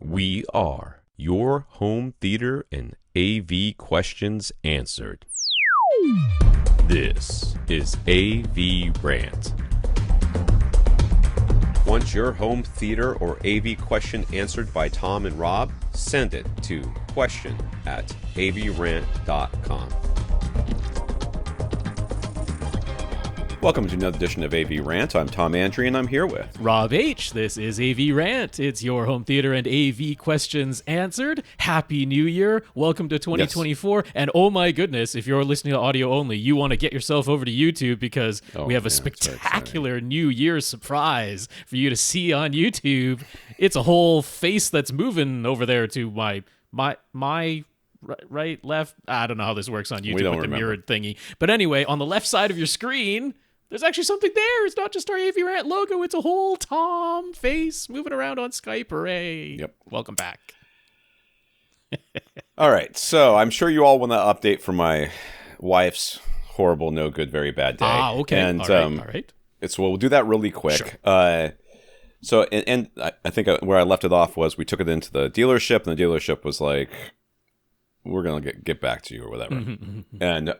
We are your home theater and AV questions answered. This is AVRant. Want your home theater or AV question answered by Tom and Rob? Send it to question@avrant.com. Welcome to another edition of AVRant. I'm Tom Andrew, and I'm here with Rob H. This is AVRant. It's your home theater and AV questions answered. Happy New Year. Welcome to 2024. Yes. And oh my goodness, if you're listening to audio only, you want to get yourself over to YouTube because we have a spectacular New Year's surprise for you to see on YouTube. It's a whole face that's moving over there to my right, left. I don't know how this works on YouTube with the mirrored thingy. But anyway, on the left side of your screen, there's actually something there. It's not just our AVRant logo. It's a whole Tom face moving around on Skype. Hooray. Yep. Welcome back. All right. So I'm sure you all want to update for my wife's horrible, no good, very bad day. Okay. And, all right. We'll do that really quick. Sure. So I think where I left it off was we took it into the dealership, and the dealership was like, we're going to get back to you or whatever. And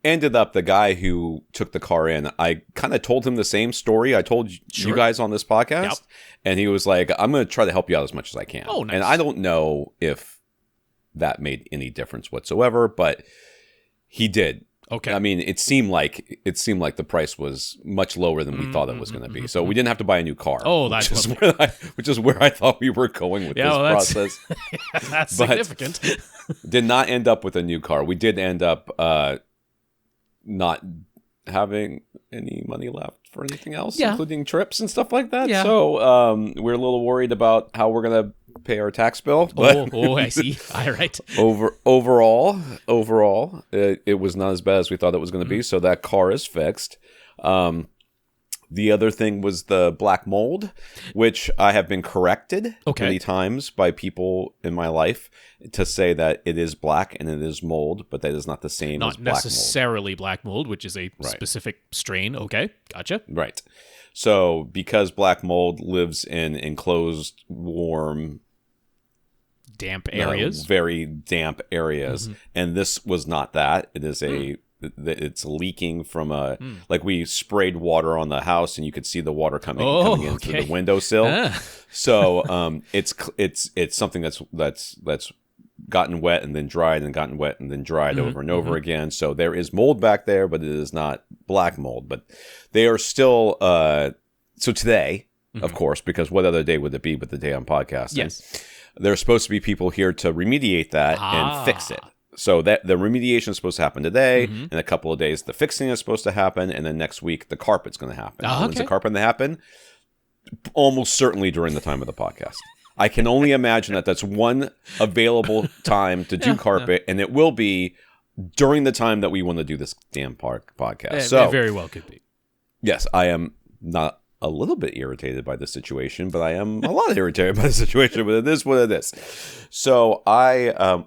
ended up the guy who took the car in, I kind of told him the same story I told you guys on this podcast. Yep. And he was like, I'm going to try to help you out as much as I can. Oh, nice. And I don't know if that made any difference whatsoever, but he did. Okay. I mean, it seemed like the price was much lower than we thought it was going to be. So we didn't have to buy a new car. Oh, that's which is where I thought we were going with this process. That's significant. Did not end up with a new car. We did end up not having any money left for anything else, including trips and stuff like that. Yeah. So we're a little worried about how we're going to pay our tax bill. But I see. All right. Overall, it was not as bad as we thought it was going to be. So that car is fixed. The other thing was the black mold, which I have been corrected many times by people in my life to say that it is black and it is mold, but that is not the same as black mold. Not necessarily black mold, which is a specific strain. Okay, gotcha. Right. So because black mold lives in enclosed, warm, damp areas, very damp areas, and this was not that. It is it's leaking from like we sprayed water on the house and you could see the water coming in through the windowsill. So it's something that's gotten wet and then dried and gotten wet and then dried over and over again. So there is mold back there, but it is not black mold. But they are still so today, of course, because what other day would it be but the day I'm podcasting? Yes. There's supposed to be people here to remediate that and fix it. So that the remediation is supposed to happen today. In a couple of days, the fixing is supposed to happen. And then next week, the carpet's going to happen. When's the carpet going to happen? Almost certainly during the time of the podcast. I can only imagine that that's one available time to do carpet. And it will be during the time that we want to do this damn podcast. So it very well could be. Yes, I am not a little bit irritated by the situation, but I am a lot irritated by the situation, but it is what it is. So I,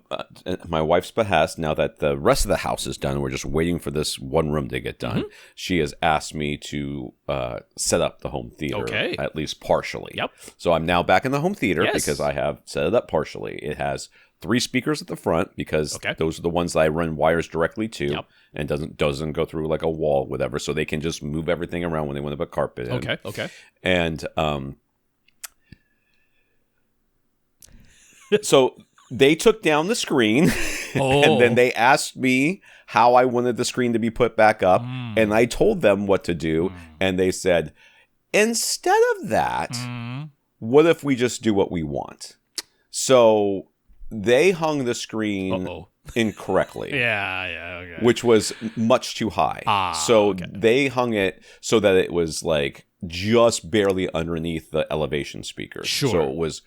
my wife's behest, now that the rest of the house is done, we're just waiting for this one room to get done. She has asked me to set up the home theater, at least partially. Yep. So I'm now back in the home theater because I have set it up partially. It has 3 speakers at the front because those are the ones that I run wires directly to and doesn't go through like a wall, whatever. So they can just move everything around when they want to put carpet in. Okay. And so they took down the screen and then they asked me how I wanted the screen to be put back up. And I told them what to do. And they said, instead of that, what if we just do what we want? So they hung the screen incorrectly. Which was much too high. They hung it so that it was like just barely underneath the elevation speakers. So it was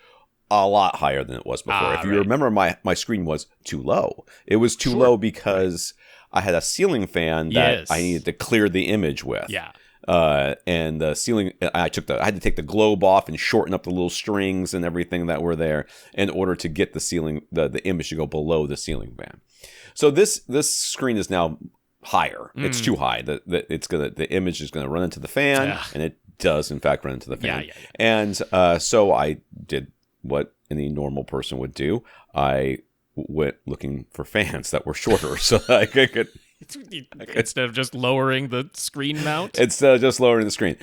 a lot higher than it was before. If you remember, my screen was too low. It was too low because I had a ceiling fan that I needed to clear the image with. And the ceiling, I had to take the globe off and shorten up the little strings and everything that were there in order to get the ceiling, the image to go below the ceiling fan. So this screen is now higher. It's too high. The image is gonna run into the fan, and it does in fact run into the fan. And so I did what any normal person would do. I went looking for fans that were shorter so that I could instead of just lowering the screen mount. Instead of just lowering the screen,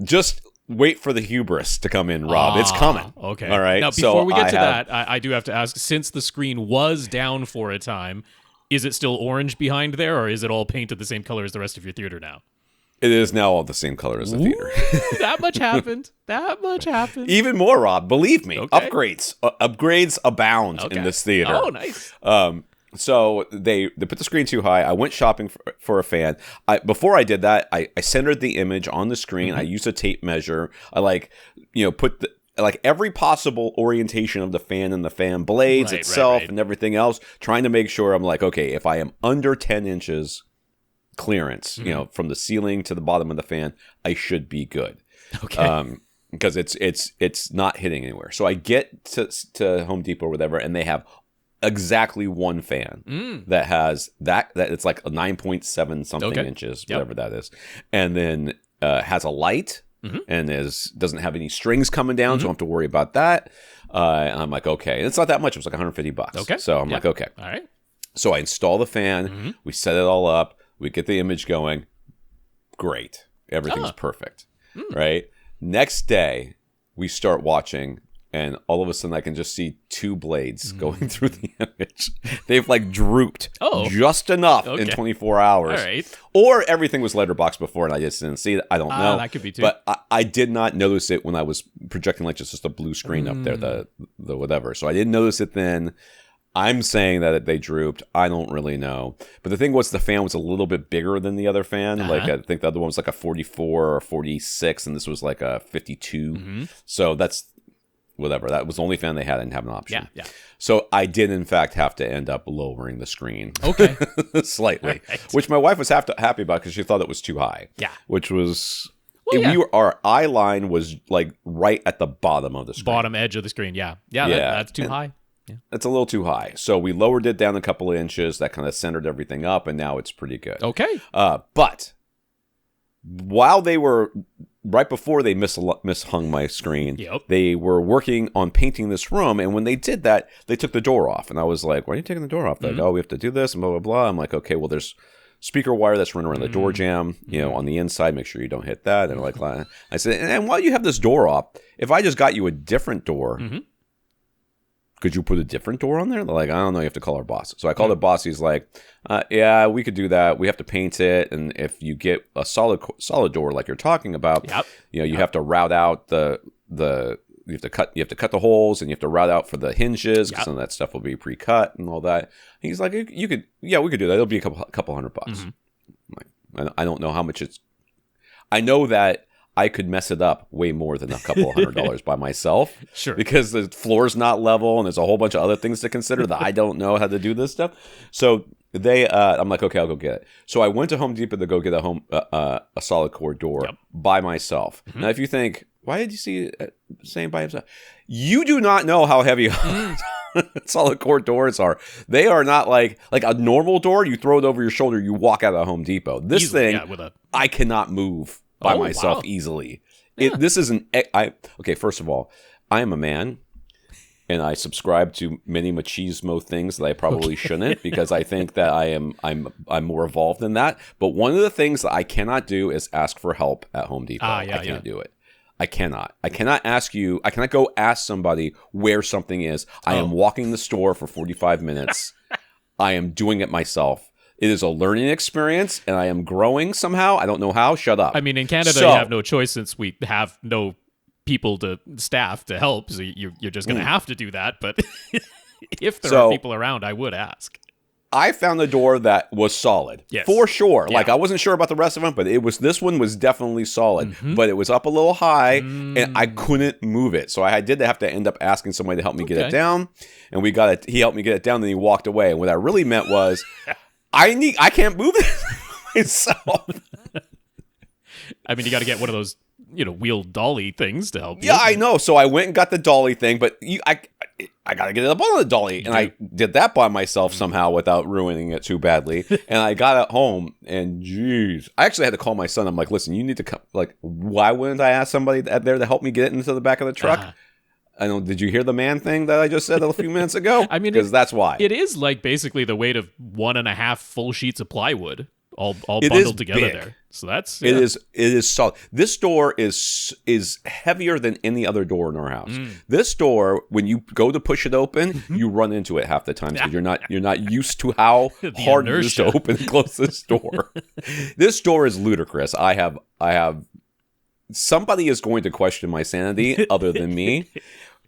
just wait for the hubris to come in, Rob. It's coming. Okay. All right. Now, before we get to that, I do have to ask, since the screen was down for a time, is it still orange behind there, or is it all painted the same color as the rest of your theater now? It is now all the same color as the theater. That much happened. That much happened. Even more, Rob. Believe me. Okay. Upgrades. Upgrades abound in this theater. Oh, nice. So they put the screen too high. I went shopping for a fan. Before I did that, I centered the image on the screen. Mm-hmm. I used a tape measure. I put every possible orientation of the fan and the fan blades itself and everything else, trying to make sure I'm like, okay, if I am under 10 inches clearance, from the ceiling to the bottom of the fan, I should be good. Okay. Because it's not hitting anywhere. So I get to Home Depot or whatever, and they have exactly one fan that has that it's like a 9.7 something inches, whatever that is, and then has a light and doesn't have any strings coming down, so I don't have to worry about that. And I'm like, okay, and it's not that much. It was like $150. Okay, so I'm like, okay, all right. So I install the fan. We set it all up. We get the image going. Great, everything's perfect. Right. Next day, we start watching. And all of a sudden, I can just see two blades going through the image. They've drooped just enough in 24 hours. All right. Or everything was letterboxed before and I just didn't see it. I don't know. That could be too. But I did not notice it when I was projecting just a blue screen up there, the whatever. So I didn't notice it then. I'm saying that they drooped. I don't really know. But the thing was, the fan was a little bit bigger than the other fan. I think the other one was a 44 or 46, and this was a 52. So that's... whatever. That was the only fan they had. I didn't have an option. Yeah. So I did, in fact, have to end up lowering the screen. Okay. Slightly. Right. Which my wife was happy about because she thought it was too high. Yeah. Which was... our eye line was right at the bottom of the screen. Bottom edge of the screen, yeah. Yeah, that's too high. Yeah. It's a little too high. So we lowered it down a couple of inches. That kind of centered everything up, and now it's pretty good. Okay. But while they were... right before they mishung my screen, they were working on painting this room. And when they did that, they took the door off. And I was like, why are you taking the door off? They're like, oh, we have to do this and blah, blah, blah. I'm like, okay, well, there's speaker wire that's running around the door jamb, on the inside. Make sure you don't hit that. And I said, and while you have this door off, if I just got you a different door, could you put a different door on there? They're like, I don't know. You have to call our boss. So I called the boss. He's like, yeah, we could do that. We have to paint it. And if you get a solid door like you're talking about, you have to route out you have to cut the holes, and you have to route out for the hinges because some of that stuff will be pre-cut and all that. And he's like, we could do that. It'll be a couple $100. I don't know how much it's. I know that I could mess it up way more than a couple of $100 by myself. Sure. Because the floor's not level and there's a whole bunch of other things to consider that I don't know how to do this stuff. So I'm like, okay, I'll go get it. So I went to Home Depot to go get a solid core door by myself. Now, if you think, why did you see it saying by himself? You do not know how heavy solid core doors are. They are not like a normal door. You throw it over your shoulder, you walk out of Home Depot. This thing, I cannot move by myself easily. Yeah. This is okay, first of all, I am a man, and I subscribe to many machismo things that I probably shouldn't, because I think that I'm more evolved than that. But one of the things that I cannot do is ask for help at Home Depot. I can't do it. I cannot go ask somebody where something is. I am walking the store for 45 minutes. I am doing it myself. It is a learning experience, and I am growing somehow. I don't know how. Shut up. I mean, in Canada, you have no choice since we have no staff to help. So you're just going to have to do that. But if there are people around, I would ask. I found a door that was solid, for sure. Yeah. I wasn't sure about the rest of them, but this one was definitely solid. But it was up a little high, and I couldn't move it. So I did have to end up asking somebody to help me get it down. And he helped me get it down, and then he walked away. And what I really meant was, I can't move it myself. I mean, you got to get one of those, wheel dolly things to help you. Yeah, I know. So I went and got the dolly thing, but I got to get it up on the dolly. And I did that by myself somehow without ruining it too badly. And I got it home, and geez, I actually had to call my son. I'm like, listen, you need to come. Why wouldn't I ask somebody there to help me get it into the back of the truck? I don't. Did you hear the man thing that I just said a few minutes ago? I mean, because that's why it is like basically the weight of 1.5 full sheets of plywood, all it bundled together big. there. So that's it is solid. This door is heavier than any other door in our house. This door, when you go to push it open, you run into it half the time because you're not used to how hard it is to open and close this door. This door is ludicrous. I have somebody is going to question my sanity other than me,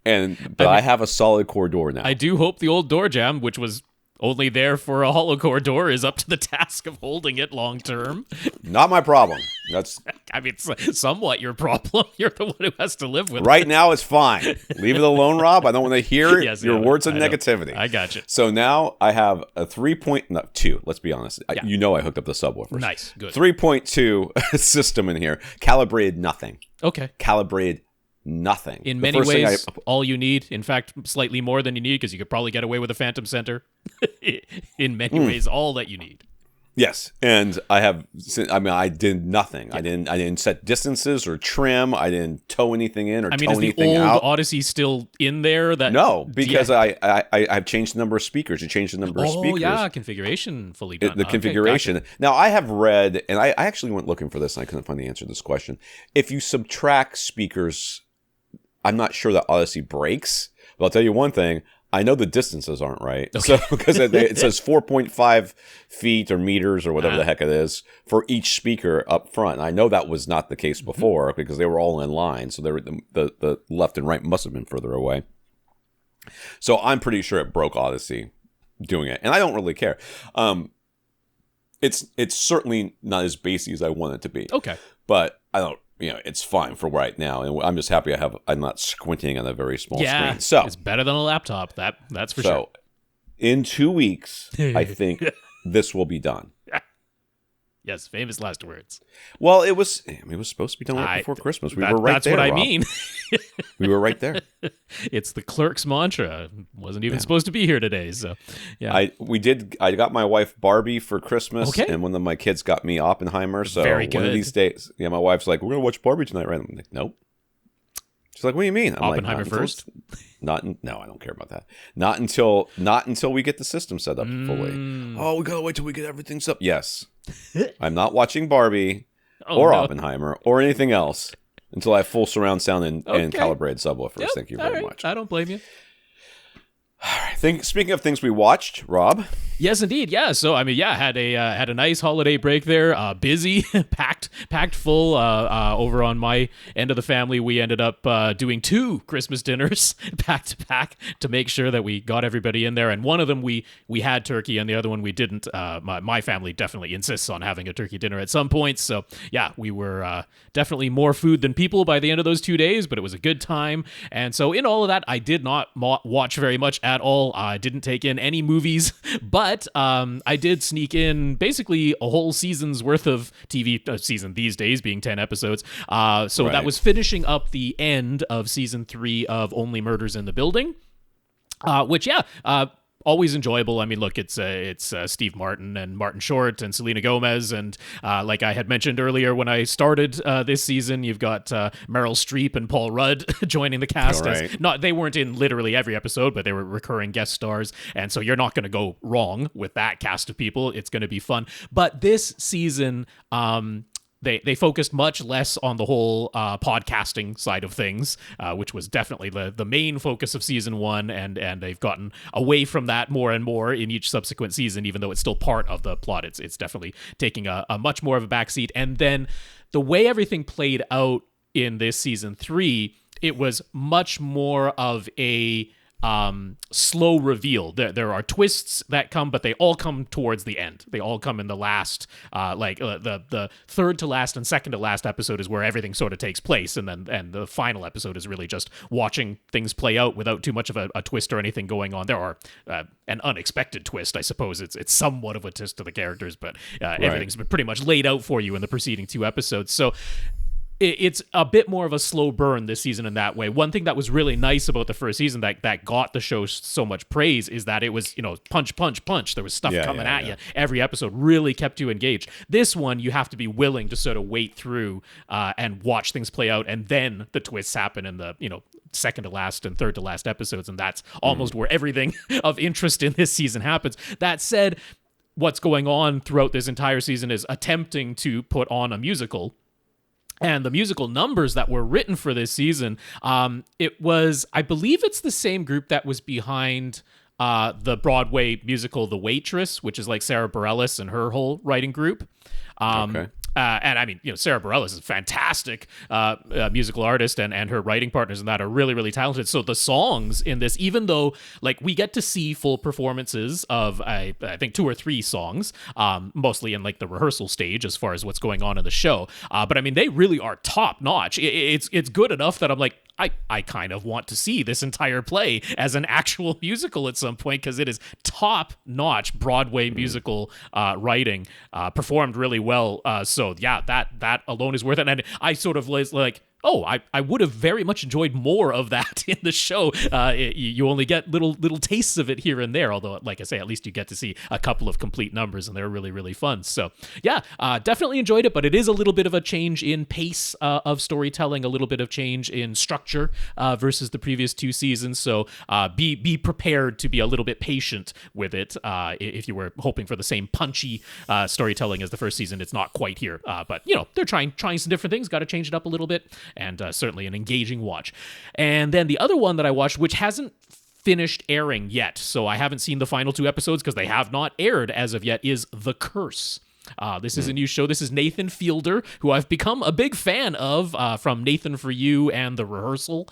but I have a solid core door now. I do hope the old door jamb, which was only there for a hollow core door, is up to the task of holding it long term. Not my problem. That's I mean, it's somewhat your problem. You're the one who has to live with right it. now. It's fine. Leave it alone, Rob. I don't want to hear your words of negativity. I got you. So now I have a 3.2. Let's be honest. I hooked up the subwoofers. Nice, good. 3.2 system in here. Calibrated nothing. Okay. Calibrated nothing. In many ways, all you need. In fact, slightly more than you need, because you could probably get away with a Phantom Center. In many ways, all that you need. Yes, and I did nothing. I didn't set distances or trim. I didn't tow anything in or tow anything out. Is the old Odyssey still in there? No, because I've changed the number of speakers. You changed the number of speakers. Oh yeah, configuration fully done. The configuration. Gotcha. Now I have read, and I actually went looking for this, and I couldn't find the answer to this question. If you subtract speakers, I'm not sure that Odyssey breaks. But I'll tell you one thing. I know the distances aren't right. Okay. So because it says 4.5 feet or meters or whatever the heck it is for each speaker up front. And I know that was not the case before because they were all in line. So the left and right must have been further away. So I'm pretty sure it broke Odyssey doing it. And I don't really care. It's certainly not as bassy as I want it to be. Okay. But I don't. It's fine for right now, and I'm just happy I'm not squinting on a very small screen. So it's better than a laptop. That's for sure. So in 2 weeks, I think this will be done. Yes, famous last words. Well, it was supposed to be done right before Christmas. We were right there. That's what Rob. I mean. We were right there. It's the clerk's mantra. Wasn't even supposed to be here today, so yeah. I got my wife Barbie for Christmas, and one of my kids got me Oppenheimer. So Very good. One of these days, my wife's like, "We're gonna watch Barbie tonight, right?" I'm like, "Nope." She's like, "What do you mean?" I'm Oppenheimer like, first. No, I don't care about that. Not until we get the system set up fully. Oh, we gotta wait till we get everything set up. Yes, I'm not watching Barbie Oppenheimer or anything else until I have full surround sound and calibrated subwoofers. Yep, Thank you very much. I don't blame you. All right. Speaking of things we watched, Rob. Yes, indeed. Yeah. So I mean, had a nice holiday break there. Busy, packed full. Over on my end of the family, we ended up doing 2 Christmas dinners back to back to make sure that we got everybody in there. And one of them we had turkey, and the other one we didn't. My family definitely insists on having a turkey dinner at some point. So yeah, we were definitely more food than people by the end of those 2 days, but it was a good time. And so in all of that, I did not watch very much at all. I didn't take in any movies, but I did sneak in basically a whole season's worth of TV season these days being 10 episodes. So that was finishing up the end of season 3 of Only Murders in the Building, which always enjoyable. I mean, look, it's Steve Martin and Martin Short and Selena Gomez, and like I had mentioned earlier when I started this season, you've got Meryl Streep and Paul Rudd joining the cast. They weren't in literally every episode, but they were recurring guest stars, and so you're not going to go wrong with that cast of people. It's going to be fun. But this season, They focused much less on the whole podcasting side of things, which was definitely the main focus of season 1, and they've gotten away from that more and more in each subsequent season, even though it's still part of the plot. It's definitely taking a much more of a backseat. And then the way everything played out in this season 3, it was much more of a slow reveal. There are twists that come, but they all come towards the end. They all come in the last, the third to last and second to last episode is where everything sort of takes place, and the final episode is really just watching things play out without too much of a twist or anything going on. There are an unexpected twist, I suppose. It's somewhat of a twist to the characters, but everything's been pretty much laid out for you in the preceding 2 episodes. So it's a bit more of a slow burn this season in that way. One thing that was really nice about the first season that got the show so much praise is that it was, punch, punch, punch. There was stuff coming at you. Every episode really kept you engaged. This one, you have to be willing to sort of wait through and watch things play out, and then the twists happen and the second to last and third to last episodes, and that's almost where everything of interest in this season happens. That said, what's going on throughout this entire season is attempting to put on a musical. And the musical numbers that were written for this season, it was, I believe it's the same group that was behind the Broadway musical The Waitress, which is like Sarah Bareilles and her whole writing group. Okay. And I mean, Sarah Bareilles is a fantastic musical artist, and her writing partners in that are really, really talented. So the songs in this, even though like we get to see full performances of I think 2 or 3 songs, mostly in like the rehearsal stage as far as what's going on in the show. But I mean, they really are top notch. It's good enough that I'm like, I kind of want to see this entire play as an actual musical at some point, because it is top-notch Broadway musical writing, performed really well. So yeah, that alone is worth it. And I sort of was like, I would have very much enjoyed more of that in the show. You only get little tastes of it here and there, although, like I say, at least you get to see a couple of complete numbers, and they're really, really fun. So yeah, definitely enjoyed it, but it is a little bit of a change in pace of storytelling, a little bit of change in structure versus the previous 2 seasons. So be prepared to be a little bit patient with it. If you were hoping for the same punchy storytelling as the first season, it's not quite here. But they're trying some different things. Got to change it up a little bit. And certainly an engaging watch. And then the other one that I watched, which hasn't finished airing yet, so I haven't seen the final 2 episodes because they have not aired as of yet, is The Curse. This is a new show. This is Nathan Fielder, who I've become a big fan of from Nathan For You and The Rehearsal.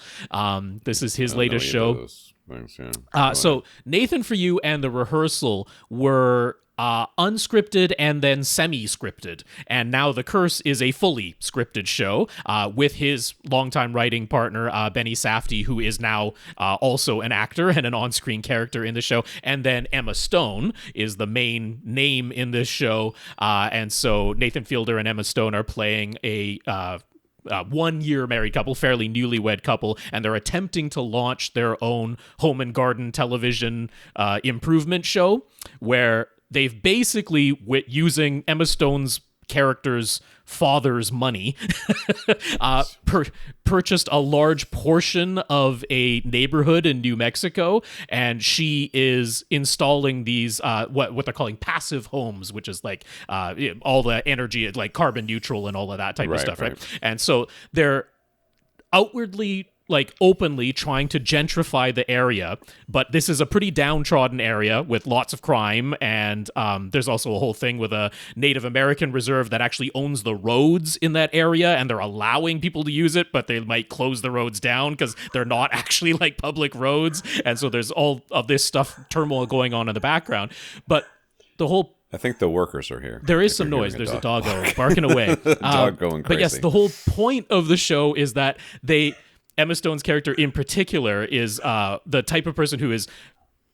This is his latest show. Thanks, yeah. So Nathan For You and The Rehearsal were unscripted and then semi-scripted, and now The Curse is a fully scripted show with his longtime writing partner Benny Safdie, who is now also an actor and an on-screen character in the show, and then Emma Stone is the main name in this show, and so Nathan Fielder and Emma Stone are playing a 1-year married couple, fairly newlywed couple, and they're attempting to launch their own home and garden television improvement show, where they've basically, using Emma Stone's character's father's money, purchased a large portion of a neighborhood in New Mexico, and she is installing these what they're calling passive homes, which is like all the energy, like carbon neutral and all of that type of stuff, right? And so they're outwardly, like, openly trying to gentrify the area, but this is a pretty downtrodden area with lots of crime, and there's also a whole thing with a Native American reserve that actually owns the roads in that area, and they're allowing people to use it, but they might close the roads down because they're not actually like public roads, and so there's all of this stuff, turmoil going on in the background. But the whole I think the workers are here. There is some noise. There's a doggo barking away. Dog going crazy. But yes, the whole point of the show is that Emma Stone's character in particular is the type of person who is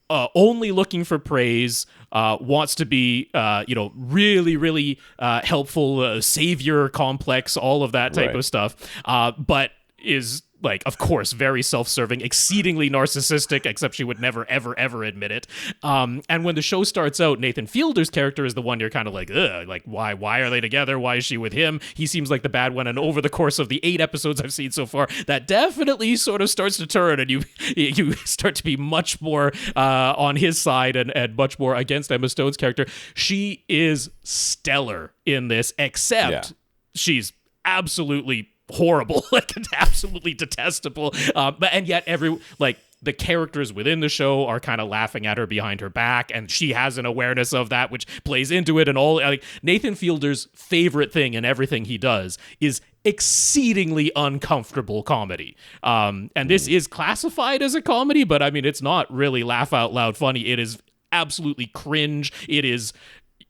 only looking for praise, wants to be, really, really helpful, savior complex, all of that type of stuff, but is, like, of course, very self-serving, exceedingly narcissistic, except she would never, ever, ever admit it. And when the show starts out, Nathan Fielder's character is the one you're kind of like, ugh, like, why are they together? Why is she with him? He seems like the bad one. And over the course of the 8 episodes I've seen so far, that definitely sort of starts to turn, and you start to be much more on his side and much more against Emma Stone's character. She is stellar in this, except she's absolutely horrible, like absolutely detestable, and yet the characters within the show are kind of laughing at her behind her back, and she has an awareness of that, which plays into it. And all, like, Nathan Fielder's favorite thing in everything he does is exceedingly uncomfortable comedy, and this is classified as a comedy, but I mean, it's not really laugh out loud funny. It is absolutely cringe. It is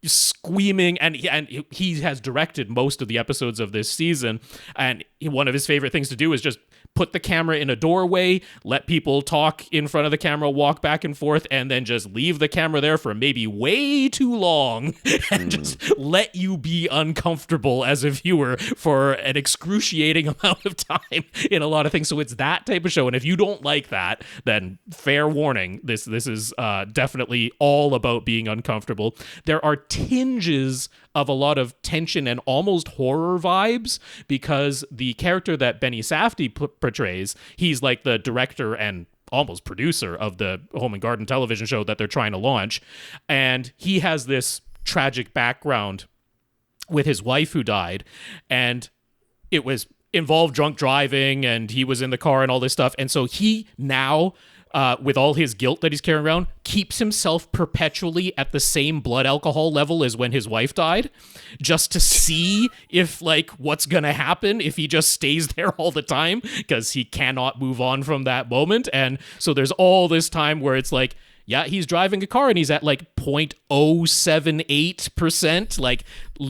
squeaming, and he has directed most of the episodes of this season, and one of his favorite things to do is just put the camera in a doorway, let people talk in front of the camera, walk back and forth, and then just leave the camera there for maybe way too long and just let you be uncomfortable as a viewer for an excruciating amount of time in a lot of things. So it's that type of show, and if you don't like that, then fair warning, this is definitely all about being uncomfortable. There are tinges of a lot of tension and almost horror vibes, because the character that Benny Safdie portrays, he's like the director and almost producer of the Home and Garden television show that they're trying to launch. And he has this tragic background with his wife who died, and it was involved drunk driving, and he was in the car and all this stuff. And so he now, with all his guilt that he's carrying around, keeps himself perpetually at the same blood alcohol level as when his wife died, just to see if, like, what's gonna happen if he just stays there all the time, because he cannot move on from that moment. And so there's all this time where it's like, yeah, he's driving a car and he's at like 0.078%, like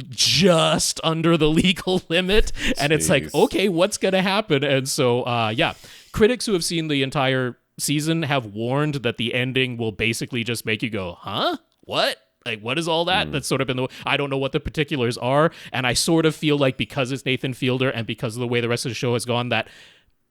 just under the legal limit. And it's like, okay, what's going to happen? And so, yeah, critics who have seen the entire season have warned that the ending will basically just make you go, huh? What? Like, what is all that? That's sort of been I don't know what the particulars are. And I sort of feel like because it's Nathan Fielder and because of the way the rest of the show has gone, that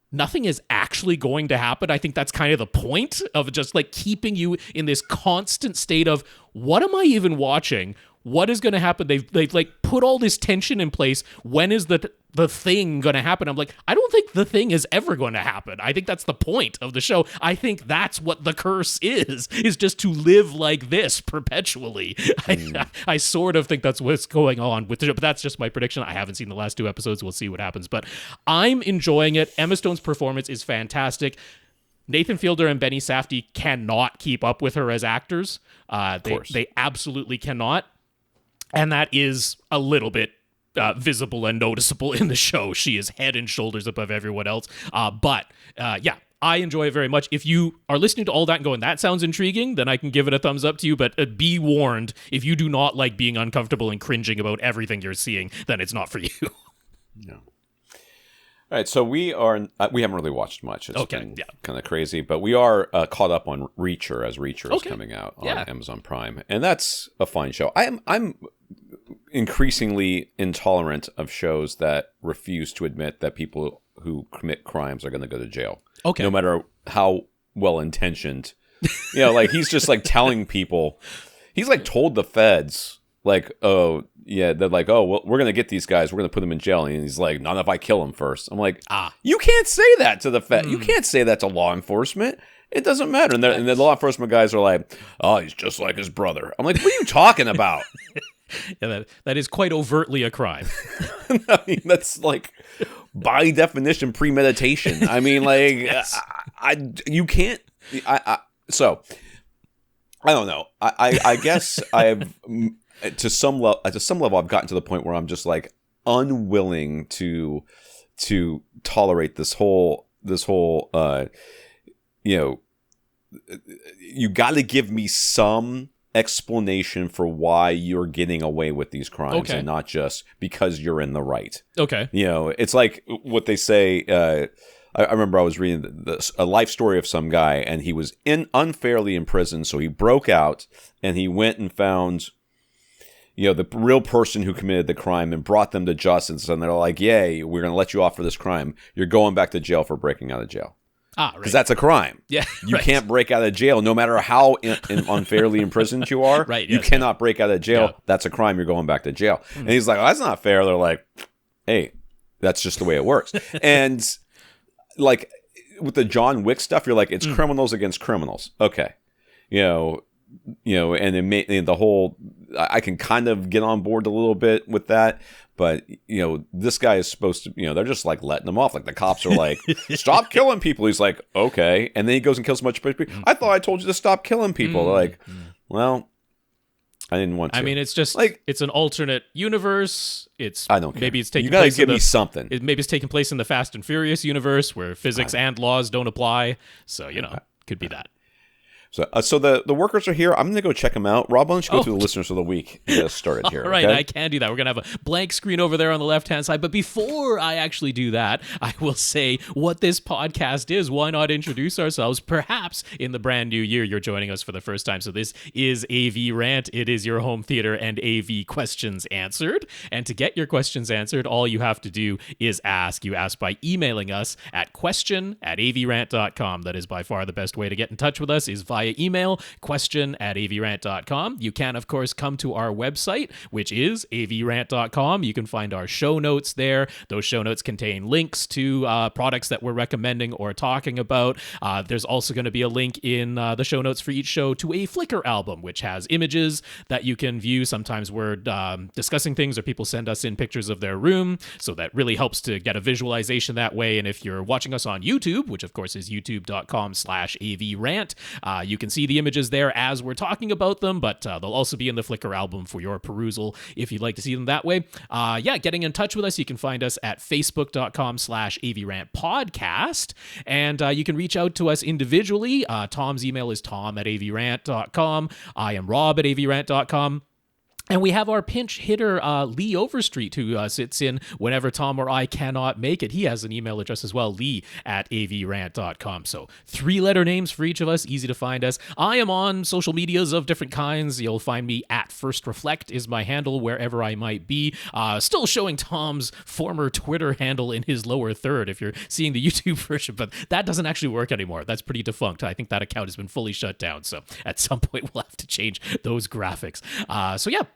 nothing is actually going to happen. I think that's kind of the point of just like keeping you in this constant state of, what am I even watching? What is going to happen? They've like put all this tension in place. When is the thing going to happen? I'm like, I don't think the thing is ever going to happen. I think that's the point of the show. I think that's what the curse is just to live like this perpetually. I sort of think that's what's going on with the show, but that's just my prediction. I haven't seen the last 2 episodes. We'll see what happens, but I'm enjoying it. Emma Stone's performance is fantastic. Nathan Fielder and Benny Safdie cannot keep up with her as actors. They absolutely cannot. And that is a little bit visible and noticeable in the show. She is head and shoulders above everyone else. But yeah, I enjoy it very much. If you are listening to all that and going, that sounds intriguing, then I can give it a thumbs up to you. But be warned, if you do not like being uncomfortable and cringing about everything you're seeing, then it's not for you. No. All right, so we haven't really watched much. It's been kind of crazy, but we are caught up on Reacher, as Reacher is coming out on Amazon Prime, and that's a fine show. I'm increasingly intolerant of shows that refuse to admit that people who commit crimes are going to go to jail. Okay, no matter how well intentioned. You know, like he's just like telling people, he's like told the feds, like, oh yeah, they're like, oh well, we're gonna get these guys, we're gonna put them in jail, and he's like, not if I kill them first. I'm like, you can't say that to the fed. You can't say that to law enforcement. It doesn't matter. And the law enforcement guys are like, oh, he's just like his brother. I'm like, what are you talking about? Yeah, that is quite overtly a crime. I mean, that's like by definition premeditation. I mean, like, Yes. You can't. So I don't know. I guess I've to some level I've gotten to the point where I'm just like unwilling to tolerate this whole you know, you got to give me some explanation for why you're getting away with these crimes and not just because you're in the right. Okay. You know, it's like what they say. I remember I was reading a life story of some guy, and he was unfairly in prison, so he broke out and he went and found, you know, the real person who committed the crime and brought them to justice, and they're like, yay, we're going to let you off for this crime. You're going back to jail for breaking out of jail. Because that's a crime. Yeah, you can't break out of jail, no matter how unfairly imprisoned you are. Right, you cannot break out of jail. Yeah. That's a crime. You're going back to jail. Mm-hmm. And he's like, oh, that's not fair. They're like, hey, that's just the way it works. And like with the John Wick stuff, you're like, it's criminals against criminals. Okay, you know, and the whole, I can kind of get on board a little bit with that. But, you know, this guy is supposed to, you know, they're just like letting him off. Like the cops are like, stop killing people. He's like, okay. And then he goes and kills a bunch of people. I thought I told you to stop killing people. They're like, well, I didn't want to. I mean, it's just like, it's an alternate universe. I don't care. Maybe it's taking you gotta place give me something. Maybe it's taking place in the Fast and Furious universe where physics and laws don't apply. So, you know, could be that. So the workers are here. I'm going to go check them out. Rob, why don't you go through the listeners of the week and get us started here? All right, I can do that. We're going to have a blank screen over there on the left-hand side. But before I actually do that, I will say what this podcast is. Why not introduce ourselves? Perhaps in the brand new year, you're joining us for the first time. So this is AVRant. It is your home theater and AV questions answered. And to get your questions answered, all you have to do is ask. You ask by emailing us at question@avrant.com. That is by far the best way to get in touch with us, is via via email, question@avrant.com. You can, of course, come to our website, which is avrant.com. You can find our show notes there. Those show notes contain links to products that we're recommending or talking about. There's also going to be a link in the show notes for each show to a Flickr album, which has images that you can view. Sometimes we're discussing things or people send us in pictures of their room, so that really helps to get a visualization that way. And if you're watching us on YouTube, which of course is youtube.com/AVRant, you can see the images there as we're talking about them, but they'll also be in the Flickr album for your perusal if you'd like to see them that way. Getting in touch with us, you can find us at facebook.com/AVRant podcast, and you can reach out to us individually. Tom's email is tom@avrant.com. I am rob@avrant.com. And we have our pinch hitter, Lee Overstreet, who sits in whenever Tom or I cannot make it. He has an email address as well, lee@avrant.com. So 3-letter names for each of us, easy to find us. I am on social medias of different kinds. You'll find me at First Reflect is my handle wherever I might be. Still showing Tom's former Twitter handle in his lower third if you're seeing the YouTube version, but that doesn't actually work anymore. That's pretty defunct. I think that account has been fully shut down. So at some point we'll have to change those graphics.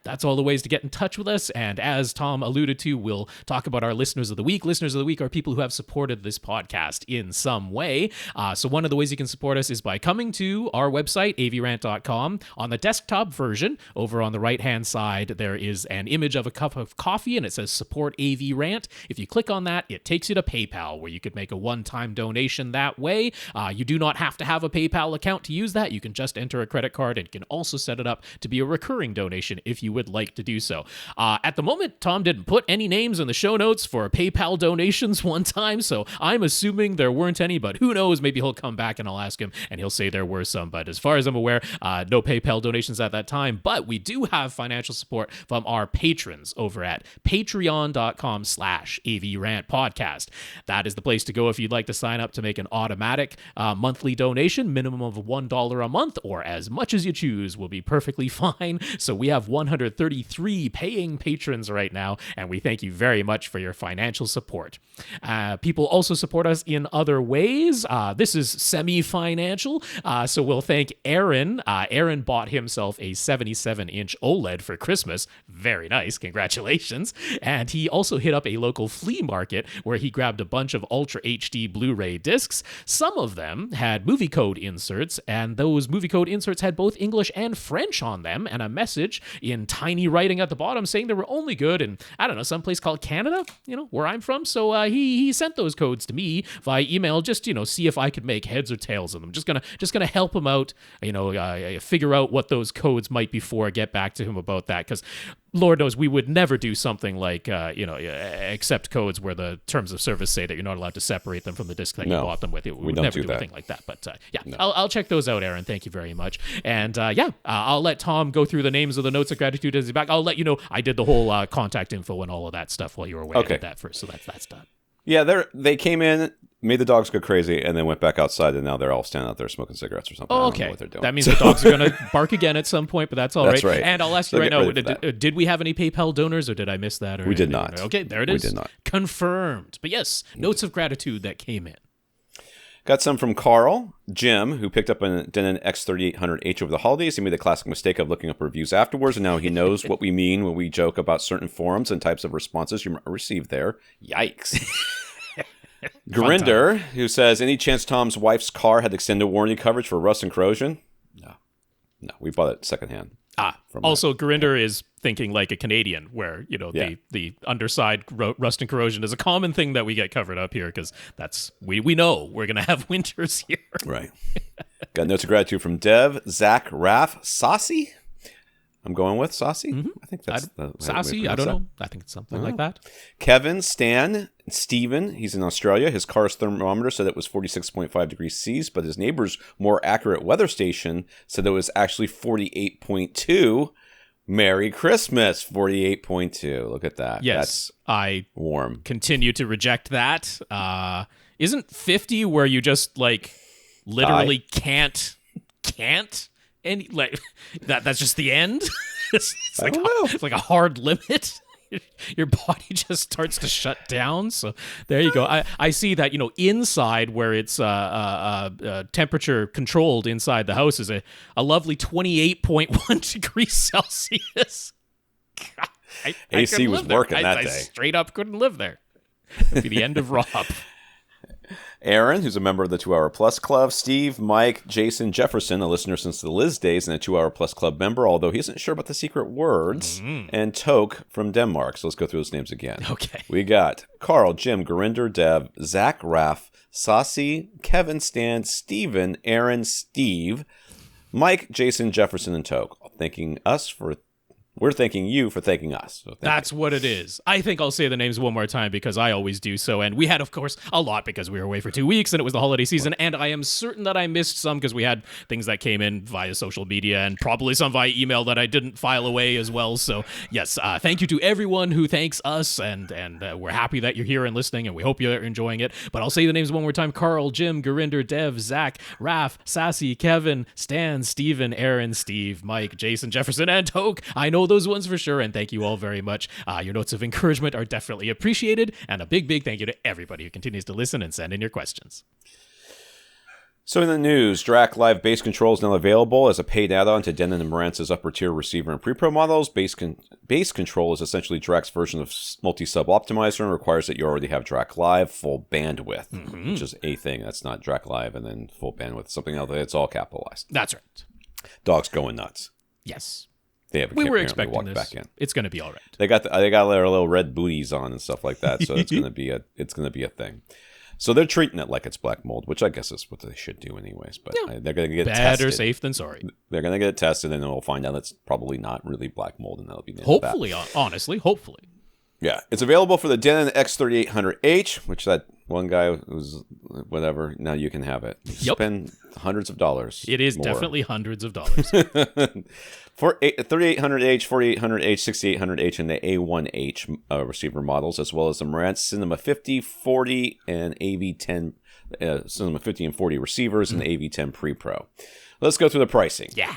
That's all the ways to get in touch with us. And as Tom alluded to, we'll talk about our listeners of the week. Listeners of the week are people who have supported this podcast in some way. So one of the ways you can support us is by coming to our website, avrant.com. On the desktop version, over on the right-hand side, there is an image of a cup of coffee, and it says Support AVRant. If you click on that, it takes you to PayPal, where you could make a one-time donation that way. You do not have to have a PayPal account to use that. You can just enter a credit card, and you can also set it up to be a recurring donation if you would like to do so. At the moment, Tom didn't put any names in the show notes for PayPal donations one time, so I'm assuming there weren't any, but who knows? Maybe he'll come back and I'll ask him and he'll say there were some. But as far as I'm aware, no PayPal donations at that time. But we do have financial support from our patrons over at patreon.com/AVRant podcast. That is the place to go if you'd like to sign up to make an automatic monthly donation. Minimum of $1 a month, or as much as you choose will be perfectly fine. So we have 133 paying patrons right now, and we thank you very much for your financial support. People also support us in other ways. This is semi-financial, so we'll thank Aaron. Aaron bought himself a 77-inch OLED for Christmas. Very nice. Congratulations. And he also hit up a local flea market where he grabbed a bunch of Ultra HD Blu-ray discs. Some of them had movie code inserts, and those movie code inserts had both English and French on them, and a message in tiny writing at the bottom saying they were only good in, I don't know, someplace called Canada, where I'm from. So he sent those codes to me via email, just, see if I could make heads or tails of them. Just gonna help him out, figure out what those codes might be for, get back to him about that, because Lord knows we would never do something like, accept codes where the terms of service say that you're not allowed to separate them from the disc that you bought them with. We would never do anything like that. But no. I'll check those out, Aaron. Thank you very much. And I'll let Tom go through the names of the notes of gratitude as he's back. I'll let you know I did the whole contact info and all of that stuff while you were away. Okay. I did that first, so that's done. Yeah, they came in, made the dogs go crazy, and then went back outside, and now they're all standing out there smoking cigarettes or something. Oh, okay. I don't know what they're doing. That means the dogs are going to bark again at some point, but that's all right. That's right. And I'll ask you right now, did we have any PayPal donors, or did I miss that? We did not. Okay, there it is. We did not. Confirmed. But yes, notes of gratitude that came in. Got some from Karl, Jim, who picked up a Denon X3800H over the holidays. He made the classic mistake of looking up reviews afterwards, and now he knows what we mean when we joke about certain forums and types of responses you received there. Yikes. Gurinder, who says, any chance Tom's wife's car had extended warranty coverage for rust and corrosion? No, we bought it secondhand. Also, Gurinder is thinking like a Canadian, where the underside rust and corrosion is a common thing that we get covered up here, because we know we're gonna have winters here. Right. Got notes of gratitude from Dev, Zach, Raph, Sasi. I'm going with Sasi. Mm-hmm. I think that's Sasi. I don't know. I think it's something like that. Kevin, Stan, Steven. He's in Australia. His car's thermometer said it was 46.5 degrees C's, but his neighbor's more accurate weather station said it was actually 48.2. Merry Christmas, 48.2. Look at that. Yes, that's I warm. Continue to reject that. Isn't 50 where you just literally can't? And that's just the end. It's like a hard limit. your body just starts to shut down. So there you go. I see that, inside where it's temperature controlled inside the house is a lovely 28.1 degrees Celsius. God, AC was working that day. I straight up couldn't live there. It'd be the end of Rob. Aaron, who's a member of the 2 Hour Plus Club, Steve, Mike, Jason, Jefferson, a listener since the Liz days and a 2 Hour Plus Club member, although he isn't sure about the secret words, and Toke from Denmark. So let's go through those names again. Okay. We got Karl, Jim, Gurinder, Dev, Zach, Raph, Sasi, Kevin, Stan, Steven, Aaron, Steve, Mike, Jason, Jefferson, and Toke. We're thanking you for thanking us. So That's what it is. I think I'll say the names one more time because I always do so. And we had, of course, a lot because we were away for 2 weeks and it was the holiday season. And I am certain that I missed some because we had things that came in via social media and probably some via email that I didn't file away as well. So, yes, thank you to everyone who thanks us. And we're happy that you're here and listening, and we hope you're enjoying it. But I'll say the names one more time. Karl, Jim, Gurinder, Dev, Zach, Raph, Sasi, Kevin, Stan, Steven, Aaron, Steve, Mike, Jason, Jefferson, and Toke. I know those ones for sure, and thank you all very much. Your notes of encouragement are definitely appreciated, and a big thank you to everybody who continues to listen and send in your questions. So in the news, Dirac Live Bass Control is now available as a paid add-on to Denon and Marantz's upper-tier receiver and pre-pro models. Bass Control is essentially Dirac's version of multi-sub optimizer and requires that you already have Dirac Live full bandwidth, which is a thing. That's not Dirac Live and then full bandwidth. Something else. It's all capitalized. That's right. Dog's going nuts. Yes. We were expecting this. Back in. It's going to be all right. They got their little red booties on and stuff like that, so it's going to be a thing. So they're treating it like it's black mold, which I guess is what they should do anyways. But they're going to get it tested. Better safe than sorry. They're going to get it tested, and then we'll find out it's probably not really black mold, and that'll be the hopefully. Honestly, hopefully. Yeah, it's available for the Denon X3800H, which that one guy was whatever. Now you can have it. Spend hundreds of dollars. It is more. Definitely hundreds of dollars. For 3800H, 4800H, 6800H, and the A1H receiver models, as well as the Marantz Cinema 50, 40, and AV10 Cinema 50 and 40 receivers, and the AV10 Pre-Pro. Let's go through the pricing. Yeah.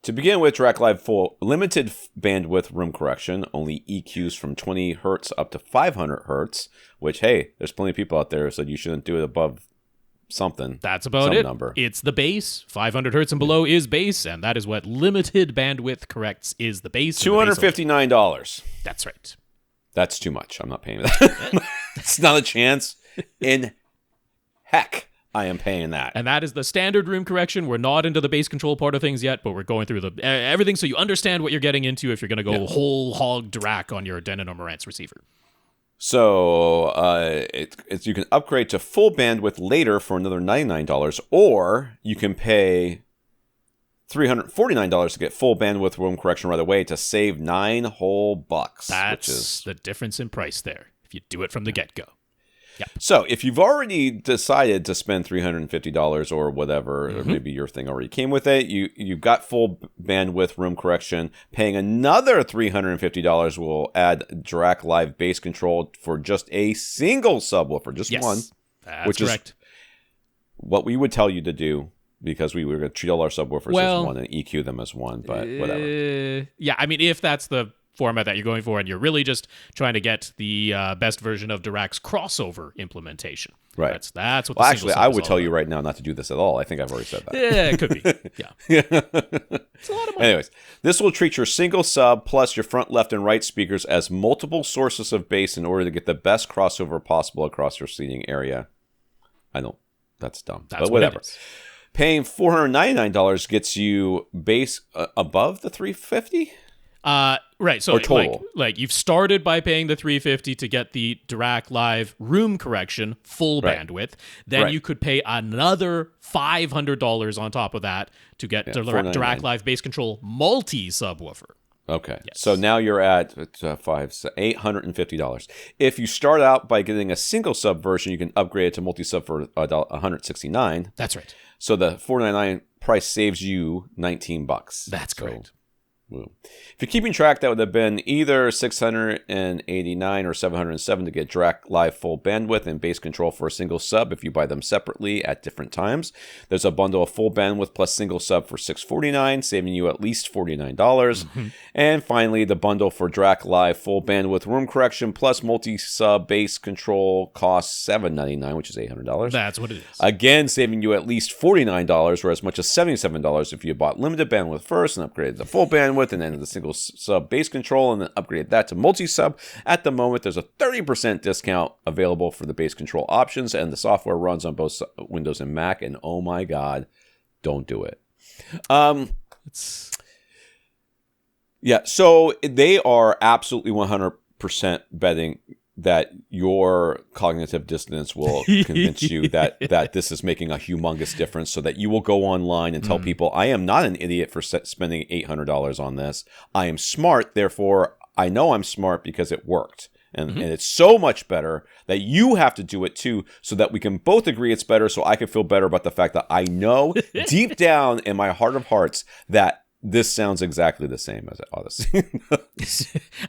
To begin with, Dirac Live full limited bandwidth room correction, only EQs from 20 hertz up to 500 hertz, which, hey, there's plenty of people out there who said you shouldn't do it above something. That's about it. Number. It's the base. 500 hertz and below is base, and that is what limited bandwidth corrects is the base. $259. That's right. That's too much. I'm not paying that. That's not a chance in heck. I am paying that. And that is the standard room correction. We're not into the bass control part of things yet, but we're going through the everything so you understand what you're getting into if you're going to go whole hog Dirac on your Denon or Marantz receiver. So you can upgrade to full bandwidth later for another $99, or you can pay $349 to get full bandwidth room correction right away to save $9 whole bucks. That's the difference in price there if you do it from the get-go. Yep. So if you've already decided to spend $350 or whatever, or maybe your thing already came with it, you've got full bandwidth room correction, paying another $350 will add Dirac Live bass control for just a single subwoofer, just one. That's correct. Is what we would tell you to do, because we were going to treat all our subwoofers as one and EQ them as one, but whatever. Yeah, I mean, if that's the format that you're going for, and you're really just trying to get the best version of Dirac's crossover implementation. Right. That's what well, actually, I would tell you right now not to do this at all. I think I've already said that. Yeah, it could be. Yeah. It's a lot of money. Anyways, this will treat your single sub plus your front, left, and right speakers as multiple sources of bass in order to get the best crossover possible across your seating area. I know that's dumb, but whatever. Paying $499 gets you bass above the $350. Right. So like you've started by paying the $350 to get the Dirac Live room correction full bandwidth. Then you could pay another $500 on top of that to get Dirac Live bass control multi subwoofer. Okay. Yes. So now you're at $850. If you start out by getting a single sub version, you can upgrade it to multi sub for $169. That's right. So the $499 price saves you $19. That's correct. Woo. If you're keeping track, that would have been either $689 or $707 to get Dirac Live full bandwidth and bass control for a single sub if you buy them separately at different times. There's a bundle of full bandwidth plus single sub for $649, saving you at least $49. Mm-hmm. And finally, the bundle for Dirac Live full bandwidth room correction plus multi-sub bass control costs $799, which is $800. That's what it is. Again, saving you at least $49, or as much as $77 if you bought limited bandwidth first and upgraded to full bandwidth, and then the single sub bass control, and then upgrade that to multi-sub. At the moment, there's a 30% discount available for the bass control options, and the software runs on both Windows and Mac, and oh my god, don't do it. Yeah, so they are absolutely 100% betting that your cognitive dissonance will convince you that this is making a humongous difference, so that you will go online and tell people, I am not an idiot for spending $800 on this. I am smart, therefore I know I'm smart because it worked. And it's so much better that you have to do it too, so that we can both agree it's better, so I can feel better about the fact that I know deep down in my heart of hearts that this sounds exactly the same as Odyssey.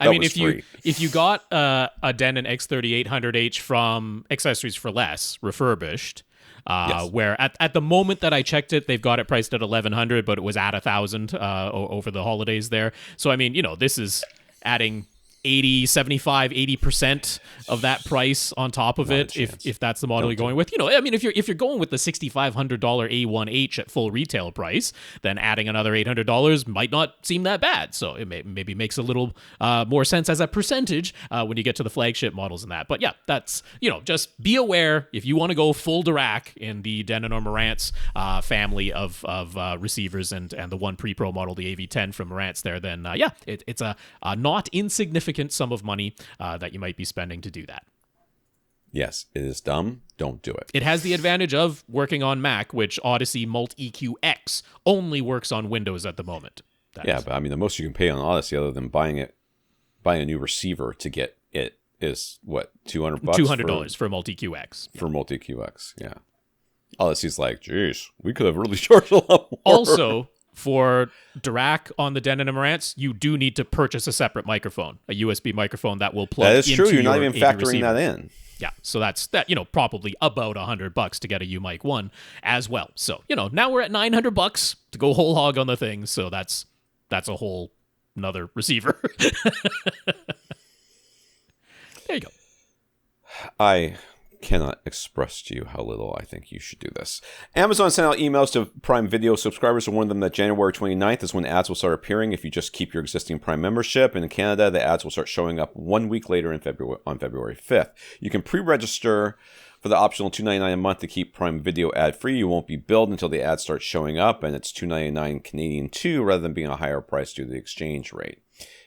I mean, if you got a Denon X3800H from Accessories for Less, refurbished, yes. Where at the moment that I checked it, they've got it priced at $1,100, but it was at $1,000 over the holidays there. So I mean, this is adding 80% of that price on top of it, if that's the model you're going with. I mean, if you're going with the $6,500 A1H at full retail price, then adding another $800 might not seem that bad. So it maybe makes a little more sense as a percentage when you get to the flagship models and that. But yeah, that's, just be aware if you want to go full Dirac in the Denon or Marantz family of receivers and the one pre-pro model, the AV10 from Marantz there, then it's a not insignificant sum of money that you might be spending to do that. Yes, it is dumb. Don't do it. It has the advantage of working on Mac, which Odyssey Mult-EQ-X only works on Windows at the moment. But I mean, the most you can pay on Odyssey, other than buying a new receiver to get it, is what, $200? $200 for Mult-EQ-X. For Mult-EQ-X, yeah. Odyssey's like, geez, we could have really charged a lot more. Also, for Dirac on the Denon and Marantz, you do need to purchase a separate microphone, a USB microphone that will plug into. That is true. You're not even factoring that in. Yeah, so that's probably about $100 to get a UMic 1 as well. So now we're at $900 to go whole hog on the thing. So that's a whole another receiver. There you go. I cannot express to you how little I think you should do this. Amazon sent out emails to Prime Video subscribers to warn them that January 29th is when ads will start appearing if you just keep your existing Prime membership. And in Canada, the ads will start showing up 1 week later on February 5th. You can pre-register for the optional $2.99 a month to keep Prime Video ad-free. You won't be billed until the ads start showing up, and it's $2.99 Canadian too, rather than being a higher price due to the exchange rate.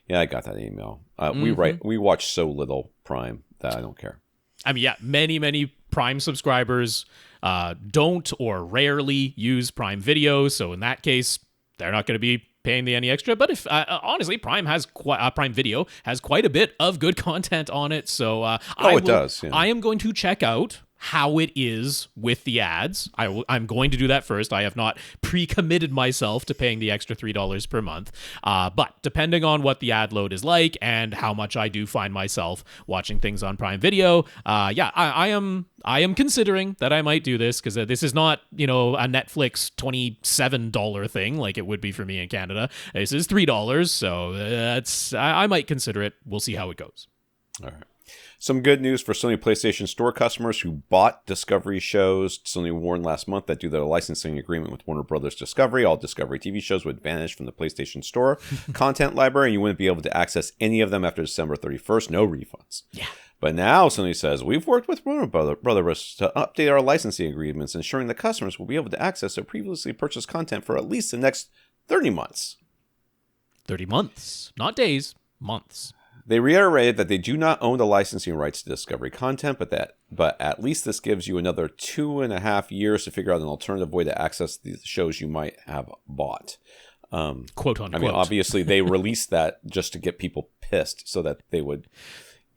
Yeah, I got that email. We watch so little Prime that I don't care. I mean, yeah, many Prime subscribers don't or rarely use Prime Video, so in that case, they're not going to be paying any extra. But if honestly, Prime Video has quite a bit of good content on it, so it does. Yeah. I am going to check out how it is with the ads. I'm going to do that first. I have not pre-committed myself to paying the extra $3 per month. But depending on what the ad load is like and how much I do find myself watching things on Prime Video, I am considering that I might do this, because this is not, a Netflix $27 thing like it would be for me in Canada. This is $3, so I might consider it. We'll see how it goes. All right. Some good news for Sony PlayStation Store customers who bought Discovery shows. Sony warned last month that due to their licensing agreement with Warner Brothers Discovery, all Discovery TV shows would vanish from the PlayStation Store content library, and you wouldn't be able to access any of them after December 31st. No refunds. Yeah. But now Sony says, we've worked with Warner Brothers to update our licensing agreements, ensuring that customers will be able to access their previously purchased content for at least the next 30 months. 30 months. Not days. Months. They reiterated that they do not own the licensing rights to Discovery content, but at least this gives you another 2.5 years to figure out an alternative way to access the shows you might have bought. Quote unquote. I mean, obviously, they released that just to get people pissed so that they would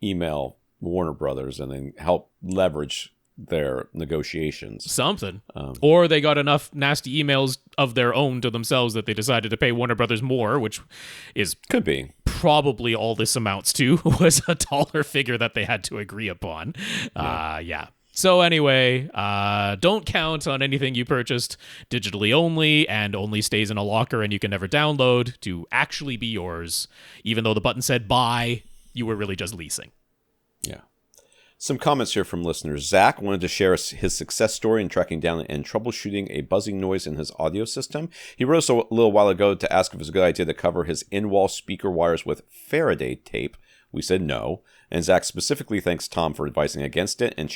email Warner Brothers and then help leverage their negotiations. Something. Or they got enough nasty emails of their own to themselves that they decided to pay Warner Brothers more, which is... Could be. Probably all this amounts to was a dollar figure that they had to agree upon. Yeah. So anyway, don't count on anything you purchased digitally only and only stays in a locker and you can never download to actually be yours. Even though the button said buy, you were really just leasing. Yeah. Some comments here from listeners. Zach wanted to share his success story in tracking down and troubleshooting a buzzing noise in his audio system. He wrote us a little while ago to ask if it was a good idea to cover his in-wall speaker wires with Faraday tape. We said no. And Zach specifically thanks Tom for advising against it and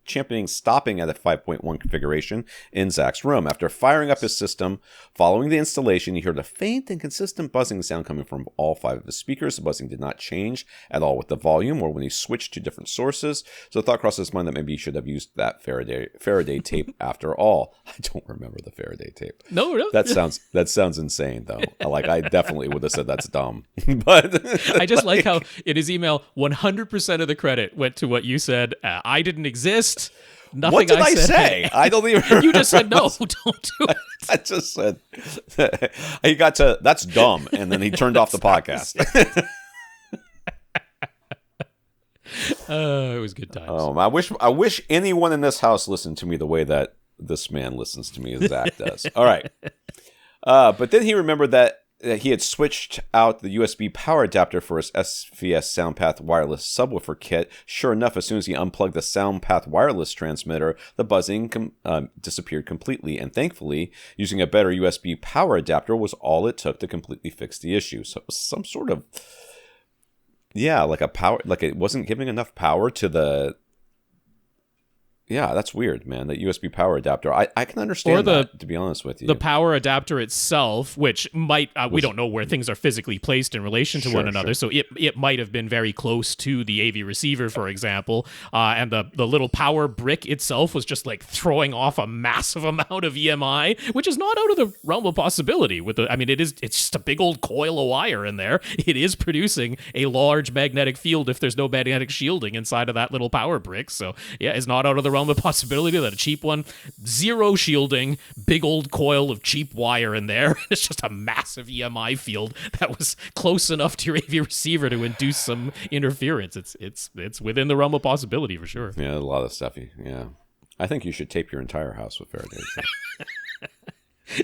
championing stopping at a 5.1 configuration in Zach's room. After firing up his system, following the installation, he heard a faint and consistent buzzing sound coming from all 5 of his speakers. The buzzing did not change at all with the volume or when he switched to different sources. So the thought crossed his mind that maybe he should have used that Faraday tape after all. I don't remember the Faraday tape. No, really? That sounds insane, though. Like, I definitely would have said that's dumb. But I just like how in his email, 100% of the credit went to what you said. I didn't exist. Nothing what did I said. say? I don't even remember. You just said, no, don't do it. I just said, he got to, that's dumb. And then he turned off the podcast. It was good times. I wish anyone in this house listened to me the way that this man listens to me, as Zach does. All right. But then he remembered that he had switched out the USB power adapter for his SVS SoundPath wireless subwoofer kit. Sure enough, as soon as he unplugged the SoundPath wireless transmitter, the buzzing disappeared completely. And thankfully, using a better USB power adapter was all it took to completely fix the issue. So it was some sort of, like a power, like it wasn't giving enough power to the... Yeah, that's weird, man. That USB power adapter. I can understand that, to be honest with you. The power adapter itself, which might, we don't know where things are physically placed in relation to one another, so it might have been very close to the AV receiver, for example, and the little power brick itself was just like throwing off a massive amount of EMI, which is not out of the realm of possibility. It's just a big old coil of wire in there. It is producing a large magnetic field if there's no magnetic shielding inside of that little power brick, so yeah, it's not out of the realm of possibility that a cheap one, zero shielding, big old coil of cheap wire in there. It's just a massive EMI field that was close enough to your AV receiver to induce some interference. It's within the realm of possibility for sure. Yeah, a lot of stuff. Yeah, I think you should tape your entire house with Faraday tape.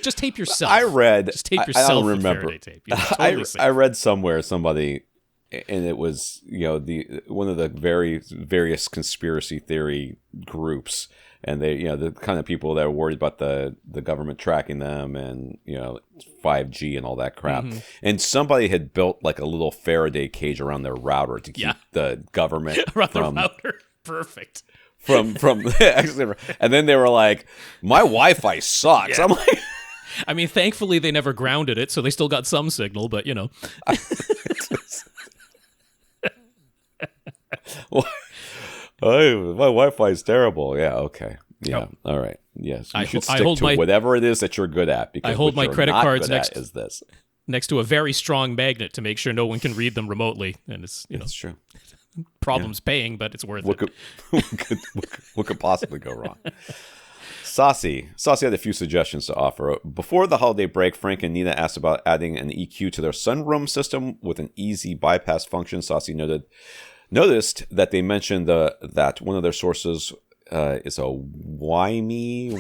Just tape yourself. I read. Just tape yourself. I don't remember. With Faraday tape. Totally I read somewhere somebody. And it was, one of the various conspiracy theory groups, and they, the kind of people that are worried about the government tracking them, and 5G and all that crap. Mm-hmm. And somebody had built like a little Faraday cage around their router to keep the government around the router. Perfect. From and then they were like, my Wi-Fi sucks. Yeah. I'm like, I mean, thankfully they never grounded it, so they still got some signal, but my Wi-Fi is terrible. Yeah, okay. Yeah, all right. Yes, you should stick to whatever it is that you're good at. Because I hold my credit cards next to a very strong magnet to make sure no one can read them remotely. And it's That's true. Problems paying, but it's worth it. What could possibly go wrong? Sasi had a few suggestions to offer. Before the holiday break, Frank and Nina asked about adding an EQ to their sunroom system with an easy bypass function. Sasi noticed that they mentioned that one of their sources is a Wimey.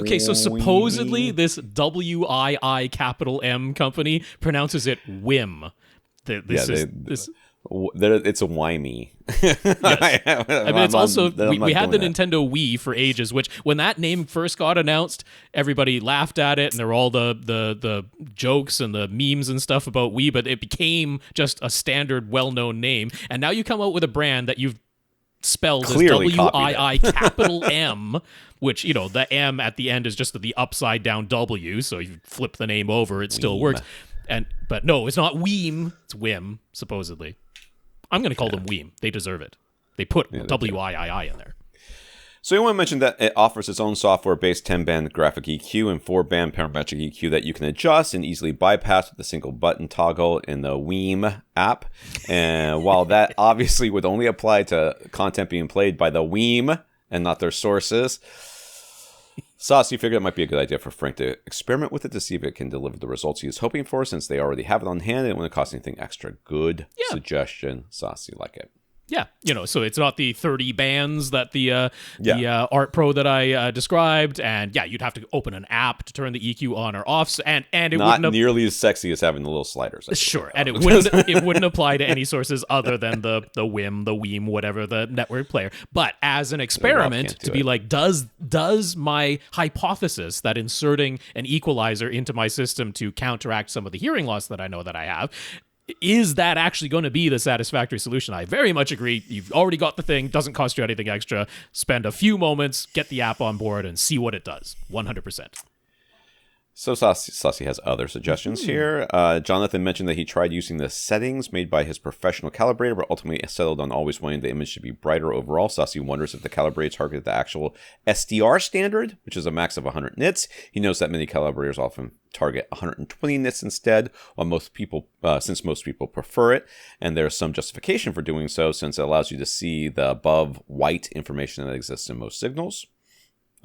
Okay, so supposedly this WII capital M company pronounces it WIM. It's a Wimey. Yes. I mean, it's also we had the Nintendo Wii for ages, which when that name first got announced, everybody laughed at it, and there were all the jokes and the memes and stuff about Wii, but it became just a standard, well-known name. And now you come out with a brand that you've spelled clearly as WII capital M, which, the M at the end is just the upside down W, so you flip the name over, it still works. But no, it's not Weem, it's Wim, supposedly. I'm going to call them Weem. They deserve it. They put WII in there. So you want to mention that it offers its own software-based 10-band graphic EQ and 4-band parametric EQ that you can adjust and easily bypass with a single button toggle in the Weem app. And while that obviously would only apply to content being played by the Weem and not their sources, Sasi figured it might be a good idea for Frank to experiment with it to see if it can deliver the results he is hoping for, since they already have it on hand and it wouldn't cost anything extra. Good suggestion, Sasi. Like it. Yeah, so it's not the 30 bands that the Art Pro that I described, and you'd have to open an app to turn the EQ on or off, and it not nearly as sexy as having the little sliders. Sure, and it wouldn't apply to any sources other than the Weem, whatever the network player. But as an experiment to be like, does my hypothesis that inserting an equalizer into my system to counteract some of the hearing loss that I know that I have, is that actually going to be the satisfactory solution? I very much agree. You've already got the thing. Doesn't cost you anything extra. Spend a few moments, get the app on board, and see what it does. 100%. So Sasi has other suggestions here. Jonathan mentioned that he tried using the settings made by his professional calibrator, but ultimately settled on always wanting the image to be brighter overall. Sasi wonders if the calibrator targeted the actual SDR standard, which is a max of 100 nits. He knows that many calibrators often target 120 nits instead, while since most people prefer it, and there's some justification for doing so, since it allows you to see the above white information that exists in most signals.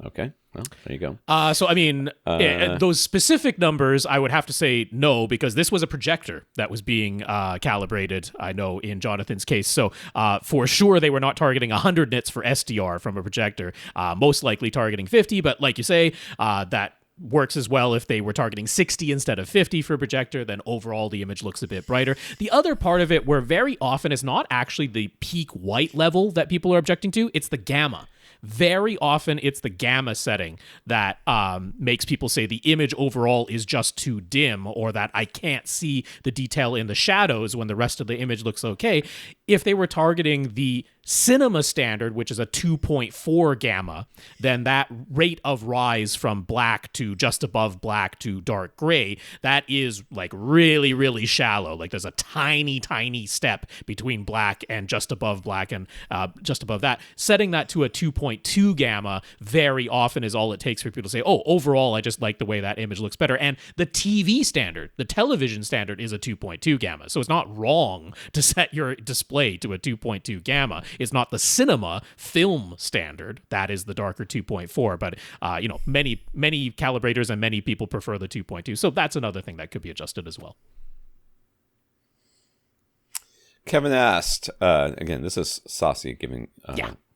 Okay, well, there you go. So, I mean, those specific numbers, I would have to say no, because this was a projector that was being calibrated, I know, in Jonathan's case. So, for sure, they were not targeting 100 nits for SDR from a projector, most likely targeting 50, but like you say, that works as well if they were targeting 60 instead of 50 for projector, then overall the image looks a bit brighter. The other part of it, where very often it's not actually the peak white level that people are objecting to, it's the gamma. Very often it's the gamma setting that makes people say the image overall is just too dim, or that I can't see the detail in the shadows when the rest of the image looks okay. If they were targeting the cinema standard, which is a 2.4 gamma, then that rate of rise from black to just above black to dark gray, that is like really, really shallow. Like there's a tiny, tiny step between black and just above black, and just above that. Setting that to a 2.2 gamma very often is all it takes for people to say, oh, overall, I just like the way that image looks better. And the TV standard, the television standard, is a 2.2 gamma. So it's not wrong to set your display to a 2.2 gamma. It's not the cinema film standard. That is the darker 2.4. But, many calibrators and many people prefer the 2.2. So that's another thing that could be adjusted as well. Kevin asked, again, this is Sasi giving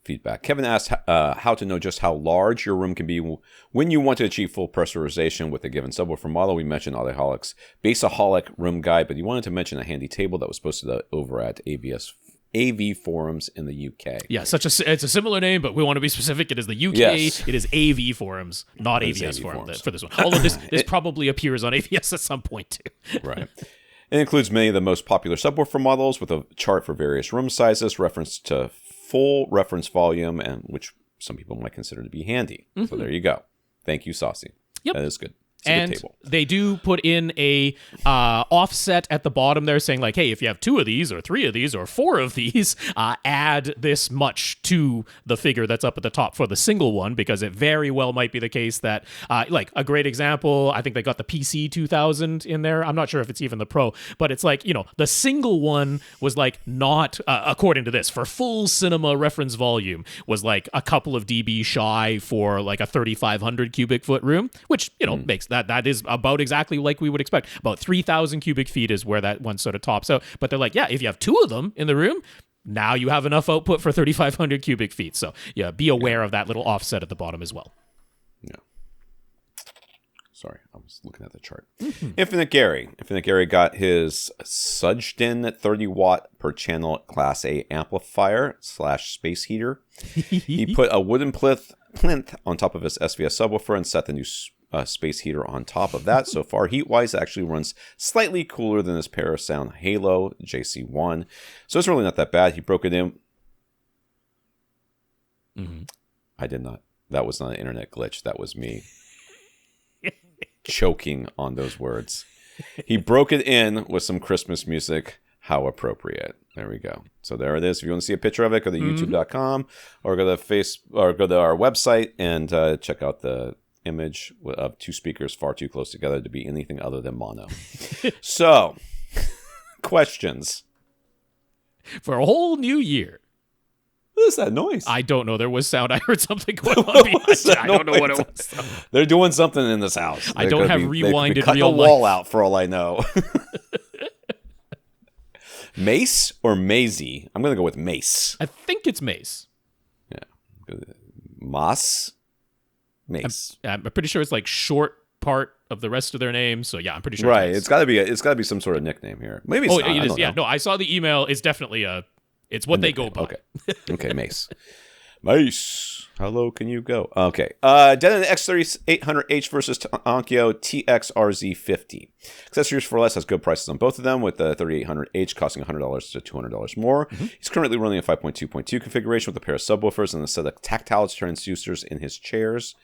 feedback. Kevin asked how to know just how large your room can be when you want to achieve full pressurization with a given subwoofer model. We mentioned Audioholic's Bassaholic room guide, but he wanted to mention a handy table that was posted over at AV forums in the UK. Yeah, it's a similar name, but we want to be specific. It is the UK. Yes. It is AV forums, not AVS forums for this one. Although this probably appears on AVS at some point too. Right. It includes many of the most popular subwoofer models with a chart for various room sizes, reference to full reference volume, and which some people might consider to be handy. Mm-hmm. So there you go. Thank you, Sasi. Yep. That is good. And they do put in a offset at the bottom there saying like, hey, if you have 2 of these or 3 of these or 4 of these, add this much to the figure that's up at the top for the single one, because it very well might be the case that, like a great example, I think they got the PC 2000 in there. I'm not sure if it's even the Pro, but it's like, the single one was like not, according to this, for full cinema reference volume, was like a couple of dB shy for like a 3,500 cubic foot room, which, makes that is about exactly like we would expect. About 3,000 cubic feet is where that one sort of tops out. But they're like, yeah, if you have 2 of them in the room, now you have enough output for 3,500 cubic feet. So yeah, be aware of that little offset at the bottom as well. Yeah. Sorry, I was looking at the chart. Mm-hmm. Infinite Gary got his Sugden 30 watt per channel Class A amplifier / space heater. He put a wooden plinth on top of his SVS subwoofer and set the new space heater on top of that. So far, heat-wise, it actually runs slightly cooler than his Parasound Halo JC1. So it's really not that bad. He broke it in. Mm-hmm. I did not. That was not an internet glitch. That was me choking on those words. He broke it in with some Christmas music. How appropriate. There we go. So there it is. If you want to see a picture of it, go to youtube.com or go to our website and check out the image of two speakers far too close together to be anything other than mono. So, questions for a whole new year. What is that noise? I don't know. There was sound. I heard something going on behind. I don't know what it was. They're doing something in this house. I don't have rewinded cut real the wall out for all I know. Mase or Mase? I'm going to go with Mase. I think it's Mase. Yeah. Mase? Mase. I'm pretty sure it's like short part of the rest of their name. So yeah, I'm pretty sure. Right. It's got to be some sort of nickname here. Maybe it's not. It is. Yeah. No, I saw the email. It's definitely it's what they go by. Okay. Okay, Mase. Mase. How low can you go? Okay. Denon X3800H versus Onkyo TXRZ50. Accessories for Less has good prices on both of them, with the 3800H costing $100 to $200 more. He's currently running a 5.2.2 configuration with a pair of subwoofers and a set of tactile transducers in his chairs.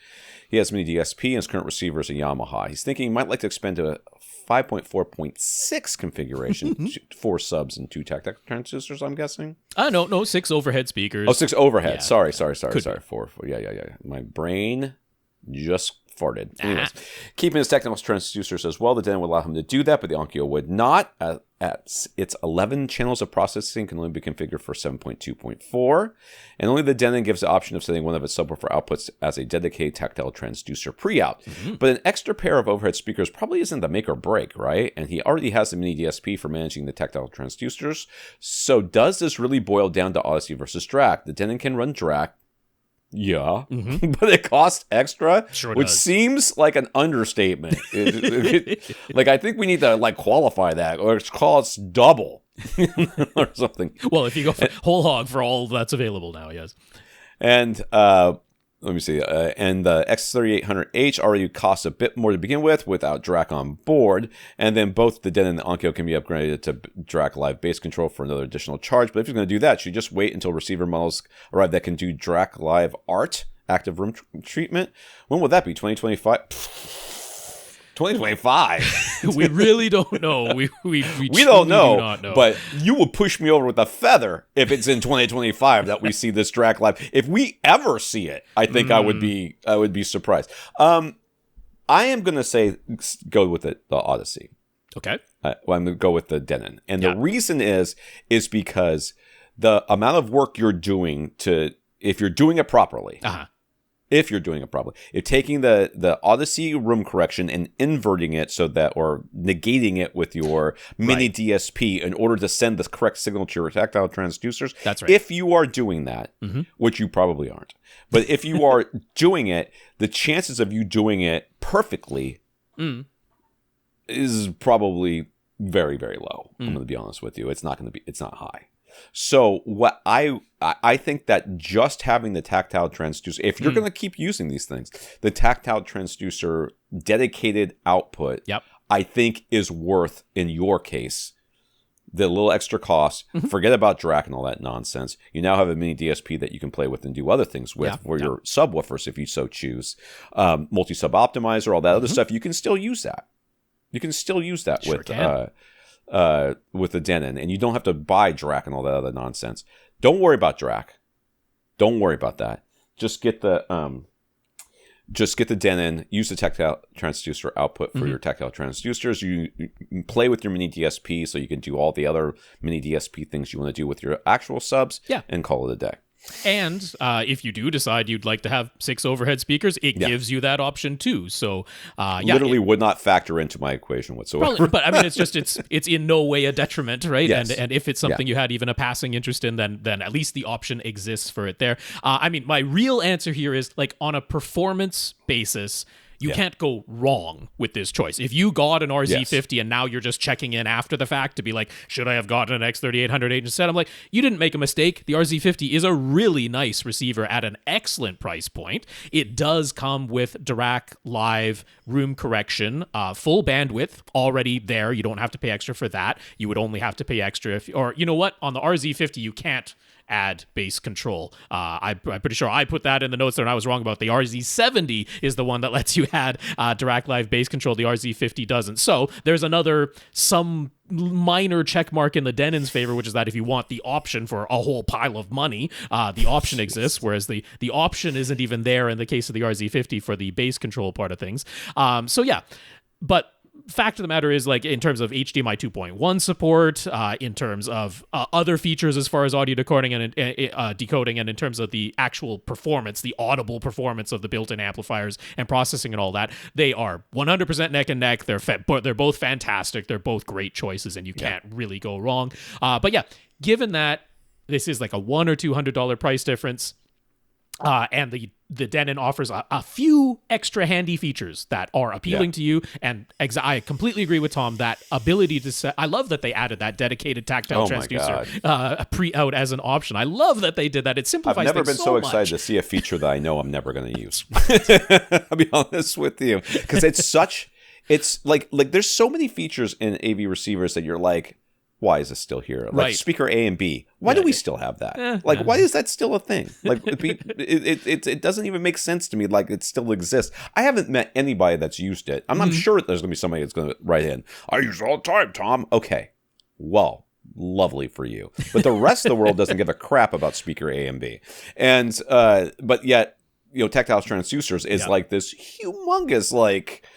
He has mini DSP and his current receiver is a Yamaha. He's thinking he might like to expand to a 5.4.6 configuration, 4 subs and 2 tactile transistors, I'm guessing. No, 6 overhead speakers. Oh, 6 overhead. Yeah. Sorry. 4. Yeah. My brain just farted. Anyways, keeping his technical transducers as well, the Denon would allow him to do that, but the Onkyo would not. At its 11 channels of processing can only be configured for 7.2.4, and only the Denon gives the option of setting one of its subwoofer outputs as a dedicated tactile transducer pre-out. But an extra pair of overhead speakers probably isn't the make or break, right? And he already has the mini DSP for managing the tactile transducers. So does this really boil down to Odyssey versus Dirac? The Denon can run Dirac. Yeah, but it costs extra, which seems like an understatement. Like, I think we need to qualify that, or it costs double or something. Well, if you go for whole hog for all that's available now, yes. And let me see. And the X3800H already costs a bit more to begin with without Dirac on board. And then both the Denon and the Onkyo can be upgraded to Dirac Live bass control for another additional charge. But if you're going to do that, you just wait until receiver models arrive that can do Dirac Live Art, active room treatment. When will that be? 2025? 2025. We really don't know. We don't know, do not know. But you will push me over with a feather if it's in 2025 that we see this Dirac Live. If we ever see it, I think I would be surprised. I am going to say go with the Odyssey. Okay. I'm going to go with the Denon. And the reason is because the amount of work you're doing if you're doing it properly, if you're doing it properly, if taking the Odyssey room correction and inverting it or negating it with your mini DSP in order to send the correct signal to your tactile transducers. That's right. If you are doing that, which you probably aren't, but if you are doing it, the chances of you doing it perfectly is probably very, very low. I'm going to be honest with you. It's not high. So what I think that just having the tactile transducer, if you're going to keep using these things, the tactile transducer dedicated output, I think is worth, in your case, the little extra cost. Forget about Dirac and all that nonsense. You now have a mini DSP that you can play with and do other things with for your subwoofers if you so choose. Multi-sub optimizer, all that other stuff. You can still use that. You can still use that with the Denon, and you don't have to buy Dirac and all that other nonsense. Don't worry about Dirac. Don't worry about that. Just get the Denon. Use the tactile transducer output for your tactile transducers. You play with your mini DSP so you can do all the other mini DSP things you want to do with your actual subs. And call it a day. And if you do decide you'd like to have 6 overhead speakers, it gives you that option too. So literally would not factor into my equation whatsoever. Probably, but I mean, it's in no way a detriment, right? Yes. And if it's something you had even a passing interest in, then at least the option exists for it there. I mean, my real answer here is, like, on a performance basis, you can't go wrong with this choice. If you got an RZ50 and now you're just checking in after the fact to be like, should I have gotten an X3800H instead? I'm like, you didn't make a mistake. The RZ50 is a really nice receiver at an excellent price point. It does come with Dirac Live room correction, full bandwidth already there. You don't have to pay extra for that. You would only have to pay extra or you know what? On the RZ50, you can't add bass control. I'm pretty sure I put that in the notes there, and I was wrong about the RZ70 is the one that lets you add Dirac Live bass control. The RZ50 doesn't. So there's some minor check mark in the Denon's favor, which is that if you want the option for a whole pile of money, the option exists, whereas the option isn't even there in the case of the RZ50 for the bass control part of things. So yeah, but fact of the matter is, like, in terms of HDMI 2.1 support, in terms of other features as far as audio decoding and decoding, and in terms of the actual performance, the audible performance of the built-in amplifiers and processing and all that, they are 100% neck and neck. They're both fantastic. They're both great choices, and you can't really go wrong. But yeah, given that this is like a $100 or $200 price difference, and the Denon offers a few extra handy features that are appealing to you. And I completely agree with Tom, that ability to set. I love that they added that dedicated tactile transducer pre-out as an option. I love that they did that. It simplifies things so much. I've never been so excited to see a feature that I know I'm never going to use. I'll be honest with you. Because it's like there's so many features in AV receivers that you're like, why is it still here? Like speaker A and B. Why do we still have that? Why is that still a thing? Like, it doesn't even make sense to me. Like, it still exists. I haven't met anybody that's used it. I'm sure there's going to be somebody that's going to write in, I use it all the time, Tom. Okay. Well, lovely for you. But the rest of the world doesn't give a crap about speaker A and B. And, but yet, tactile transducers is like this humongous, like,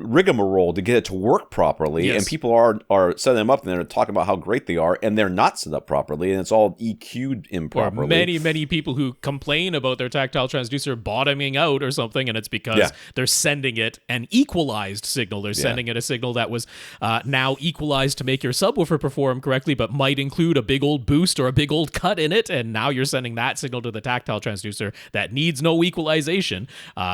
rigmarole to get it to work properly, and people are setting them up and they're talking about how great they are, and they're not set up properly, and it's all EQ'd improperly. Or many people who complain about their tactile transducer bottoming out or something, and it's because they're sending it an equalized signal. They're sending it a signal that was now equalized to make your subwoofer perform correctly, but might include a big old boost or a big old cut in it, and now you're sending that signal to the tactile transducer that needs no equalization.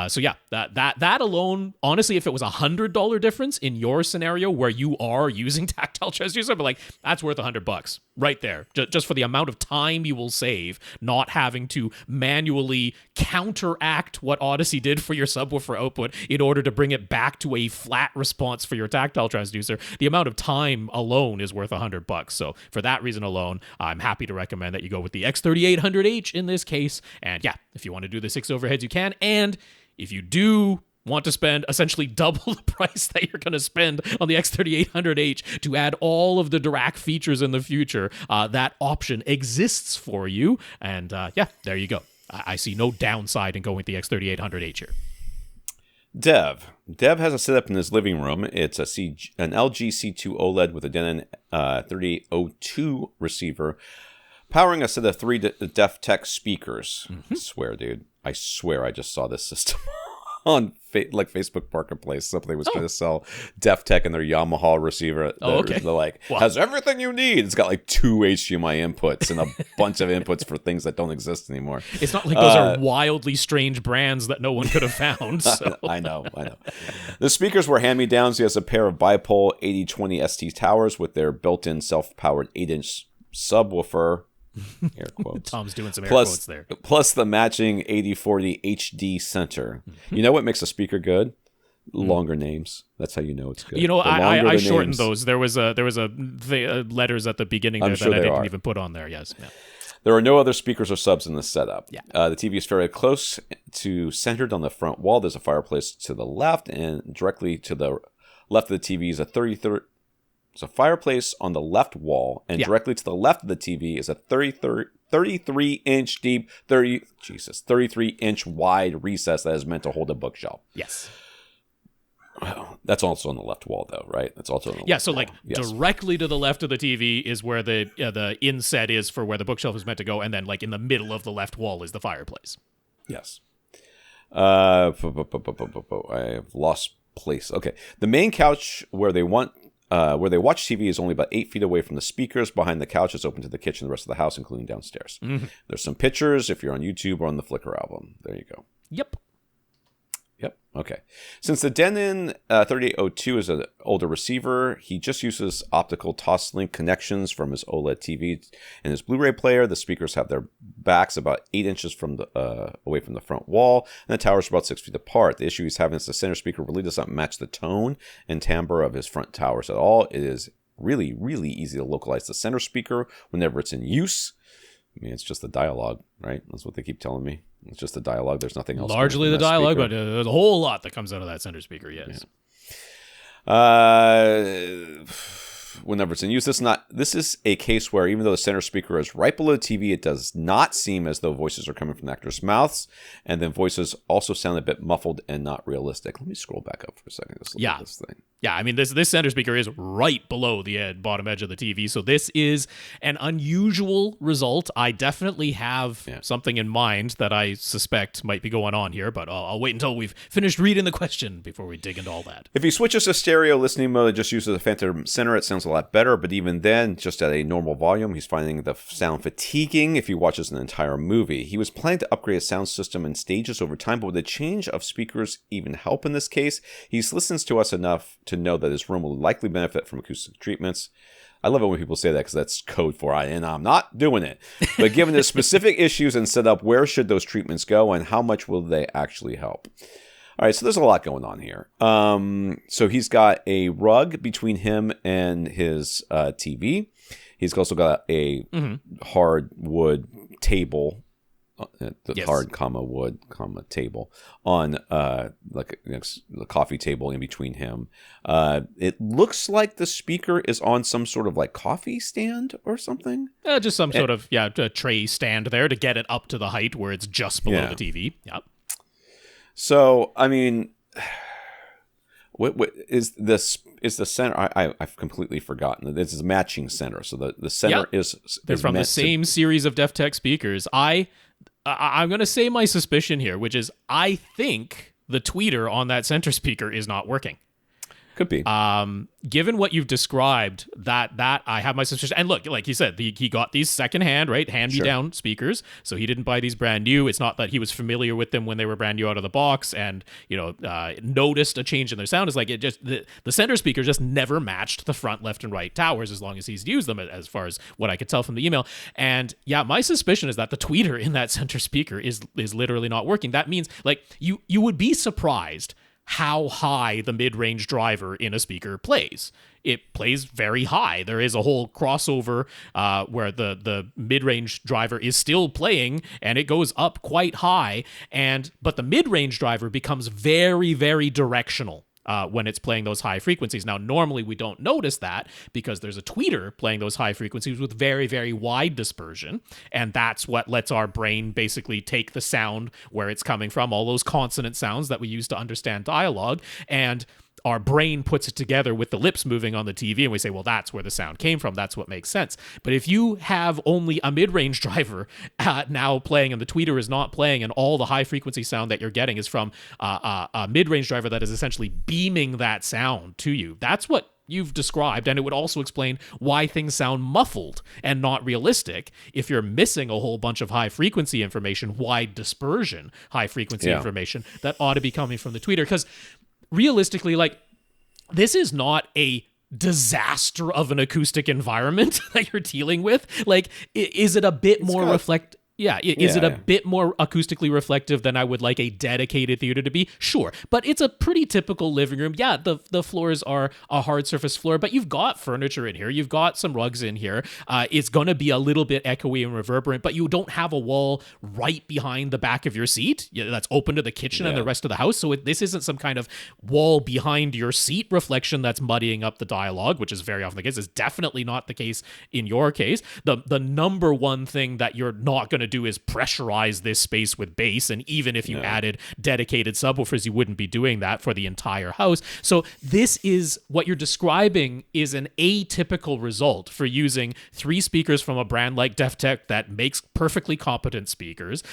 So yeah, that alone, honestly, if it was $100 difference in your scenario where you are using tactile transducer, but like, that's worth $100 right there, just for the amount of time you will save not having to manually counteract what Odyssey did for your subwoofer output in order to bring it back to a flat response for your tactile transducer. The amount of time alone is worth $100. So for that reason alone, I'm happy to recommend that you go with the X3800H in this case. And yeah, if you want to do the 6 overheads, you can. And if you do want to spend essentially double the price that you're going to spend on the X3800H to add all of the Dirac features in the future, that option exists for you. And yeah, there you go. I see no downside in going with the X3800H here. Dev has a setup in his living room. It's an LG C2 OLED with a Denon 3802 receiver, powering a set of 3 Def Tech speakers. I swear, dude. I swear I just saw this system on Facebook Marketplace. Somebody was going to sell Def Tech and their Yamaha receiver. They're like, has everything you need. It's got like 2 HDMI inputs and a bunch of inputs for things that don't exist anymore. It's not like those are wildly strange brands that no one could have found. So. I know. The speakers were hand-me-downs. He has a pair of bipole 8020 ST towers with their built-in self-powered 8-inch subwoofer. Air quotes. Tom's doing some air quotes there. Plus the matching 8040 HD center. You know what makes a speaker good? Longer names. That's how you know it's good. I shortened those. There was letters at the beginning there that I didn't even put on there. Yes. Yeah. There are no other speakers or subs in this setup. Yeah. The TV is fairly close to centered on the front wall. There's a fireplace to the left, and directly to the left of the TV is a 33. There's a fireplace on the left wall, and directly to the left of the TV is a 33-inch deep, 33-inch wide recess that is meant to hold a bookshelf. Yes. That's also on the left wall, though, right? That's also on the left wall. Directly to the left of the TV is where the inset is for where the bookshelf is meant to go, and then like in the middle of the left wall is the fireplace. Yes. I have lost place. Okay. The main couch where they watch TV is only about 8 feet away from the speakers. Behind the couch is open to the kitchen and the rest of the house, including downstairs. There's some pictures if you're on YouTube or on the Flickr album. There you go. Yep. Okay. Since the Denon 3802 is an older receiver, he just uses optical Toslink connections from his OLED TV and his Blu-ray player. The speakers have their backs about 8 inches from away from the front wall, and the towers are about 6 feet apart. The issue he's having is the center speaker really does not match the tone and timbre of his front towers at all. It is really, really easy to localize the center speaker whenever it's in use. I mean, it's just the dialogue, right? That's what they keep telling me. It's just the dialogue. There's nothing else. Largely the dialogue, but there's a whole lot that comes out of that center speaker, yes. Yeah. Whenever it's in use, this is a case where even though the center speaker is right below the TV, it does not seem as though voices are coming from the actors' mouths, and then voices also sound a bit muffled and not realistic. Let me scroll back up for a second. Just look at this thing. Yeah, I mean, this center speaker is right below the bottom edge of the TV, so this is an unusual result. I definitely have something in mind that I suspect might be going on here, but I'll wait until we've finished reading the question before we dig into all that. If he switches to stereo listening mode and just uses a phantom center, it sounds a lot better, but even then, just at a normal volume, he's finding the sound fatiguing if he watches an entire movie. He was planning to upgrade his sound system in stages over time, but would the change of speakers even help in this case? He listens to us enough to know that his room will likely benefit from acoustic treatments. I love it when people say that because that's code for and I'm not doing it. But given the specific issues and setup, where should those treatments go and how much will they actually help? All right, so there's a lot going on here. So he's got a rug between him and his TV. He's also got a hardwood table, hard wood table on like the coffee table in between him. It looks like the speaker is on some sort of like coffee stand or something. Just some sort of a tray stand there to get it up to the height where it's just below the TV. Yep. So, I mean, what is this? Is the center? I've completely forgotten. This is matching center. So the center is from the same series of DefTech speakers. I'm going to say my suspicion here, which is I think the tweeter on that center speaker is not working. Could be. Given what you've described, that I have my suspicion. And look, like you said, he got these secondhand, right, hand-me-down speakers, so he didn't buy these brand new. It's not that he was familiar with them when they were brand new out of the box and noticed a change in their sound. It's like it just the center speaker just never matched the front, left, and right towers as long as he's used them, as far as what I could tell from the email. And yeah, my suspicion is that the tweeter in that center speaker is literally not working. That means like you would be surprised how high the mid-range driver in a speaker plays. It plays very high. There is a whole crossover where the mid-range driver is still playing, and it goes up quite high. But the mid-range driver becomes very, very directional when it's playing those high frequencies. Now, normally we don't notice that because there's a tweeter playing those high frequencies with very, very wide dispersion, and that's what lets our brain basically take the sound where it's coming from, all those consonant sounds that we use to understand dialogue, and our brain puts it together with the lips moving on the TV, and we say, well, that's where the sound came from. That's what makes sense. But if you have only a mid-range driver now playing and the tweeter is not playing, and all the high-frequency sound that you're getting is from a mid-range driver that is essentially beaming that sound to you, that's what you've described, and it would also explain why things sound muffled and not realistic if you're missing a whole bunch of high-frequency information, wide dispersion high-frequency information that ought to be coming from the tweeter. Because realistically, like, this is not a disaster of an acoustic environment that you're dealing with. Like, is it a bit more is it a bit more acoustically reflective than I would like a dedicated theater to be? Sure. But it's a pretty typical living room. Yeah, the floors are a hard surface floor, but you've got furniture in here. You've got some rugs in here. It's going to be a little bit echoey and reverberant, but you don't have a wall right behind the back of your seat that's open to the kitchen and the rest of the house. So this isn't some kind of wall behind your seat reflection that's muddying up the dialogue, which is very often the case. It's definitely not the case in your case. The number one thing that you're not going to do is pressurize this space with bass, and even if you added dedicated subwoofers, you wouldn't be doing that for the entire house. So this is what you're describing is an atypical result for using 3 speakers from a brand like DefTech that makes perfectly competent speakers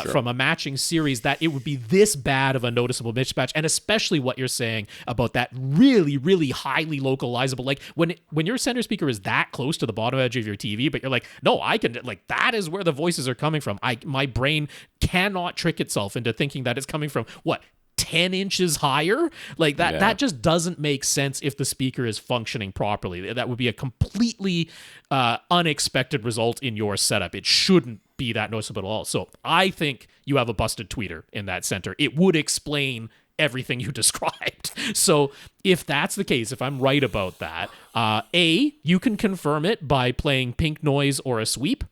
from a matching series, that it would be this bad of a noticeable mismatch. And especially what you're saying about that really, really highly localizable, like when your center speaker is that close to the bottom edge of your TV, but you're like, no, I can, like, that is where the voices are coming from. My brain cannot trick itself into thinking that it's coming from, 10 inches higher? Like that just doesn't make sense if the speaker is functioning properly. That would be a completely unexpected result in your setup. It shouldn't be that noticeable at all. So I think you have a busted tweeter in that center. It would explain everything you described. So if that's the case, if I'm right about that, you can confirm it by playing pink noise or a sweep.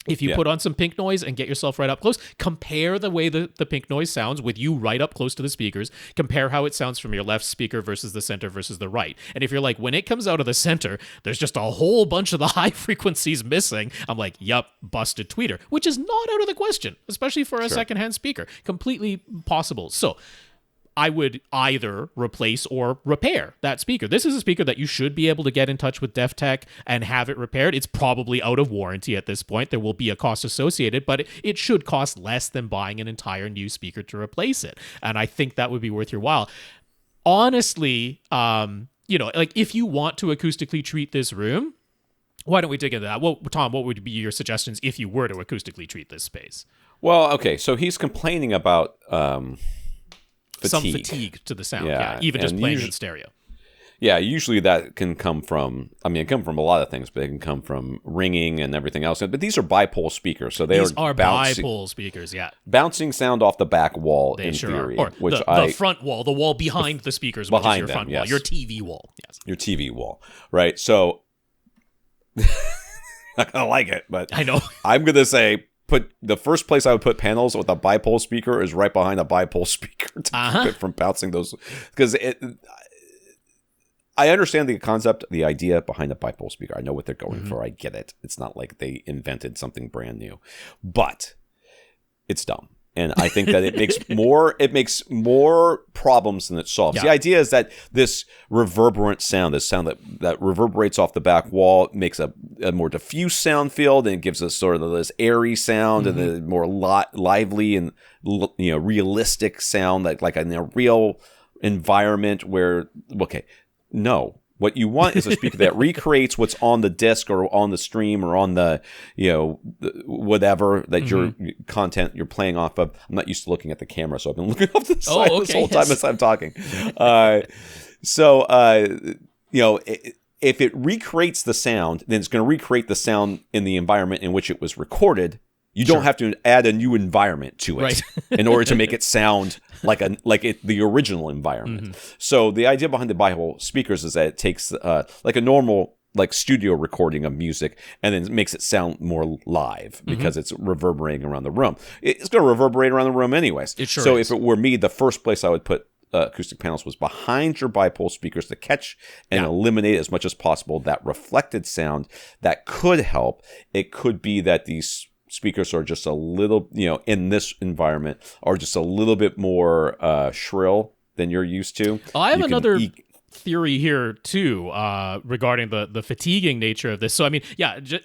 If you put on some pink noise and get yourself right up close, compare the way the pink noise sounds with you right up close to the speakers. Compare how it sounds from your left speaker versus the center versus the right. And if you're like, when it comes out of the center, there's just a whole bunch of the high frequencies missing, I'm like, yup, busted tweeter, which is not out of the question, especially for a secondhand speaker. Completely possible. So I would either replace or repair that speaker. This is a speaker that you should be able to get in touch with DefTech and have it repaired. It's probably out of warranty at this point. There will be a cost associated, but it should cost less than buying an entire new speaker to replace it. And I think that would be worth your while. Honestly, like if you want to acoustically treat this room, why don't we dig into that? Well, Tom, what would be your suggestions if you were to acoustically treat this space? Well, okay, so he's complaining about some fatigue to the sound, even just playing in stereo. Yeah, usually that can come from, it can come from a lot of things, but it can come from ringing and everything else. But these are bipole speakers, so these are bipole speakers, bouncing sound off the back wall in theory. Or the front wall, the wall behind the speakers, which is your front wall, your TV wall. Yes. Your TV wall, right? So, I don't like it, but I know. I'm going to say, the first place I would put panels with a bipole speaker is right behind a bipole speaker to keep it from bouncing those. Because I understand the concept, the idea behind a bipole speaker. I know what they're going for. I get it. It's not like they invented something brand new, but it's dumb. And I think that it makes more problems than it solves. Yeah. The idea is that this reverberant sound, this sound that reverberates off the back wall, makes a more diffuse sound field, and it gives us sort of this airy sound and a more lively and realistic sound, like in a real environment where no. What you want is a speaker that recreates what's on the disc or on the stream or on the, whatever that your content you're playing off of. I'm not used to looking at the camera, so I've been looking off the side this whole time as I'm talking. If it recreates the sound, then it's going to recreate the sound in the environment in which it was recorded. You don't have to add a new environment to it in order to make it sound like the original environment. So the idea behind the bipole speakers is that it takes like a normal studio recording of music and then makes it sound more live because it's reverberating around the room. It's going to reverberate around the room anyways. So if it were me, the first place I would put acoustic panels was behind your bipole speakers to catch and eliminate as much as possible that reflected sound that could help. It could be that these speakers are just a little, in this environment, are just a little bit more shrill than you're used to. I have another theory here too regarding the fatiguing nature of this. So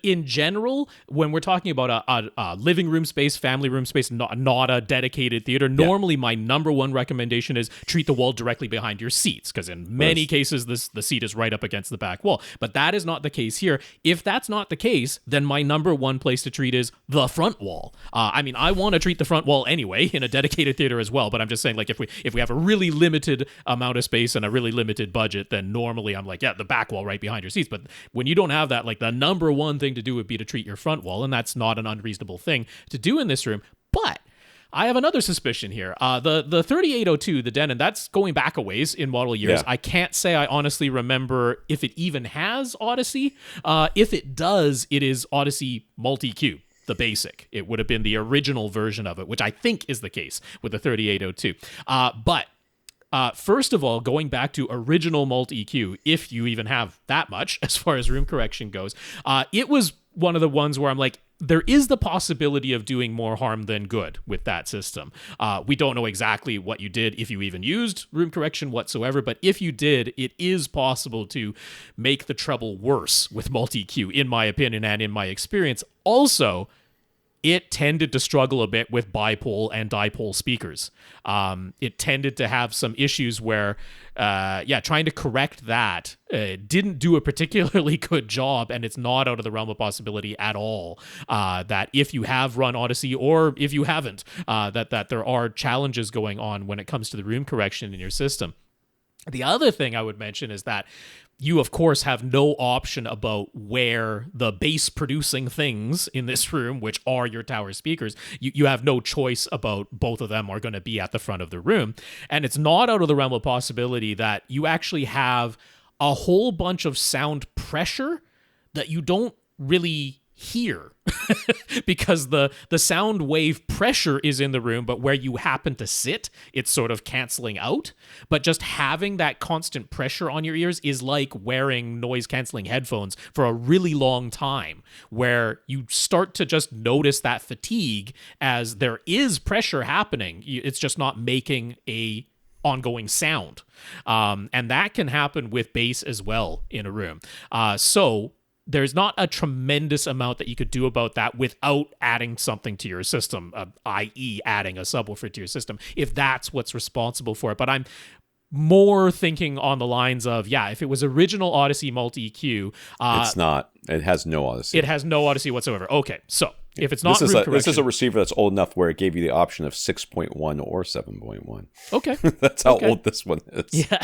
in general, when we're talking about a living room space, family room space, not a dedicated theater, normally my number one recommendation is treat the wall directly behind your seats, because in many cases the seat is right up against the back wall. But that is not the case here. If that's not the case, then my number one place to treat is the front wall. I want to treat the front wall anyway in a dedicated theater as well, but I'm just saying, like, if we have a really limited amount of space and a really limited budget, then normally I'm like, the back wall right behind your seats. But when you don't have that, like, the number one thing to do would be to treat your front wall, and that's not an unreasonable thing to do in this room. But I have another suspicion here. The 3802, the Denon, that's going back a ways in model years. I can't say I honestly remember if it even has Odyssey. If it does, it is Odyssey multi-Q, the basic. It would have been the original version of it, which I think is the case with the 3802. But first of all, going back to original multi-EQ, if you even have that much as far as room correction goes, it was one of the ones where I'm like, there is the possibility of doing more harm than good with that system. We don't know exactly what you did, if you even used room correction whatsoever, but if you did, it is possible to make the treble worse with multi-EQ, in my opinion and in my experience. Also, it tended to struggle a bit with bipole and dipole speakers. It tended to have some issues where, trying to correct that didn't do a particularly good job, and it's not out of the realm of possibility at all that if you have run Odyssey or if you haven't, that there are challenges going on when it comes to the room correction in your system. The other thing I would mention is that you, of course, have no option about where the bass producing things in this room, which are your tower speakers, you have no choice about both of them are going to be at the front of the room. And it's not out of the realm of possibility that you actually have a whole bunch of sound pressure that you don't really here because the sound wave pressure is in the room, but where you happen to sit, it's sort of canceling out. But just having that constant pressure on your ears is like wearing noise canceling headphones for a really long time, where you start to just notice that fatigue as there is pressure happening. It's just not making a ongoing sound. And that can happen with bass as well in a room. So there's not a tremendous amount that you could do about that without adding something to your system, i.e. adding a subwoofer to your system, if that's what's responsible for it. But I'm more thinking on the lines of, if it was original Odyssey multi-EQ. It's not. It has no Odyssey. It has no Odyssey whatsoever. Okay, so if it's not this is a receiver that's old enough where it gave you the option of 6.1 or 7.1. Okay, that's how old this one is. Yeah.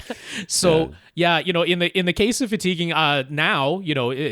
So in the case of fatiguing, now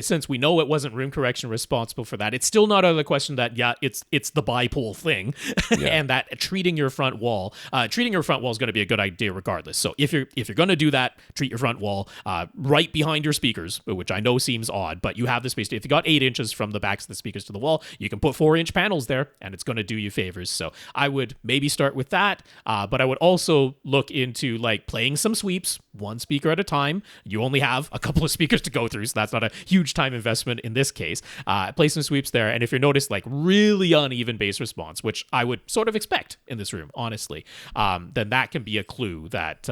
since we know it wasn't room correction responsible for that, it's still not out of the question that it's the bipole thing, and that treating your front wall is going to be a good idea regardless. So if you're going to do that, treat your front wall right behind your speakers, which I know seems odd, but you have the space. If you got 8 inches from the backs of the speakers to the wall, you can put 4-inch panels there, and it's going to do you favors. So I would maybe start with that, but I would also look into like playing some sweeps, one speaker at a time. You only have a couple of speakers to go through, so that's not a huge time investment in this case. Play some sweeps there, and if you notice like really uneven bass response, which I would sort of expect in this room, honestly, then that can be a clue that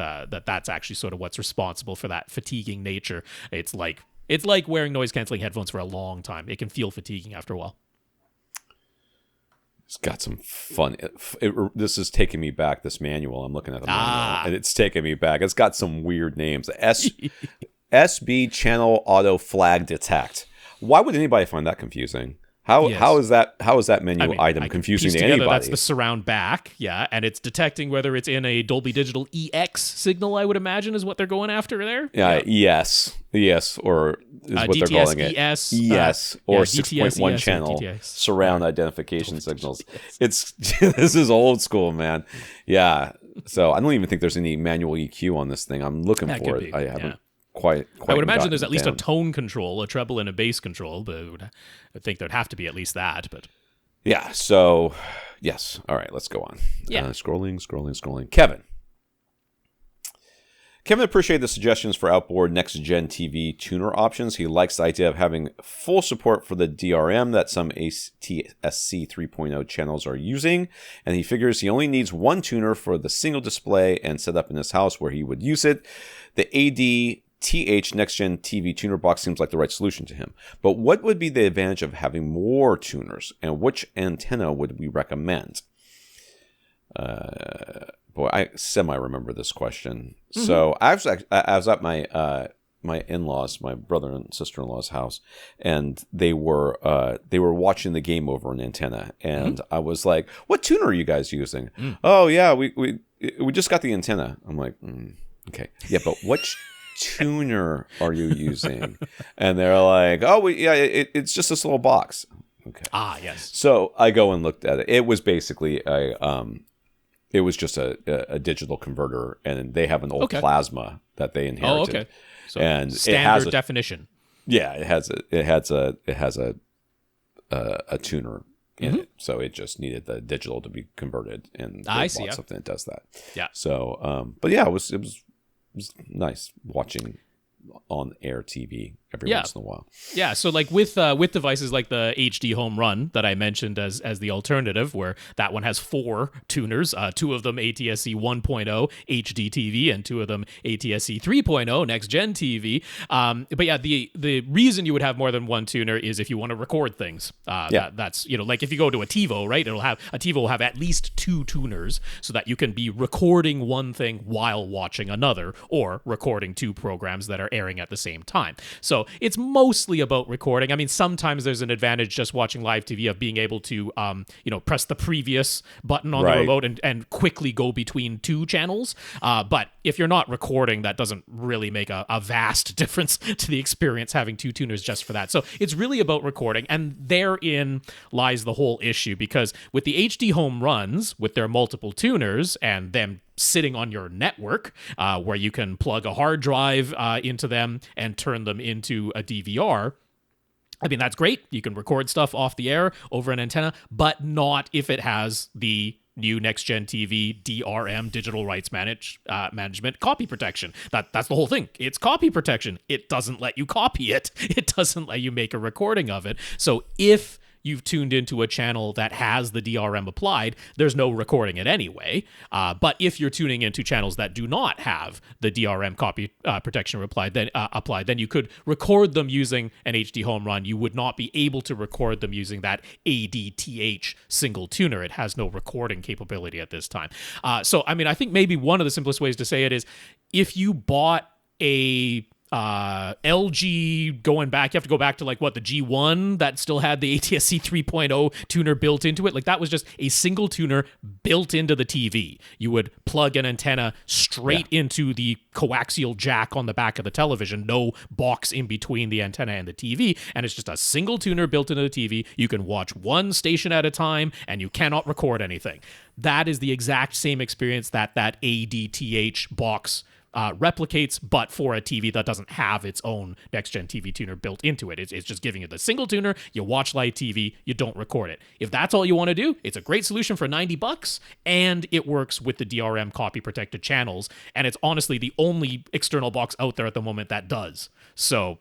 that's actually sort of what's responsible for that fatiguing nature. It's like wearing noise canceling headphones for a long time. It can feel fatiguing after a while. It's got some fun. This is taking me back. This manual, I'm looking at the manual, and it's taking me back. It's got some weird names. SB channel auto flag detect. Why would anybody find that confusing? How is that menu item confusing to anybody? That's the surround back, and it's detecting whether it's in a Dolby Digital EX signal, I would imagine, is what they're going after there. ES, or is what DTS, they're calling it. ES, or 6.1 channel surround identification signals. This is old school, man. Yeah, so I don't even think there's any manual EQ on this thing. I'm looking for it. I haven't. Quite I would imagine there's at least a tone control, a treble and a bass control, but I think there'd have to be at least that. But so yes. All right, let's go on. Scrolling. Kevin appreciated the suggestions for outboard next-gen TV tuner options. He likes the idea of having full support for the DRM that some ATSC 3.0 channels are using, and he figures he only needs one tuner for the single display and setup in his house where he would use it. The ADTH Next-Gen TV tuner box seems like the right solution to him. But what would be the advantage of having more tuners, and which antenna would we recommend? I semi-remember this question. Mm-hmm. So I was at my my in-laws, my brother and sister-in-law's house, and they were watching the game over an antenna, and I was like, "What tuner are you guys using?" "Oh yeah, we just got the antenna." I'm like, "Okay, yeah, but which tuner are you using?" And they're like, "Oh, it's just this little box." Okay. Yes. So I go and looked at it. It was basically it was just a digital converter, and they have an old plasma that they inherited. Oh, okay. So and standard definition. Yeah, it has a tuner in it, so it just needed the digital to be converted, and they bought something that does that. Yeah. So, but yeah, it was nice watching on air TV every once in a while. Yeah, so like with devices like the HD Home Run that I mentioned as the alternative, where that one has 4 tuners, 2 of them ATSC 1.0 HD TV and 2 of them ATSC 3.0 Next Gen TV. But yeah, the reason you would have more than one tuner is if you want to record things. That's like if you go to a TiVo, right? A TiVo will have at least 2 tuners so that you can be recording one thing while watching another, or recording 2 programs that are airing at the same time. So it's mostly about recording. I mean, sometimes there's an advantage just watching live TV of being able to, press the previous button on the remote and quickly go between 2 channels. But if you're not recording, that doesn't really make a vast difference to the experience having 2 tuners just for that. So it's really about recording, and therein lies the whole issue, because with the HD Home Runs, with their multiple tuners and them sitting on your network, where you can plug a hard drive into them and turn them into a DVR, I mean, that's great. You can record stuff off the air over an antenna, but not if it has the new Nextgen TV DRM, digital rights management copy protection. That's the whole thing. It's copy protection. It doesn't let you copy it. It doesn't let you make a recording of it. So if you've tuned into a channel that has the DRM applied, there's no recording it anyway. But if you're tuning into channels that do not have the DRM copy protection applied, then you could record them using an HD home run. You would not be able to record them using that ADTH single tuner. It has no recording capability at this time. So, I mean, I think maybe one of the simplest ways to say it is if you bought a LG, going back, you have to go back to like what, the G1 that still had the ATSC 3.0 tuner built into it. Like that was just a single tuner built into the TV. You would plug an antenna straight into the coaxial jack on the back of the television, no box in between the antenna and the TV, and it's just a single tuner built into the TV. You can watch one station at a time and you cannot record anything. That is the exact same experience that ADTH box replicates, but for a TV that doesn't have its own Nextgen TV tuner built into it. It's just giving you the single tuner. You watch live TV, you don't record it. If that's all you want to do, it's a great solution for $90, and it works with the DRM copy protected channels. And it's honestly the only external box out there at the moment that does. So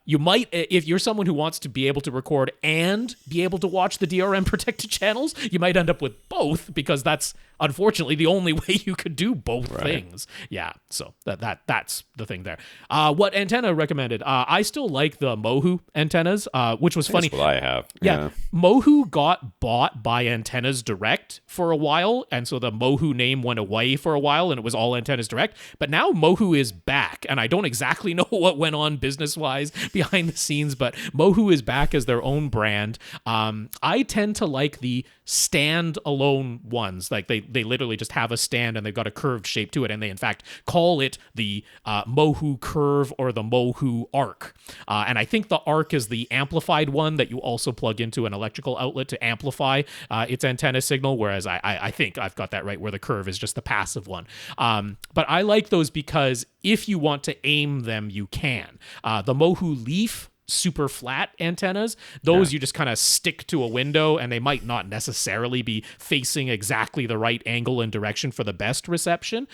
you might, if you're someone who wants to be able to record and be able to watch the DRM protected channels, you might end up with both, because that's unfortunately the only way you could do both things. Yeah, so that's the thing there. What antenna recommended? I still like the Mohu antennas, which was funny. That's what I have. Yeah. Mohu got bought by Antennas Direct for a while, and so the Mohu name went away for a while, and it was all Antennas Direct. But now Mohu is back, and I don't exactly know what went on business-wise behind the scenes, but Mohu is back as their own brand. I tend to like the stand-alone ones. Like they literally just have a stand and they've got a curved shape to it, and they in fact call it the Mohu Curve or the Mohu Arc. And I think the Arc is the amplified one that you also plug into an electrical outlet to amplify its antenna signal, whereas I think I've got that right, where the Curve is just the passive one. But I like those because if you want to aim them, you can. The Mohu Leaf super flat antennas, those you just kind of stick to a window, and they might not necessarily be facing exactly the right angle and direction for the best reception.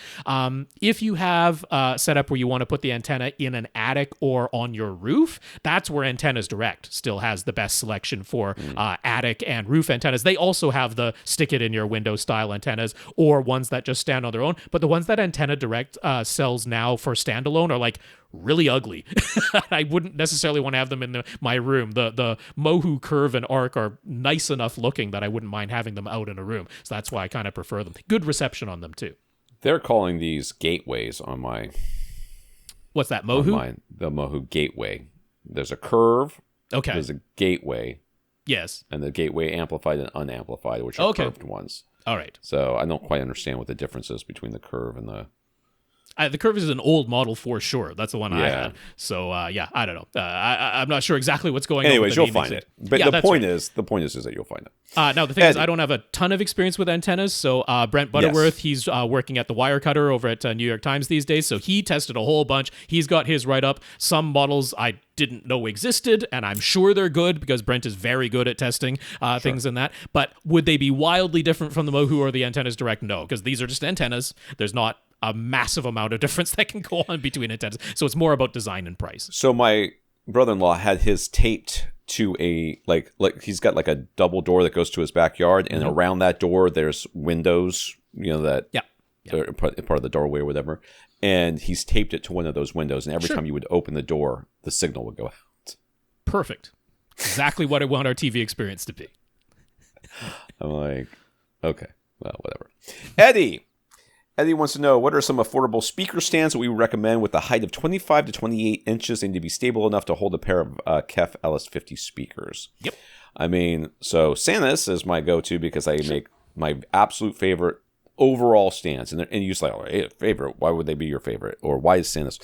If you have a setup where you want to put the antenna in an attic or on your roof, that's where Antennas Direct still has the best selection for attic and roof antennas. They also have the stick it in your window style antennas, or ones that just stand on their own, but the ones that Antenna Direct sells now for standalone are like really ugly. I wouldn't necessarily want to have them in my room. The Mohu Curve and Arc are nice enough looking that I wouldn't mind having them out in a room. So that's why I kind of prefer them. Good reception on them too. They're calling these gateways on my... What's that, Mohu? The Mohu gateway. There's a curve. Okay. There's a gateway. Yes. And the gateway amplified and unamplified, which are curved ones. All right. So I don't quite understand what the difference is between the curve and the... The Curve is an old model for sure. That's the one I had. So I don't know. I'm not sure exactly what's going on. Anyways, you'll find it. But the point is that you'll find it. Now the thing is, I don't have a ton of experience with antennas. So Brent Butterworth, he's working at the Wirecutter over at New York Times these days. So he tested a whole bunch. He's got his write up. Some models I didn't know existed, and I'm sure they're good because Brent is very good at testing things in that. But would they be wildly different from the Mohu or the Antennas Direct? No, because these are just antennas. There's not a massive amount of difference that can go on between antennas. So it's more about design and price. So my brother-in-law had his taped to a, like he's got like a double door that goes to his backyard, and around that door there's windows, that are part of the doorway or whatever. And he's taped it to one of those windows, and every time you would open the door, the signal would go out. Perfect. Exactly what I want our TV experience to be. I'm like, okay, well, whatever. Eddie wants to know, what are some affordable speaker stands that we would recommend with a height of 25 to 28 inches and to be stable enough to hold a pair of KEF LS50 speakers? Yep. I mean, so Sanus is my go-to because I make my absolute favorite overall stands. And you say, hey, favorite, why would they be your favorite? Or why is Sanus?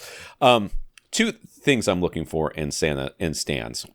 Two things I'm looking for in stands.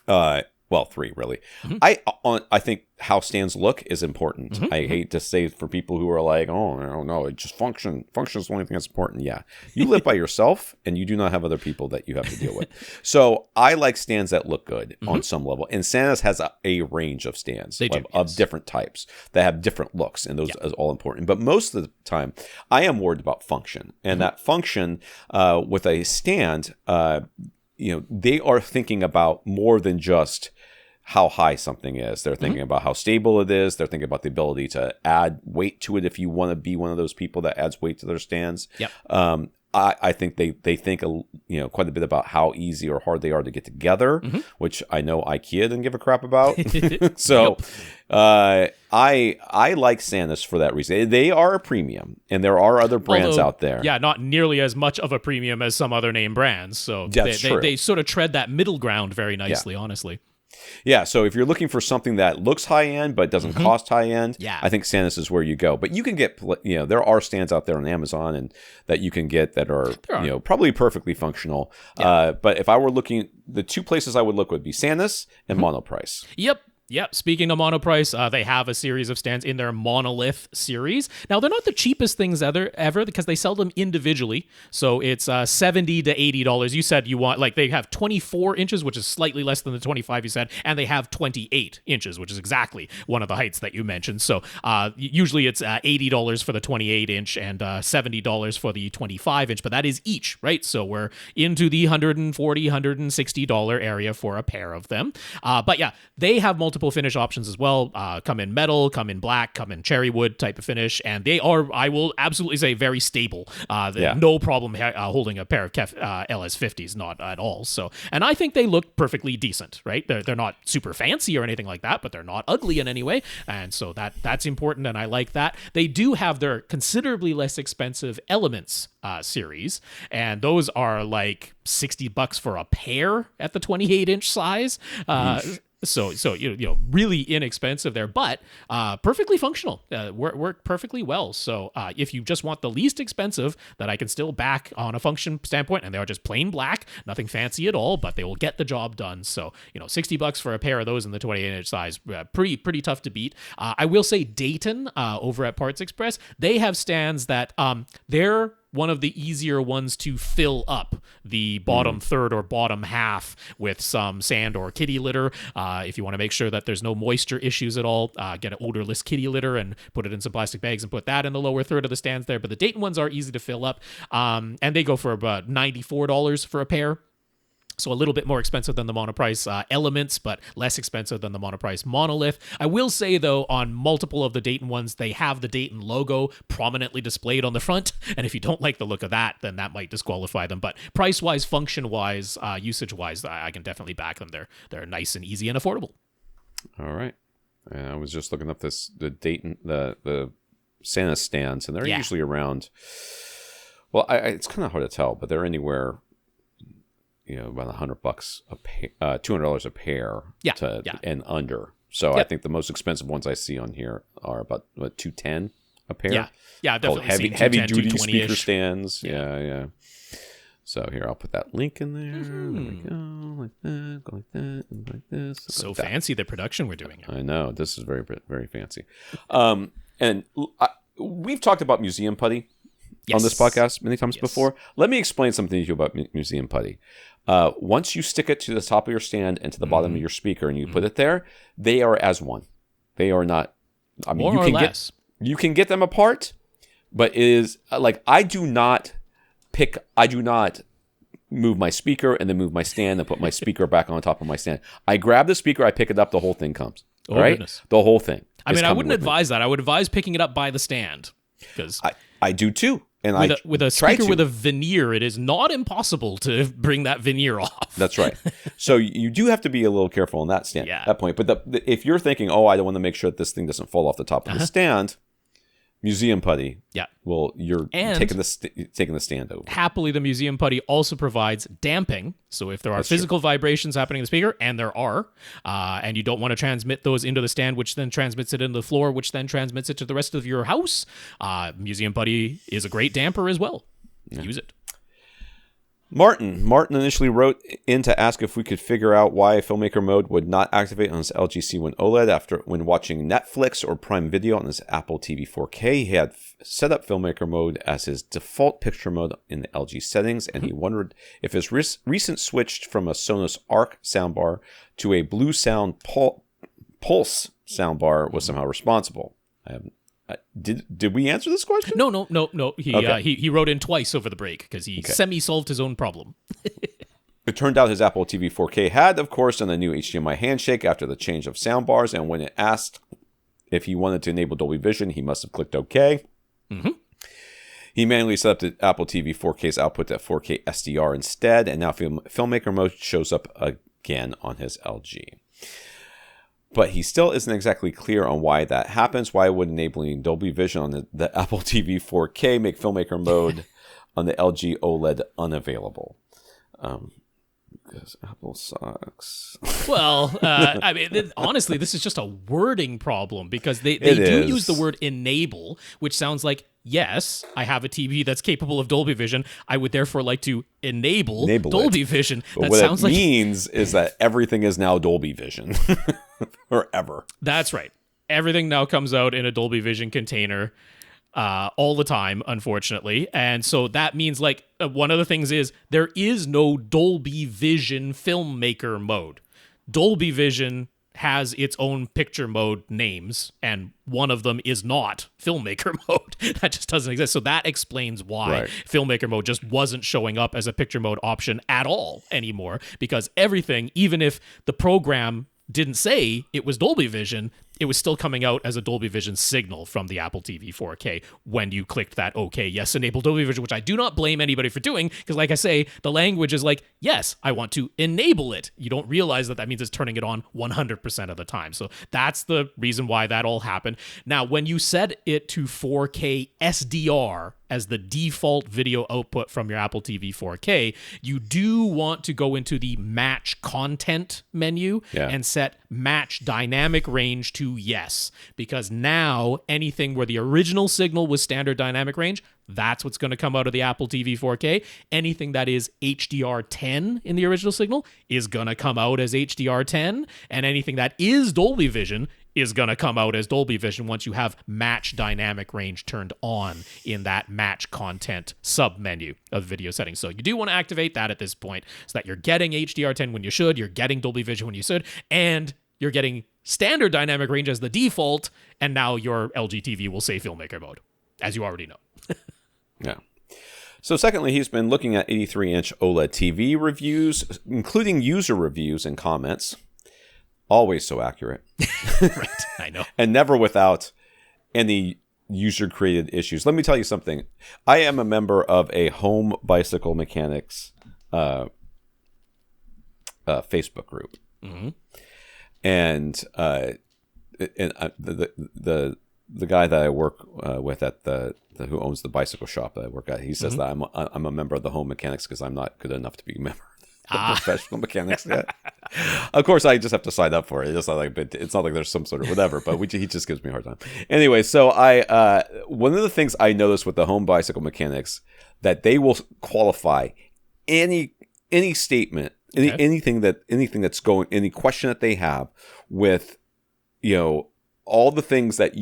One Well, 3 really. I think how stands look is important. I hate to say for people who are like, oh, I don't know, it just function. Function is the only thing that's important. Yeah, you live by yourself, and you do not have other people that you have to deal with. So I like stands that look good on some level. And Sanus has a range of stands of different types that have different looks, and those is all important. But most of the time, I am worried about function, and that function with a stand, they are thinking about more than just how high something is. They're thinking about how stable it is. They're thinking about the ability to add weight to it if you want to be one of those people that adds weight to their stands. Yep. I think they think quite a bit about how easy or hard they are to get together, which I know IKEA didn't give a crap about. So I like Sanus for that reason. They are a premium, and there are other brands out there. Yeah, not nearly as much of a premium as some other name brands. So they sort of tread that middle ground very nicely, honestly. Yeah, so if you're looking for something that looks high-end but doesn't cost high-end, I think Sanus is where you go. But you can get, there are stands out there on Amazon and that you can get that are, probably perfectly functional. Yeah. But if I were looking, the 2 places I would look would be Sanus and Monoprice. Yep. Speaking of Monoprice, they have a series of stands in their Monolith series. Now, they're not the cheapest things ever because they sell them individually. So it's $70 to $80. You said you want, they have 24 inches, which is slightly less than the 25 you said, and they have 28 inches, which is exactly one of the heights that you mentioned. So usually it's $80 for the 28 inch and $70 for the 25 inch, but that is each, right? So we're into the $140, $160 area for a pair of them. But yeah, they have multiple finish options as well. Come in metal, come in black, come in cherry wood type of finish, and they are, I will absolutely say, very stable. No problem holding a pair of LS50s, not at all. So, and I think they look perfectly decent, right? They're not super fancy or anything like that, but they're not ugly in any way, and so that's important, and I like that. They do have their considerably less expensive Elements series, and those are like $60 for a pair at the 28-inch size. So really inexpensive there, but perfectly functional. Work perfectly well. So if you just want the least expensive that I can still back on a function standpoint, and they are just plain black, nothing fancy at all, but they will get the job done. So $60 for a pair of those in the 28-inch size, pretty tough to beat. I will say Dayton over at Parts Express, they have stands that they're one of the easier ones to fill up the bottom third or bottom half with some sand or kitty litter. If you want to make sure that there's no moisture issues at all, get an odorless kitty litter and put it in some plastic bags and put that in the lower third of the stands there. But the Dayton ones are easy to fill up, and they go for about $94 for a pair. So a little bit more expensive than the Monoprice Elements, but less expensive than the Monoprice Monolith. I will say, though, on multiple of the Dayton ones, they have the Dayton logo prominently displayed on the front. And if you don't like the look of that, then that might disqualify them. But price-wise, function-wise, usage-wise, I can definitely back them. They're nice and easy and affordable. All right. And I was just looking up the Dayton, the Santa stands, and they're usually around, well, it's kind of hard to tell, but they're anywhere, about $100 a pair, $200 a pair and under. So I think the most expensive ones I see on here are about $210 a pair. Yeah, definitely. Heavy duty speaker stands. Yeah. So here, I'll put that link in there. There we go, like that, go like that, and like this. So like fancy the production we're doing here. I know, this is very, very fancy. And we've talked about museum putty on this podcast many times before. Let me explain something to you about museum putty. Once you stick it to the top of your stand and to the bottom of your speaker and you put it there, they are as one. They are not, more or less. You can get them apart, but it is like, I do not move my speaker and then move my stand and put my speaker back on top of my stand. I grab the speaker, I pick it up, the whole thing comes. Oh, right? Goodness. The whole thing. I mean, I wouldn't advise that. I would advise picking it up by the stand. Because I do too. And with a speaker with a veneer, it is not impossible to bring that veneer off. That's right. So you do have to be a little careful on that point. But if you're thinking, I don't want to make sure that this thing doesn't fall off the top of the stand, museum putty. Yeah. Well, you're taking the stand over. Happily, the museum putty also provides damping. So if there are physical vibrations happening in the speaker, and there are, and you don't want to transmit those into the stand, which then transmits it into the floor, which then transmits it to the rest of your house, museum putty is a great damper as well. Use it. Martin initially wrote in to ask if we could figure out why filmmaker mode would not activate on his LG C1 OLED when watching Netflix or Prime Video on his Apple TV 4K. He had set up filmmaker mode as his default picture mode in the LG settings, and he wondered if his recent switch from a Sonos Arc soundbar to a Blue Sound Pulse soundbar was somehow responsible. Did we answer this question? No. He wrote in twice over the break because he semi-solved his own problem. It turned out his Apple TV 4K had, of course, done a new HDMI handshake after the change of soundbars, and when it asked if he wanted to enable Dolby Vision, he must have clicked OK. Mm-hmm. He manually set up the Apple TV 4K's output to 4K SDR instead, and now filmmaker mode shows up again on his LG. But he still isn't exactly clear on why that happens. Why would enabling Dolby Vision on the Apple TV 4K make filmmaker mode on the LG OLED unavailable? Because Apple sucks. Well, I mean, honestly, this is just a wording problem because they do use the word enable, which sounds like, yes, I have a TV that's capable of Dolby Vision. I would therefore like to enable Dolby Vision. But what it means is that everything is now Dolby Vision. Forever. That's right. Everything now comes out in a Dolby Vision container all the time, unfortunately. And so that means, like, one of the things is there is no Dolby Vision filmmaker mode. Dolby Vision has its own picture mode names, and one of them is not filmmaker mode. That just doesn't exist. So that explains why filmmaker mode just wasn't showing up as a picture mode option at all anymore, because everything, even if the program didn't say it was Dolby Vision, it was still coming out as a Dolby Vision signal from the Apple TV 4K when you clicked that OK, yes, enable Dolby Vision, which I do not blame anybody for doing, because like I say, the language is like, yes, I want to enable it. You don't realize that means it's turning it on 100% of the time. So that's the reason why that all happened. Now, when you set it to 4K SDR as the default video output from your Apple TV 4K, you do want to go into the match content menu and set match dynamic range to yes, because now anything where the original signal was standard dynamic range, that's what's going to come out of the Apple TV 4K. Anything that is HDR10 in the original signal is going to come out as HDR10, and anything that is Dolby Vision is going to come out as Dolby Vision once you have match dynamic range turned on in that match content sub-menu of video settings. So you do want to activate that at this point so that you're getting HDR10 when you should, you're getting Dolby Vision when you should, and you're getting standard dynamic range as the default, and now your LG TV will say filmmaker mode, as you already know. Yeah. So secondly, he's been looking at 83-inch OLED TV reviews, including user reviews and comments. Always so accurate. Right, I know. And never without any user-created issues. Let me tell you something. I am a member of a home bicycle mechanics Facebook group. Mm-hmm. And the guy that I work with at who owns the bicycle shop that I work at, he says that I'm a member of the home mechanics because I'm not good enough to be a member of the professional mechanics yet. Of course, I just have to sign up for it. It's not like there's some sort of whatever, but he just gives me a hard time. Anyway, so one of the things I noticed with the home bicycle mechanics that they will qualify any statement, anything that's going, any question that they have with, all the things that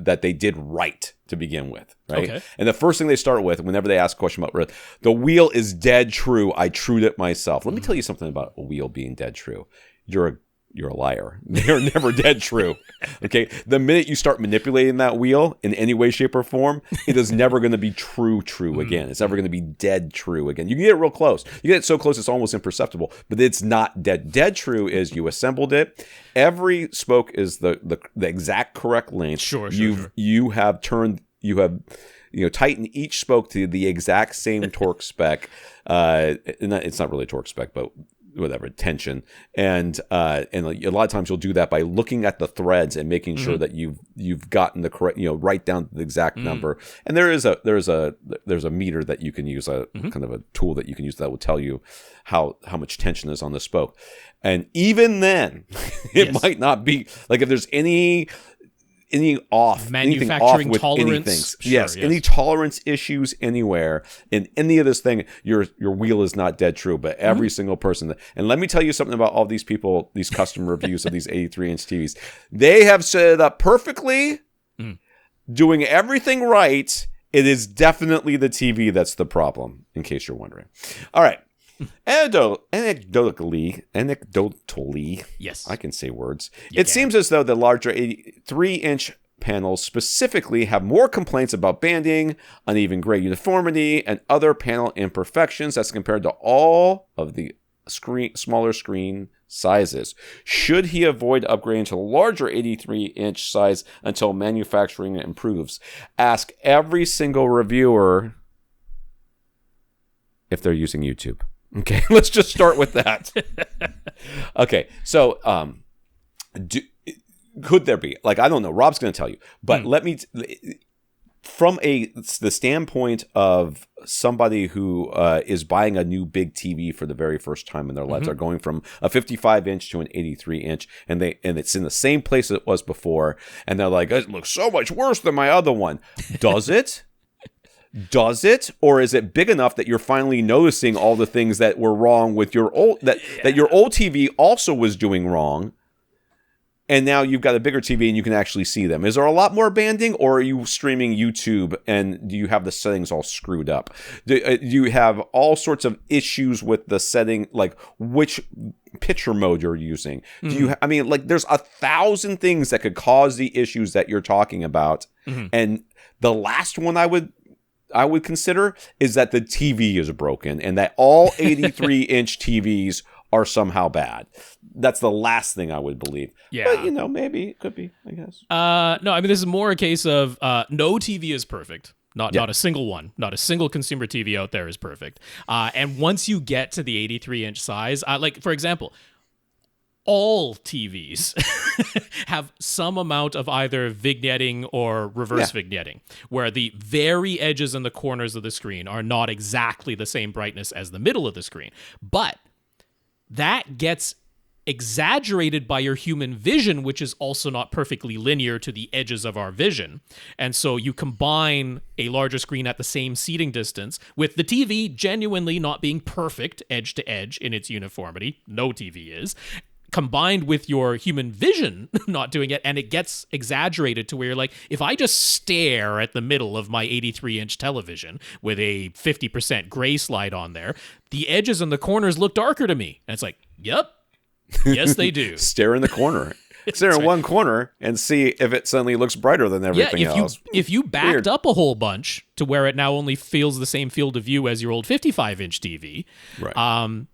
that they did right to begin with, right? Okay. And the first thing they start with, whenever they ask a question about the wheel is dead true. I trued it myself. Let me tell you something about a wheel being dead true. You're a liar. They're never dead true. Okay? The minute you start manipulating that wheel in any way, shape, or form, it is never going to be true again. It's never going to be dead true again. You can get it real close. You get it so close it's almost imperceptible, but it's not dead. Dead true is you assembled it. Every spoke is the exact correct length. Sure. You have tightened each spoke to the exact same torque spec. It's not really a torque spec, but whatever, tension, and a lot of times you'll do that by looking at the threads and making sure that you've gotten the correct, write down the exact number. And there's a meter that you can use, kind of a tool that you can use that will tell you how much tension is on the spoke. And even then, it might not be like, if there's any anything off manufacturing with tolerance. anything. Sure, yes, any tolerance issues anywhere in any of this thing, your wheel is not dead true. But every single person, and let me tell you something about all these people, these customer reviews of these 83-inch TVs, they have set it up perfectly, doing everything right. It is definitely the TV that's the problem, in case you're wondering. All right. Anecdotally, yes, I can say words. It seems as though the larger 83-inch panels specifically have more complaints about banding, uneven gray uniformity, and other panel imperfections as compared to all of the smaller screen sizes. Should he avoid upgrading to the larger 83-inch size until manufacturing improves? Ask every single reviewer if they're using YouTube. Okay, let's just start with that. Okay, so could there be, like, I don't know, Rob's going to tell you, but let me from the standpoint of somebody who is buying a new big TV for the very first time in their lives, are going from a 55-inch to an 83-inch, and it's in the same place it was before, and they're like, it looks so much worse than my other one. Does it? Does it, or is it big enough that you're finally noticing all the things that were wrong with your old that your old TV also was doing wrong, and now you've got a bigger TV and you can actually see them? Is there a lot more banding, or are you streaming YouTube and do you have the settings all screwed up? Do you have all sorts of issues with the setting, like which picture mode you're using? Do you? I mean, like, there's 1,000 things that could cause the issues that you're talking about, and the last one I would consider is that the TV is broken and that all 83-inch TVs are somehow bad. That's the last thing I would believe. Yeah. But, maybe it could be, I guess. No, I mean, this is more a case of no TV is perfect. Not a single one. Not a single consumer TV out there is perfect. And once you get to the 83-inch size, like, for example, all TVs have some amount of either vignetting or reverse vignetting, where the very edges and the corners of the screen are not exactly the same brightness as the middle of the screen. But that gets exaggerated by your human vision, which is also not perfectly linear to the edges of our vision. And so you combine a larger screen at the same seating distance with the TV genuinely not being perfect edge to edge in its uniformity. No TV is. Combined with your human vision not doing it, and it gets exaggerated to where you're like, if I just stare at the middle of my 83-inch television with a 50% gray slide on there, the edges and the corners look darker to me. And it's like, yep, yes, they do. Stare in the corner. Stare in one corner and see if it suddenly looks brighter than everything else. If you backed up a whole bunch to where it now only feels the same field of view as your old 55-inch TV, right.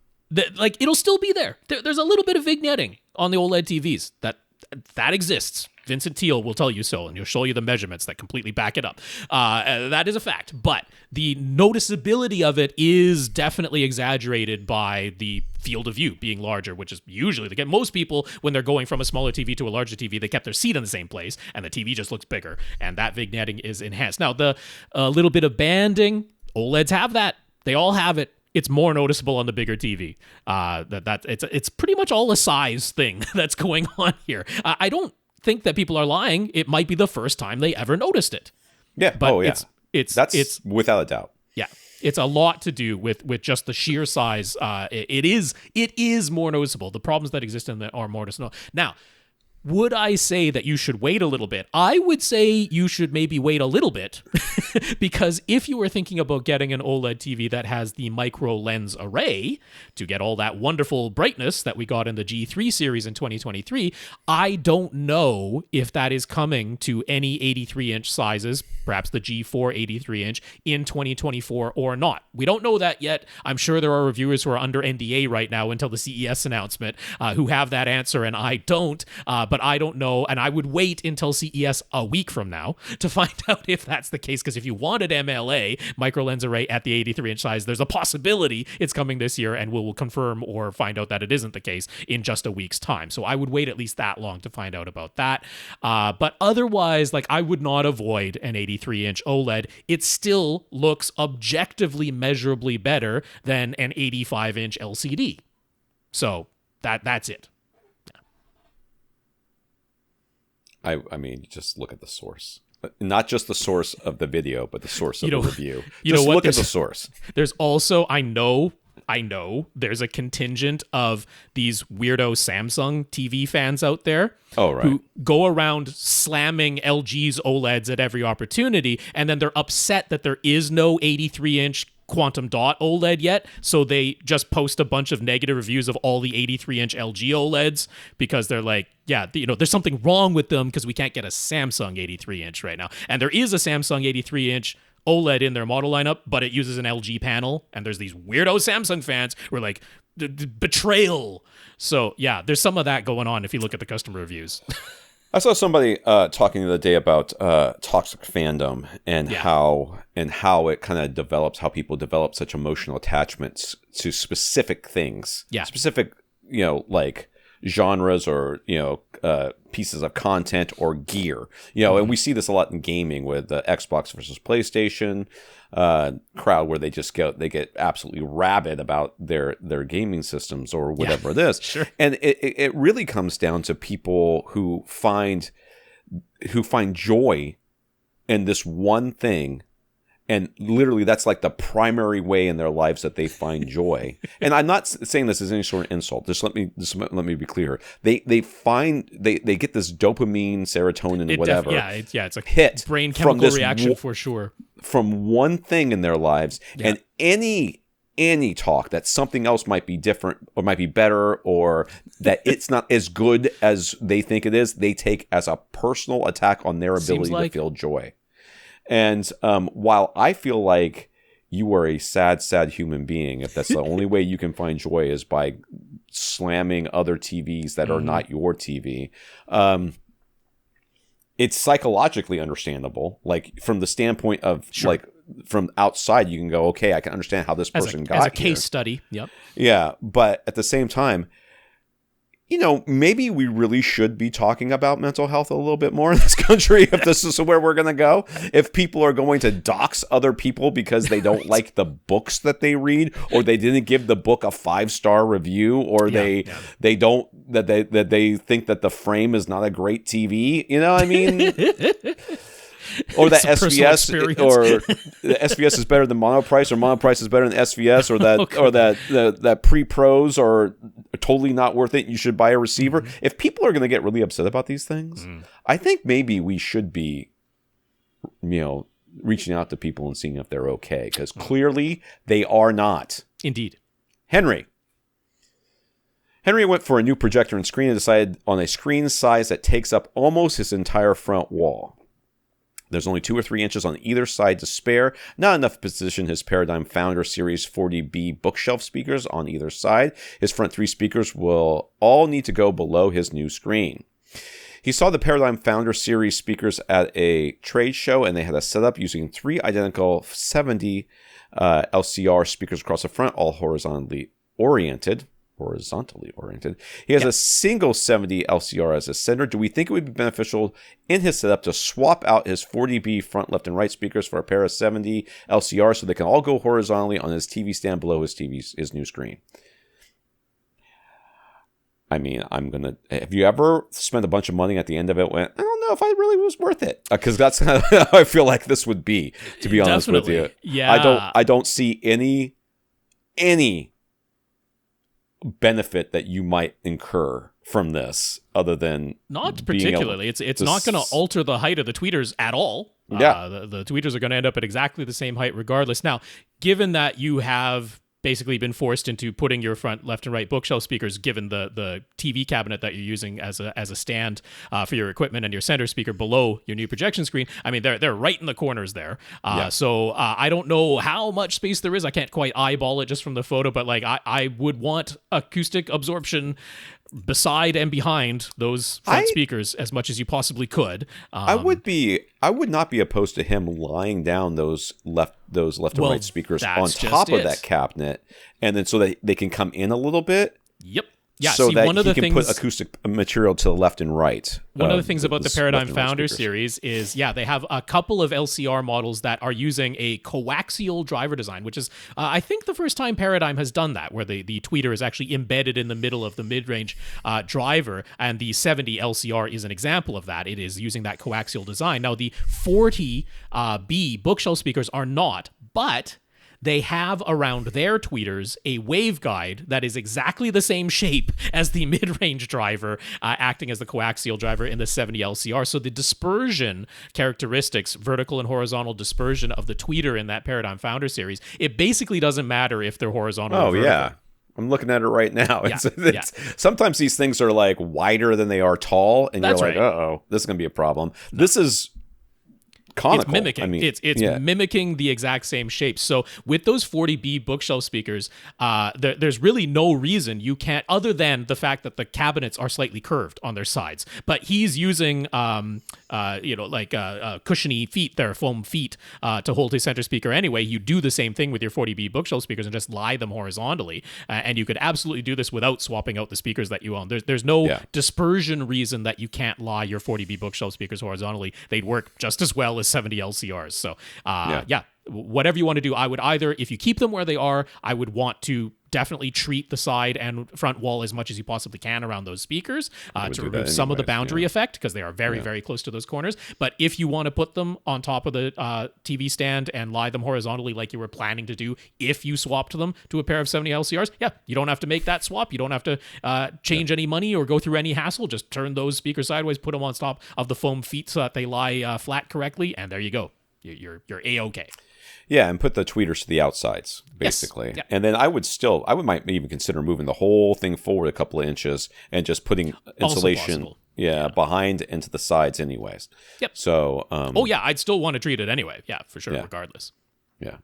Like, it'll still be there. There's a little bit of vignetting on the OLED TVs. That exists. Vincent Teal will tell you so, and he'll show you the measurements that completely back it up. That is a fact. But the noticeability of it is definitely exaggerated by the field of view being larger, which is usually the case. Most people, when they're going from a smaller TV to a larger TV, they kept their seat in the same place, and the TV just looks bigger, and that vignetting is enhanced. Now, the little bit of banding, OLEDs have that. They all have it. It's more noticeable on the bigger TV. It's pretty much all a size thing that's going on here. I don't think that people are lying. It might be the first time they ever noticed it. Yeah. But it's without a doubt. Yeah. It's a lot to do with just the sheer size. It is more noticeable. The problems that exist in that are more noticeable. Now, would I say that you should wait a little bit? I would say you should maybe wait a little bit because if you were thinking about getting an OLED TV that has the micro lens array to get all that wonderful brightness that we got in the G3 series in 2023, I don't know if that is coming to any 83-inch sizes, perhaps the G4 83-inch in 2024 or not. We don't know that yet. I'm sure there are reviewers who are under NDA right now until the CES announcement who have that answer, and I don't. But I don't know, and I would wait until CES a week from now to find out if that's the case, because if you wanted MLA, micro lens array at the 83-inch size, there's a possibility it's coming this year, and we'll confirm or find out that it isn't the case in just a week's time. So I would wait at least that long to find out about that. But otherwise, like, I would not avoid an 83-inch OLED. It still looks objectively measurably better than an 85-inch LCD. So that's it. I mean, just look at the source. Not just the source of the video, but the source of the review. Just look at the source. There's also, I know there's a contingent of these weirdo Samsung TV fans out there who go around slamming LG's OLEDs at every opportunity, and then they're upset that there is no 83-inch quantum dot OLED yet, so they just post a bunch of negative reviews of all the 83-inch LG OLEDs because they're like, yeah, there's something wrong with them because we can't get a Samsung 83-inch right now. And there is a Samsung 83-inch OLED in their model lineup, but it uses an LG panel, and there's these weirdo Samsung fans who are like, betrayal. So yeah, there's some of that going on if you look at the customer reviews. I saw somebody talking the other day about toxic fandom and how it kind of develops, how people develop such emotional attachments to specific things, specific, like genres or pieces of content or gear, and we see this a lot in gaming with the Xbox versus PlayStation crowd, where they get absolutely rabid about their gaming systems or whatever it is. Sure. And it really comes down to people who find joy in this one thing. And literally, that's like the primary way in their lives that they find joy. And I'm not saying this as any sort of insult. Just let me be clear. They get this dopamine, serotonin, whatever. It's a hit brain chemical reaction for sure from one thing in their lives. And any talk that something else might be different or might be better or that it's not as good as they think it is, they take as a personal attack on their ability to feel joy. And while I feel like you are a sad human being, if that's the only way you can find joy is by slamming other TVs that are not your TV, it's psychologically understandable. Like from the standpoint of like from outside, you can go, okay, I can understand how this person got here. As a case study, yep. Yeah, but at the same time, maybe we really should be talking about mental health a little bit more in this country if this is where we're going to go. If people are going to dox other people because they don't like the books that they read, or they didn't give the book a 5-star review, or they think that the frame is not a great TV, I mean... Or that SVS, or the SVS is better than monoprice, or monoprice is better than SVS, or that pre-pros are totally not worth it. You should buy a receiver. If people are going to get really upset about these things, I think maybe we should be, reaching out to people and seeing if they're okay, because clearly they are not. Indeed. Henry went for a new projector and screen and decided on a screen size that takes up almost his entire front wall. There's only 2 or 3 inches on either side to spare, not enough to position his Paradigm Founder Series 40B bookshelf speakers on either side. His front 3 speakers will all need to go below his new screen. He saw the Paradigm Founder Series speakers at a trade show, and they had a setup using 3 identical 70 LCR speakers across the front, all horizontally oriented. He has a single 70 LCR as a center. Do we think it would be beneficial in his setup to swap out his 40B front, left, and right speakers for a pair of 70 LCR so they can all go horizontally on his TV stand below his new screen? I mean, have you ever spent a bunch of money at the end of it went, I don't know if I really was worth it? Because that's kind of how I feel like this would be, to be honest with you. Yeah. I don't see any benefit that you might incur from this other than not particularly. It's not going to alter the height of the tweeters at all. The tweeters are going to end up at exactly the same height regardless. Now, given that you have basically been forced into putting your front left and right bookshelf speakers, given the TV cabinet that you're using as a stand for your equipment, and your center speaker below your new projection screen. I mean, they're right in the corners there. So I don't know how much space there is. I can't quite eyeball it just from the photo, but like I would want acoustic absorption beside and behind those front speakers as much as you possibly could. I would not be opposed to him lying down those left and right speakers on top of that cabinet, and then so that they can come in a little bit. Yep. Yeah, so see, that one of he the can things, put acoustic material to the left and right. one of the things about the Paradigm left and right Founder speakers. series is, they have a couple of LCR models that are using a coaxial driver design, which is, I think, the first time Paradigm has done that, where the tweeter is actually embedded in the middle of the mid-range driver, and the 70 LCR is an example of that. It is using that coaxial design. Now, the 40B bookshelf speakers are not, but they have around their tweeters a waveguide that is exactly the same shape as the mid-range driver, acting as the coaxial driver in the 70 LCR. So the dispersion characteristics, vertical and horizontal dispersion of the tweeter in that Paradigm Founder series, it basically doesn't matter if they're horizontal or vertical. Yeah. I'm looking at it right now. Yeah. Sometimes these things are like wider than they are tall, and That's you're like, right. uh-oh, this is going to be a problem. No. This is conical. It's mimicking. I mean, it's mimicking the exact same shape. So with those 40B bookshelf speakers, there's really no reason you can't, other than the fact that the cabinets are slightly curved on their sides. But he's using, cushiony feet there, foam feet, to hold his center speaker anyway. You do the same thing with your 40B bookshelf speakers and just lie them horizontally. And you could absolutely do this without swapping out the speakers that you own. There's no dispersion reason that you can't lie your 40B bookshelf speakers horizontally. They'd work just as well as 70 LCRs. So, whatever you want to do, I would either, if you keep them where they are, I would want to definitely treat the side and front wall as much as you possibly can around those speakers to remove some of the boundary effect, because they are very, very close to those corners. But if you want to put them on top of the TV stand and lie them horizontally like you were planning to do if you swapped them to a pair of 70 LCRs, you don't have to make that swap. You don't have to change any money or go through any hassle. Just turn those speakers sideways, put them on top of the foam feet so that they lie flat correctly, and there you go. You're A-okay. Yeah, and put the tweeters to the outsides, basically. Yes. Yeah. And then I might even consider moving the whole thing forward a couple of inches and just putting insulation behind and to the sides anyways. Yep. So I'd still want to treat it anyway. Yeah, for sure, regardless. Yeah.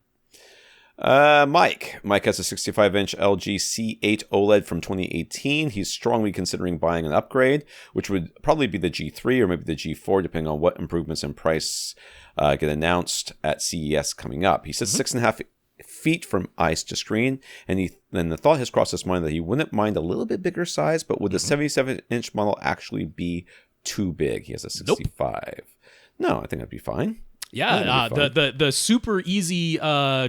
Mike has a 65-inch LG C8 OLED from 2018. He's strongly considering buying an upgrade, which would probably be the G3 or maybe the G4, depending on what improvements in price get announced at CES coming up. He says 6.5 feet from ice to screen, and then the thought has crossed his mind that he wouldn't mind a little bit bigger size, but would the 77-inch model actually be too big? He has a 65. Nope. No, I think that'd be fine. Yeah, the super easy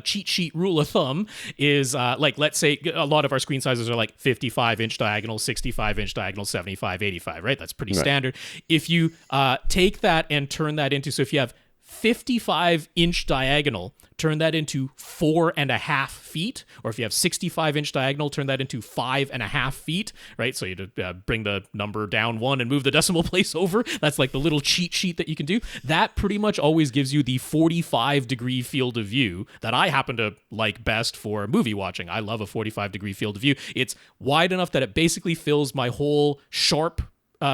cheat sheet rule of thumb is let's say a lot of our screen sizes are like 55-inch diagonal, 65-inch diagonal, 75, 85, right? That's pretty standard. If you take that and turn that into, so if you have 55-inch diagonal, turn that into 4.5 feet, or if you have 65-inch diagonal, turn that into 5.5 feet, right? So you bring the number down one and move the decimal place over. That's like the little cheat sheet that you can do. That pretty much always gives you the 45-degree field of view that I happen to like best for movie watching. I love a 45-degree field of view. It's wide enough that it basically fills my whole sharp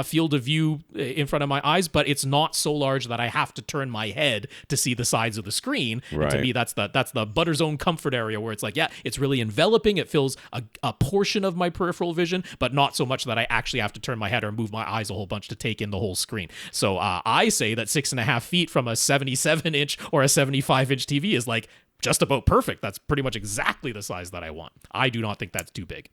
field of view in front of my eyes, but it's not so large that I have to turn my head to see the sides of the screen. Right. And to me, that's the butter zone comfort area where it's like, it's really enveloping. It fills a portion of my peripheral vision, but not so much that I actually have to turn my head or move my eyes a whole bunch to take in the whole screen. So I say that 6.5 feet from a 77-inch or a 75-inch TV is like just about perfect. That's pretty much exactly the size that I want. I do not think that's too big.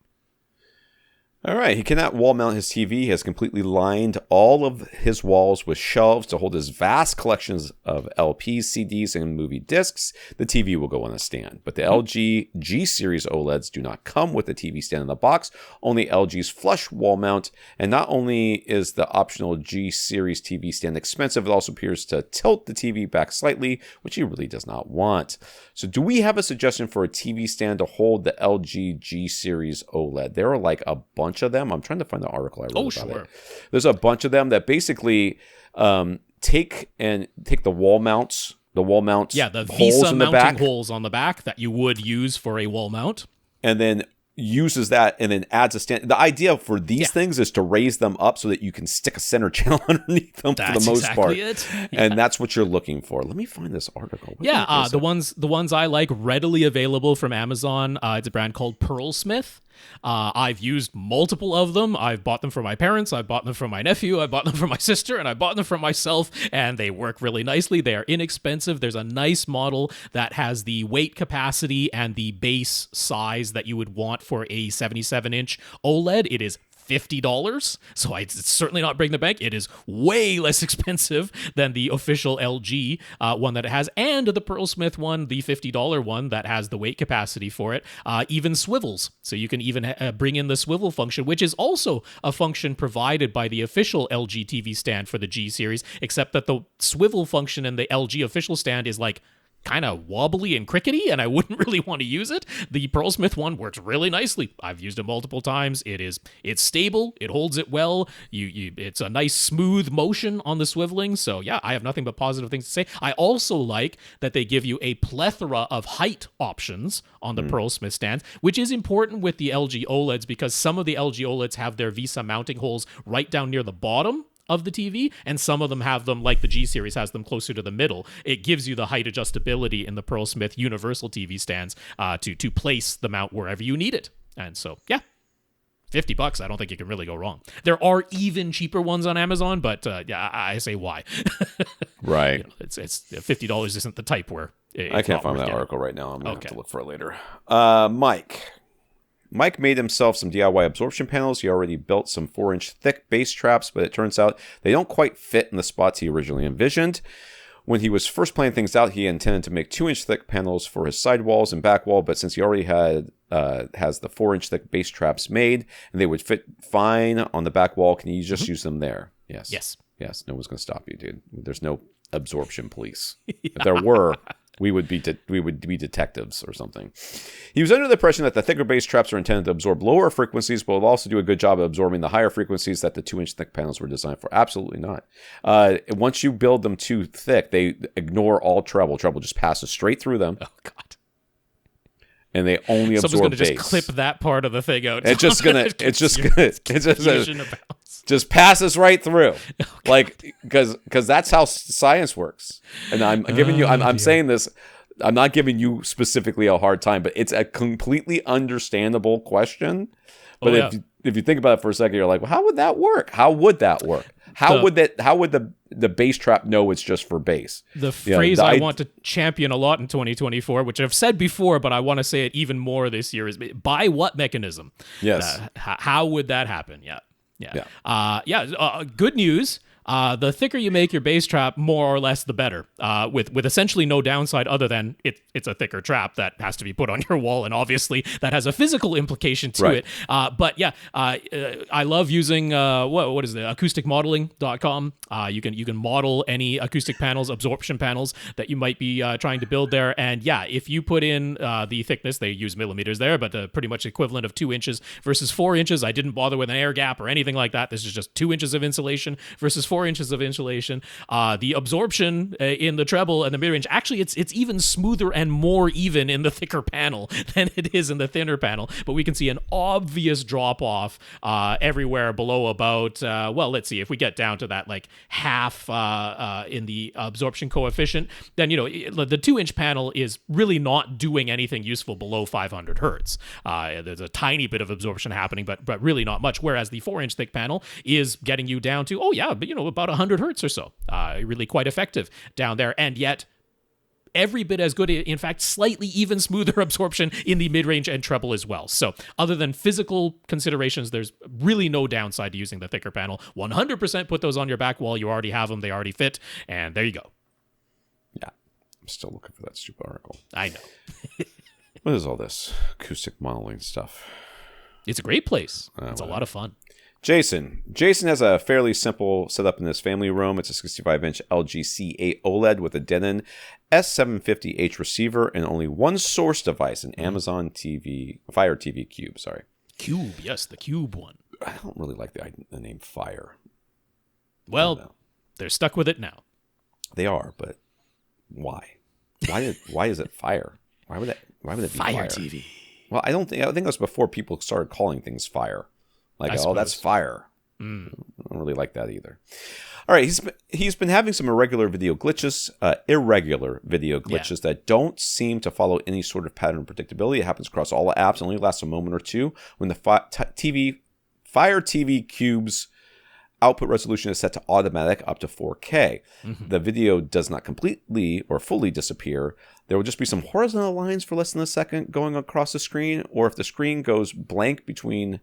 All right, he cannot wall mount his TV. He has completely lined all of his walls with shelves to hold his vast collections of LPs, CDs, and movie discs. The TV will go on a stand. But the LG G-Series OLEDs do not come with a TV stand in the box, only LG's flush wall mount. And not only is the optional G-Series TV stand expensive, it also appears to tilt the TV back slightly, which he really does not want. So do we have a suggestion for a TV stand to hold the LG G-Series OLED? There are like a bunch of them. I'm trying to find the article I wrote about it. There's a bunch of them that basically take the wall mounts. The VESA mounting holes on the back that you would use for a wall mount, and then uses that and then adds a stand. The idea for these things is to raise them up so that you can stick a center channel underneath them for the most part. And that's what you're looking for. Let me find this article. The ones I like readily available from Amazon. It's a brand called Pearlsmith. I've used multiple of them. I've bought them for my parents, I've bought them for my nephew, I bought them for my sister, and I bought them for myself, and they work really nicely. They are inexpensive. There's a nice model that has the weight capacity and the base size that you would want for a 77-inch OLED. It is $50, so it's certainly not breaking the bank. It is way less expensive than the official LG one that it has, and the Pearlsmith one, the $50 one that has the weight capacity for it, even swivels. So you can even bring in the swivel function, which is also a function provided by the official LG TV stand for the G series, except that the swivel function in the LG official stand is like kind of wobbly and crickety, and I wouldn't really want to use it. The Pearlsmith one works really nicely. I've used it multiple times. It's stable. It holds it well. It's a nice smooth motion on the swiveling. So yeah, I have nothing but positive things to say. I also like that they give you a plethora of height options on the Pearlsmith stands, which is important with the LG OLEDs because some of the LG OLEDs have their VESA mounting holes right down near the bottom of the TV, and some of them have them, like the G series has them closer to the middle. It gives you the height adjustability in the Pearlsmith universal TV stands to place the mount wherever you need it. And so, yeah, $50, I don't think you can really go wrong. There are even cheaper ones on Amazon, but yeah, I say why. Right. It's $50 isn't the type where I can't find that article right now. I'm going to have to look for it later. Mike made himself some DIY absorption panels. He already built some 4-inch thick base traps, but it turns out they don't quite fit in the spots he originally envisioned. When he was first planning things out, he intended to make 2-inch thick panels for his side walls and back wall, but since he already has the 4-inch thick base traps made, and they would fit fine on the back wall, can you just use them there? Yes. No one's going to stop you, dude. There's no absorption police. If there were, we would be detectives or something. He was under the impression that the thicker base traps are intended to absorb lower frequencies, but will also do a good job of absorbing the higher frequencies that the 2-inch thick panels were designed for. Absolutely not. Once you build them too thick, they ignore all treble. Treble just passes straight through them. Oh, God. And they only absorb Someone's base. Just clip that part of the thing out. It's just passes right through. Oh, like, because that's how science works. And I'm giving you, I'm saying this, I'm not giving you specifically a hard time, but it's a completely understandable question. But if you think about it for a second, you're like, well, how would that work? How would that work? How would the base trap know it's just for base? The phrase I want to champion a lot in 2024, which I've said before, but I want to say it even more this year, is by what mechanism? Yes. How would that happen? Yeah. Good news. The thicker you make your base trap, more or less the better, with essentially no downside other than it's a thicker trap that has to be put on your wall, and obviously that has a physical implication to it. But yeah, I love using what is it, acousticmodeling.com. You can model any acoustic panels, absorption panels that you might be trying to build there, and yeah, if you put in the thickness, they use millimeters there, but pretty much equivalent of 2 inches versus 4 inches. I didn't bother with an air gap or anything like that. This is just 2 inches of insulation versus 4 inches of insulation. The absorption in the treble and the mid-range, actually it's even smoother and more even in the thicker panel than it is in the thinner panel, but we can see an obvious drop off everywhere below about let's see, if we get down to that like half in the absorption coefficient, then the 2-inch panel is really not doing anything useful below 500 hertz. There's a tiny bit of absorption happening, but really not much, whereas the 4-inch thick panel is getting you down to about 100 hertz or so. Really quite effective down there, and yet every bit as good, in fact, slightly even smoother absorption in the mid-range and treble as well. So other than physical considerations, there's really no downside to using the thicker panel. 100% put those on your back wall. You already have them. They already fit, and there you go. Yeah. I'm still looking for that stupid article. I know. What is all this acoustic modeling stuff? It's a great place. It's a lot of fun. Jason has a fairly simple setup in his family room. It's a 65-inch LG C8 OLED with a Denon S750H receiver and only one source device, an Amazon Fire TV Cube. Sorry. Cube, yes, the Cube one. I don't really like the name Fire. Well, they're stuck with it now. They are, but why? Why is it Fire? Why would it be Fire TV? Well, I think that was before people started calling things Fire. Like, that's Fire. I don't really like that either. All right, he's been having some irregular video glitches that don't seem to follow any sort of pattern of predictability. It happens across all apps and only lasts a moment or two. When the Fire TV Cube's output resolution is set to automatic up to 4K. The video does not completely or fully disappear. There will just be some horizontal lines for less than a second going across the screen, or if the screen goes blank between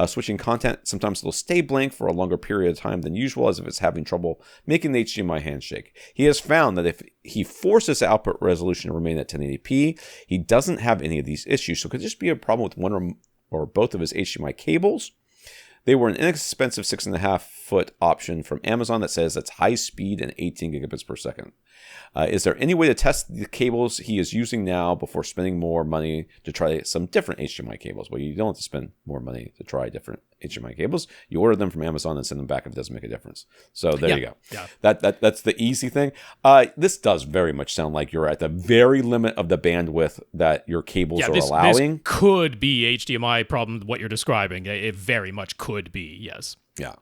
switching content, sometimes it'll stay blank for a longer period of time than usual, as if it's having trouble making the HDMI handshake. He has found that if he forces the output resolution to remain at 1080p, he doesn't have any of these issues. So it could just be a problem with one or both of his HDMI cables. They were an inexpensive 6.5-foot option from Amazon that says it's high speed and 18 gigabits per second. Is there any way to test the cables he is using now before spending more money to try some different HDMI cables? Well, you don't have to spend more money to try different HDMI cables. You order them from Amazon and send them back if it doesn't make a difference. So there you go. Yeah. That's the easy thing. This does very much sound like you're at the very limit of the bandwidth that your cables are allowing. This could be HDMI problem, what you're describing. It very much could be, yes. Yeah.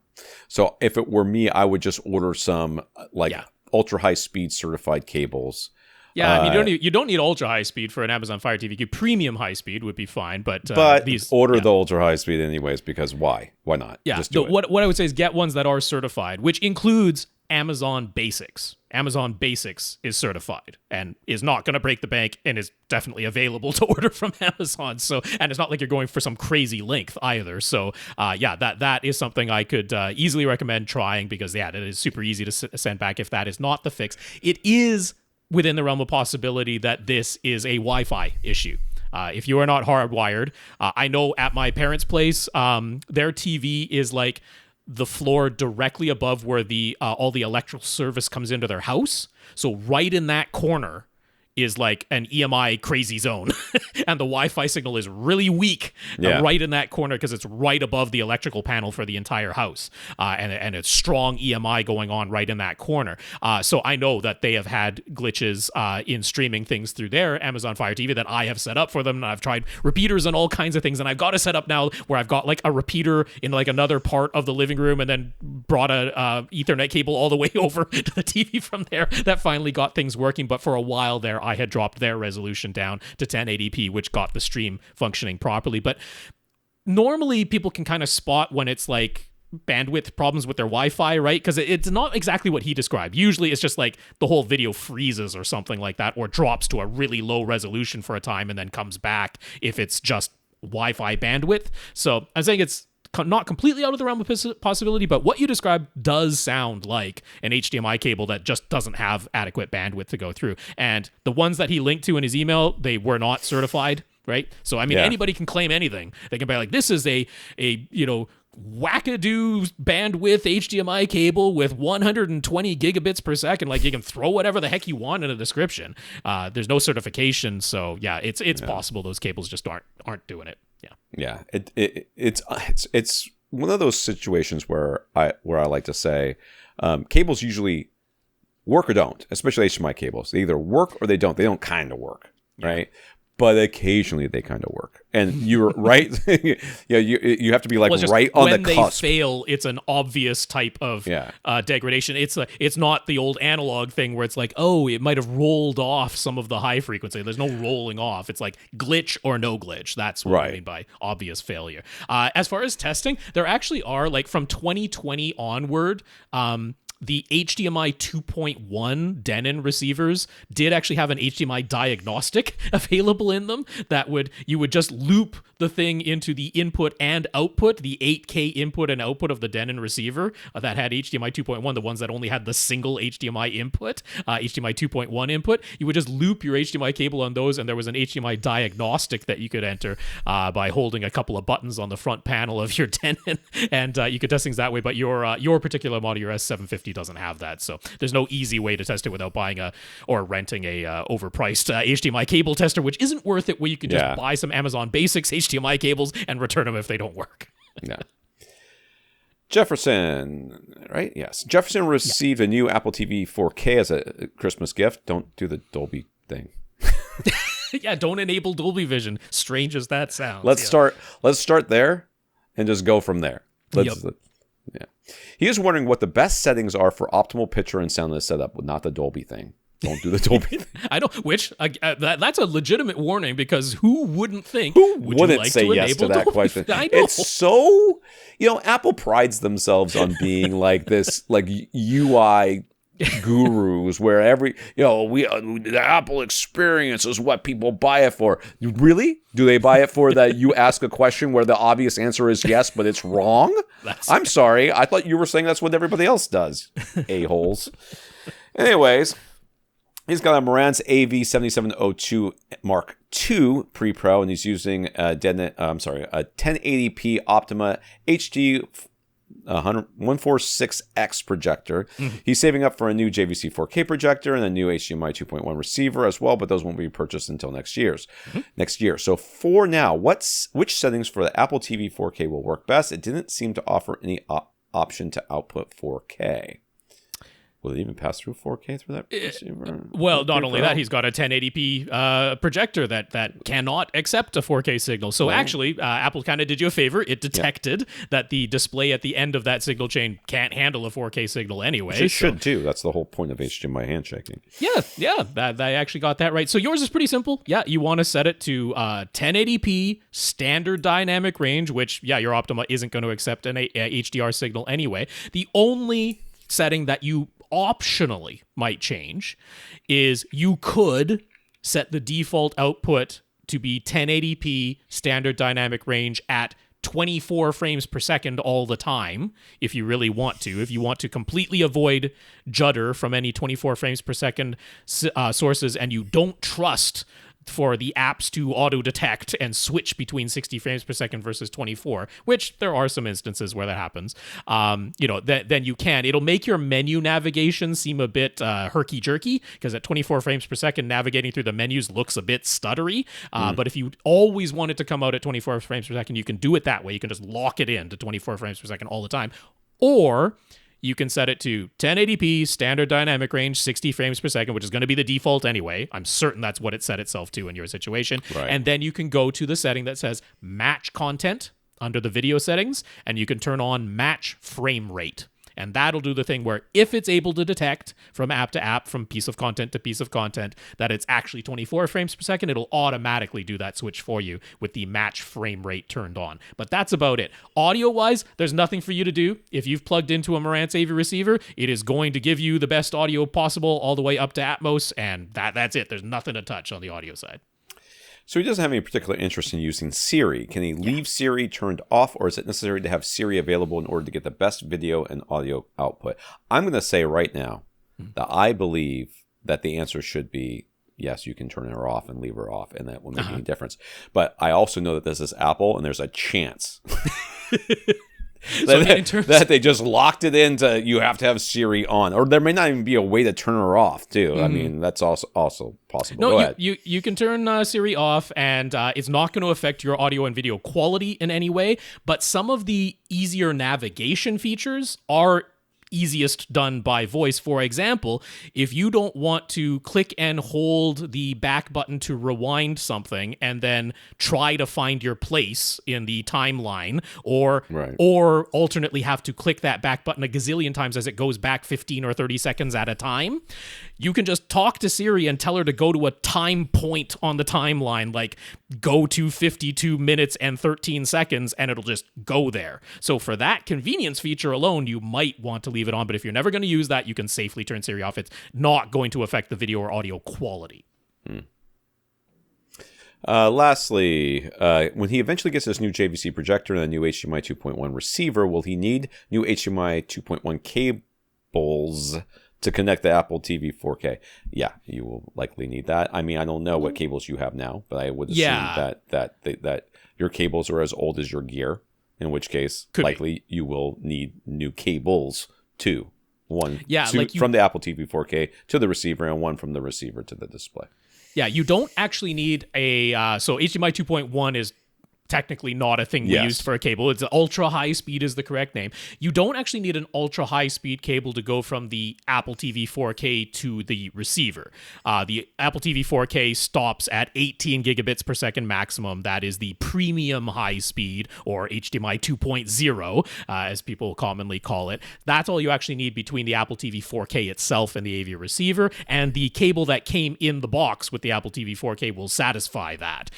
So if it were me, I would just order some ultra high speed certified cables. Yeah, I mean, you don't need ultra high speed for an Amazon Fire TV Cube. Premium high speed would be fine, but order the ultra high speed anyways, because why? Why not? Yeah. Just do it. What I would say is get ones that are certified, which includes Amazon Basics. Amazon Basics is certified and is not going to break the bank and is definitely available to order from Amazon. So, and it's not like you're going for some crazy length either. So, that is something I could easily recommend trying, because it is super easy to send back if that is not the fix. It is within the realm of possibility that this is a Wi-Fi issue. If you are not hardwired, I know at my parents' place, their TV is like the floor directly above where the all the electrical service comes into their house. So right in that corner is like an EMI crazy zone. And the Wi-Fi signal is really weak right in that corner because it's right above the electrical panel for the entire house. And it's strong EMI going on right in that corner. So I know that they have had glitches in streaming things through their Amazon Fire TV that I have set up for them. And I've tried repeaters and all kinds of things. And I've got a setup now where I've got like a repeater in like another part of the living room, and then brought a Ethernet cable all the way over to the TV from there. That finally got things working. But for a while there, I had dropped their resolution down to 1080p, which got the stream functioning properly. But normally people can kind of spot when it's like bandwidth problems with their Wi-Fi, right? Because it's not exactly what he described. Usually it's just like the whole video freezes or something like that, or drops to a really low resolution for a time and then comes back if it's just Wi-Fi bandwidth. So I'm saying it's not completely out of the realm of possibility, but what you described does sound like an HDMI cable that just doesn't have adequate bandwidth to go through. And the ones that he linked to in his email, they were not certified, right? So, I mean, anybody can claim anything. They can be like, this is a wackadoo bandwidth HDMI cable with 120 gigabits per second. Like, you can throw whatever the heck you want in a description. There's no certification. So, yeah, it's possible those cables just aren't doing it. Yeah, it's one of those situations where I like to say cables usually work or don't, especially HDMI cables. They either work or they don't. They don't kind of work, right? But occasionally they kind of work. And you're right. You have to be like right on the cusp. When they fail, it's an obvious type of degradation. It's not the old analog thing where it's like, oh, it might have rolled off some of the high frequency. There's no rolling off. It's like glitch or no glitch. That's what I mean by obvious failure. As far as testing, there actually are, like, from 2020 onward, the HDMI 2.1 Denon receivers did actually have an HDMI diagnostic available in them that you would just loop the thing into the input and output, the 8K input and output of the Denon receiver that had HDMI 2.1, the ones that only had the single HDMI input, HDMI 2.1 input. You would just loop your HDMI cable on those, and there was an HDMI diagnostic that you could enter by holding a couple of buttons on the front panel of your Denon, and you could test things that way. But your particular model, your S750, doesn't have that, so there's no easy way to test it without buying or renting a overpriced HDMI cable tester, which isn't worth it, where you can just buy some Amazon Basics HDMI cables and return them if they don't work. Yeah. Jefferson, right? Yes. Jefferson received a new Apple TV 4K as a Christmas gift. Don't do the Dolby thing. Don't enable Dolby Vision. Strange as that sounds. Let's start there and just go from there. Yeah. He is wondering what the best settings are for optimal picture and sound in the setup, not the Dolby thing. Don't do the Dolby thing. I don't. Which that's a legitimate warning, because who wouldn't think? Who would wouldn't you like say to yes to that Dolby? question? I know. It's so, Apple prides themselves on being like this, like UI gurus, where the Apple experience is what people buy it for. Really? Do they buy it for that you ask a question where the obvious answer is yes, but it's wrong? I'm sorry. I thought you were saying that's what everybody else does. A-holes. Anyways. He's got a Marantz AV7702 Mark II Pre-Pro, and he's using a 1080p Optima HD 146X projector. Mm-hmm. He's saving up for a new JVC 4K projector and a new HDMI 2.1 receiver as well, but those won't be purchased until next year. So for now, which settings for the Apple TV 4K will work best? It didn't seem to offer any option to output 4K. Will it even pass through 4K through that receiver? Well, not only that, he's got a 1080p projector that cannot accept a 4K signal. So actually, Apple kind of did you a favor. It detected that the display at the end of that signal chain can't handle a 4K signal anyway. It should too. That's the whole point of HDMI handshaking. Yeah, that I actually got that right. So yours is pretty simple. Yeah, you want to set it to 1080p standard dynamic range, which, your Optima isn't going to accept an HDR signal anyway. The only setting that you optionally might change is you could set the default output to be 1080p standard dynamic range at 24 frames per second all the time if you really want to. If you want to completely avoid judder from any 24 frames per second sources, and you don't trust for the apps to auto-detect and switch between 60 frames per second versus 24, which there are some instances where that happens, then you can. It'll make your menu navigation seem a bit herky-jerky, because at 24 frames per second, navigating through the menus looks a bit stuttery. But if you always want it to come out at 24 frames per second, you can do it that way. You can just lock it in to 24 frames per second all the time. Or you can set it to 1080p standard dynamic range, 60 frames per second, which is going to be the default anyway. I'm certain that's what it set itself to in your situation. Right. And then you can go to the setting that says match content under the video settings, and you can turn on match frame rate. And that'll do the thing where if it's able to detect from app to app, from piece of content to piece of content, that it's actually 24 frames per second, it'll automatically do that switch for you with the match frame rate turned on. But that's about it. Audio-wise, there's nothing for you to do. If you've plugged into a Marantz AV receiver, it is going to give you the best audio possible all the way up to Atmos, and that's it. There's nothing to touch on the audio side. So he doesn't have any particular interest in using Siri. Can he leave Siri turned off, or is it necessary to have Siri available in order to get the best video and audio output? I'm going to say right now that I believe that the answer should be yes, you can turn her off and leave her off, and that won't make any difference. But I also know that this is Apple, and there's a chance that they just locked it into you have to have Siri on, or there may not even be a way to turn her off too. I mean, that's also possible. No, Go ahead. You can turn Siri off, and it's not going to affect your audio and video quality in any way. But some of the easier navigation features are easiest done by voice. For example, if you don't want to click and hold the back button to rewind something and then try to find your place in the timeline, or alternately have to click that back button a gazillion times as it goes back 15 or 30 seconds at a time, you can just talk to Siri and tell her to go to a time point on the timeline, like go to 52 minutes and 13 seconds, and it'll just go there. So for that convenience feature alone, you might want to leave it on, but if you're never going to use that, you can safely turn Siri off. It's not going to affect the video or audio quality. Lastly, when he eventually gets his new JVC projector and a new HDMI 2.1 receiver, will he need new HDMI 2.1 cables to connect the Apple TV 4K? Yeah, you will likely need that. I mean, I don't know what cables you have now, but I would assume that your cables are as old as your gear, in which case likely you will need new cables too. One from the Apple TV 4K to the receiver, and one from the receiver to the display. Yeah, you don't actually need a... so HDMI 2.1 is technically not a thing we used for a cable. It's ultra high speed is the correct name. You don't actually need an ultra high speed cable to go from the Apple TV 4K to the receiver. The Apple TV 4K stops at 18 gigabits per second maximum. That is the premium high speed, or HDMI 2.0, as people commonly call it. That's all you actually need between the Apple TV 4K itself and the AV receiver, and the cable that came in the box with the Apple TV 4K will satisfy that.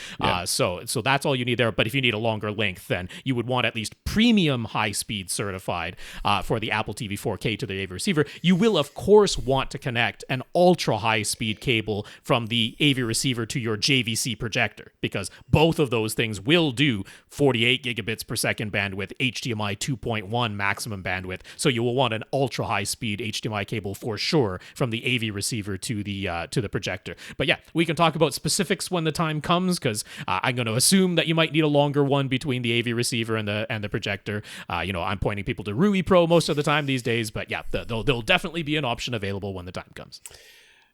So that's all you need there. But if you need a longer length, then you would want at least premium high-speed certified for the Apple TV 4K to the AV receiver. You will, of course, want to connect an ultra-high-speed cable from the AV receiver to your JVC projector, because both of those things will do 48 gigabits per second bandwidth, HDMI 2.1 maximum bandwidth. So you will want an ultra-high-speed HDMI cable for sure from the AV receiver to the projector. But yeah, we can talk about specifics when the time comes, because I'm going to assume that you might need a longer one between the AV receiver and the projector. I'm pointing people to Rui Pro most of the time these days, but yeah, there'll definitely be an option available when the time comes.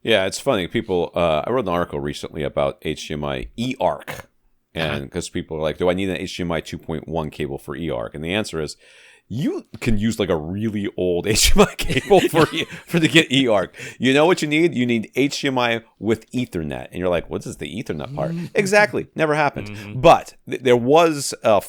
Yeah, it's funny. People, I wrote an article recently about HDMI eARC, and because people are like, do I need an HDMI 2.1 cable for eARC? And the answer is, you can use like a really old HDMI cable for to get eARC. You know what you need? You need HDMI with Ethernet. And you're like, what is the Ethernet part? Exactly. Never happened. But there was a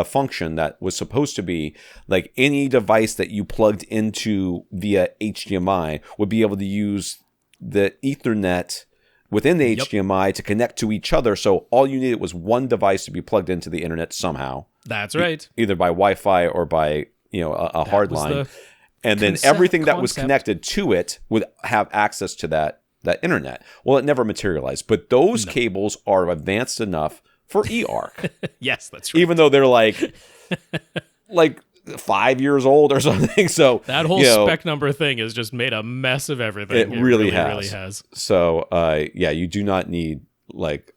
function that was supposed to be like any device that you plugged into via HDMI would be able to use the Ethernet within the HDMI to connect to each other. So all you needed was one device to be plugged into the internet somehow. That's right. Either by Wi-Fi or by a hard line. And then everything that was connected to it would have access to that internet. Well, it never materialized. But those cables are advanced enough for eARC. Yes, that's right. Even though they're like 5 years old or something. So that whole spec number thing has just made a mess of everything. It really has. So you do not need like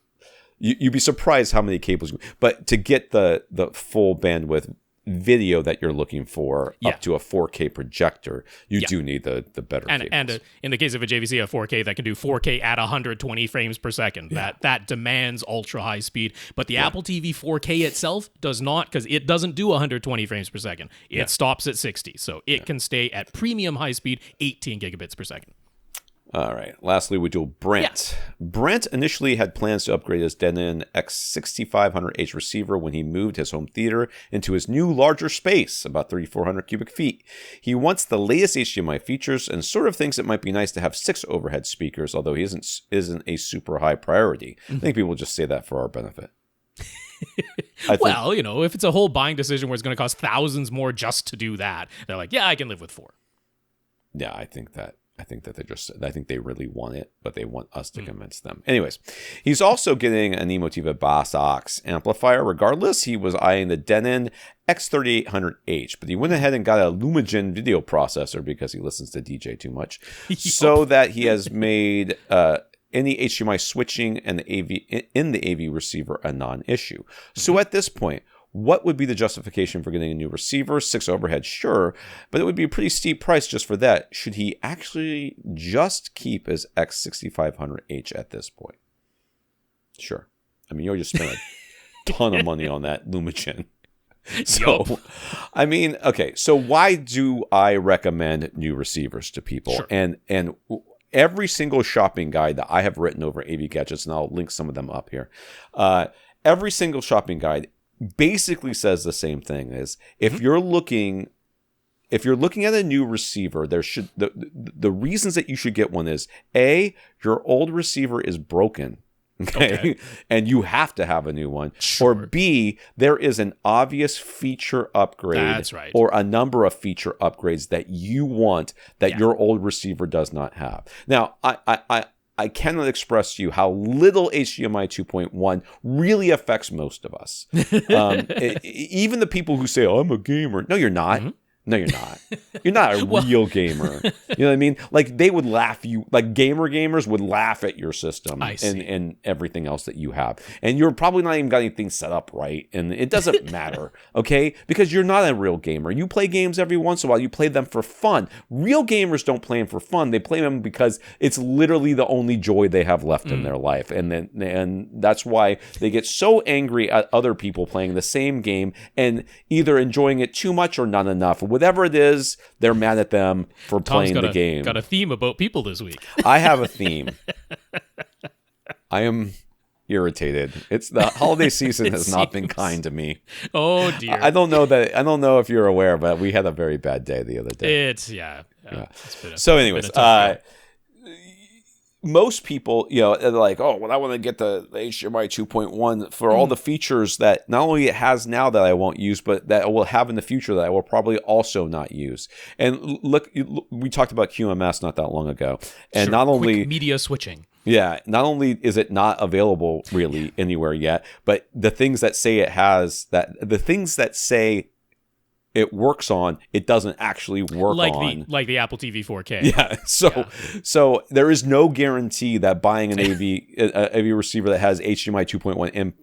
you'd be surprised how many cables. But to get the full bandwidth video that you're looking for up to a 4K projector, you do need the better cables. And in the case of a JVC, a 4K that can do 4K at 120 frames per second. That demands ultra high speed. But the Apple TV 4K itself does not, because it doesn't do 120 frames per second. It stops at 60. So it can stay at premium high speed, 18 gigabits per second. All right. Lastly, we do Brent. Yeah. Brent initially had plans to upgrade his Denon X6500H receiver when he moved his home theater into his new larger space, about 3,400 cubic feet. He wants the latest HDMI features and sort of thinks it might be nice to have 6 overhead speakers, although he isn't a super high priority. I think people just say that for our benefit. Well, if it's a whole buying decision where it's going to cost thousands more just to do that, they're like, yeah, I can live with 4. Yeah, I think they really want it, but they want us to convince them. Anyways, he's also getting an Emotiva Bass Aux amplifier. Regardless, he was eyeing the Denon X3800H, but he went ahead and got a Lumagen video processor because he listens to DJ too much, so that he has made any HDMI switching and the AV receiver a non-issue. So at this point, what would be the justification for getting a new receiver? 6 overhead, sure, but it would be a pretty steep price just for that. Should he actually just keep his X6500H at this point? Sure. I mean, you just spent a ton of money on that Lumagen. So, I mean, okay, so why do I recommend new receivers to people? Sure. And every single shopping guide that I have written over AV Gadgets, and I'll link some of them up here, every single shopping guide basically says the same thing: is if you're looking at a new receiver, there should the reasons that you should get one is A, your old receiver is broken, okay. And you have to have a new one, or B, there is an obvious feature upgrade. That's right. Or a number of feature upgrades that you want that your old receiver does not have. Now, I cannot express to you how little HDMI 2.1 really affects most of us. Even the people who say, oh, I'm a gamer. No, you're not. No, you're not. You're not a real gamer. You know what I mean? Like, they would laugh gamers would laugh at your system and everything else that you have. And you're probably not even got anything set up right. And it doesn't matter, okay? Because you're not a real gamer. You play games every once in a while. You play them for fun. Real gamers don't play them for fun. They play them because it's literally the only joy they have left in their life. And that's why they get so angry at other people playing the same game and either enjoying it too much or not enough. Whatever it is, they're mad at them for playing the game. Got a theme about people this week. I have a theme. I am irritated. It's the holiday season has not been kind to me. Oh dear. I don't know if you're aware, but we had a very bad day the other day. It's So anyways, most people, they're like, oh, well, I want to get the HDMI 2.1 for all the features that not only it has now that I won't use, but that it will have in the future that I will probably also not use. And look, we talked about QMS not that long ago. And not only quick media switching. Yeah, not only is it not available really anywhere yet, but the things that say it has, the things that say it works on, it doesn't actually work on. Like the Apple TV 4K. Yeah. So there is no guarantee that buying an AV receiver that has HDMI 2.1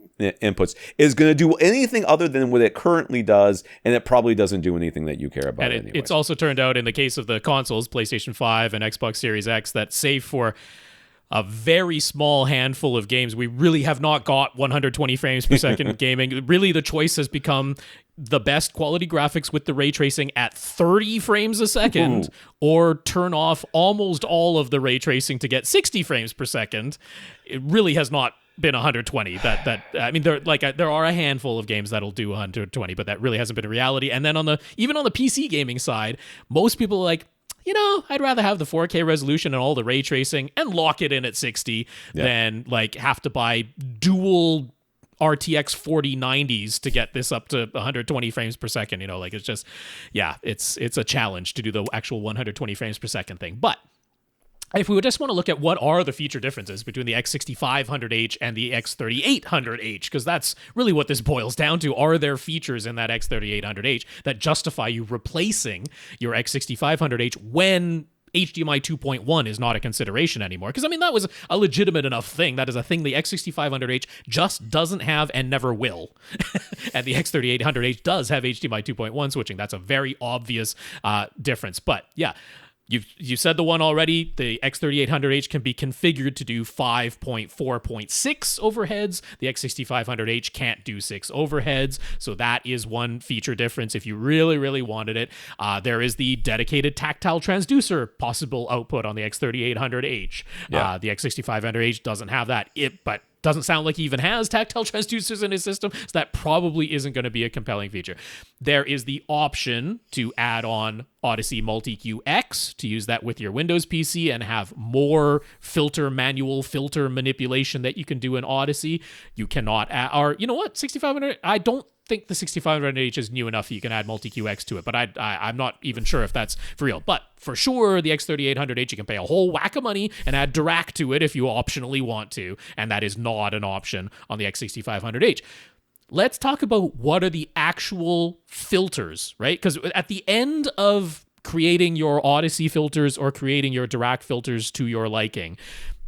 inputs is going to do anything other than what it currently does, and it probably doesn't do anything that you care about anyway. It's also turned out in the case of the consoles, PlayStation 5 and Xbox Series X, that save for a very small handful of games, we really have not got 120 frames per second gaming. Really, the choice has become the best quality graphics with the ray tracing at 30 frames a second, or turn off almost all of the ray tracing to get 60 frames per second. It really has not been 120. There are a handful of games that'll do 120, but that really hasn't been a reality. And then even on the PC gaming side, most people are like, I'd rather have the 4K resolution and all the ray tracing and lock it in at 60 than have to buy dual RTX 4090s to get this up to 120 frames per second. It's just, it's a challenge to do the actual 120 frames per second thing. But if we would just want to look at what are the feature differences between the X6500H and the X3800H, because that's really what this boils down to. Are there features in that X3800H that justify you replacing your X6500H when HDMI 2.1 is not a consideration anymore? Because, that was a legitimate enough thing. That is a thing the X6500H just doesn't have and never will. And the X3800H does have HDMI 2.1 switching. That's a very obvious difference. But, yeah. You said the one already. The X3800H can be configured to do 5.4.6 overheads. The X6500H can't do 6 overheads, so that is one feature difference if you really, really wanted it. There is the dedicated tactile transducer possible output on the X3800H. Yeah. The X6500H doesn't have that. But doesn't sound like he even has tactile transducers in his system, so that probably isn't going to be a compelling feature. There is the option to add on Odyssey Multi-Q X to use that with your Windows PC and have more manual filter manipulation that you can do in Odyssey. You cannot add, or you know what, 6500, I don't think the 6500H is new enough that you can add Multi-QX to it, but I'm not even sure if that's for real. But for sure, the X3800H, you can pay a whole whack of money and add Dirac to it if you optionally want to, and that is not an option on the X6500H. Let's talk about what are the actual filters, right? Because at the end of creating your Odyssey filters or creating your Dirac filters to your liking,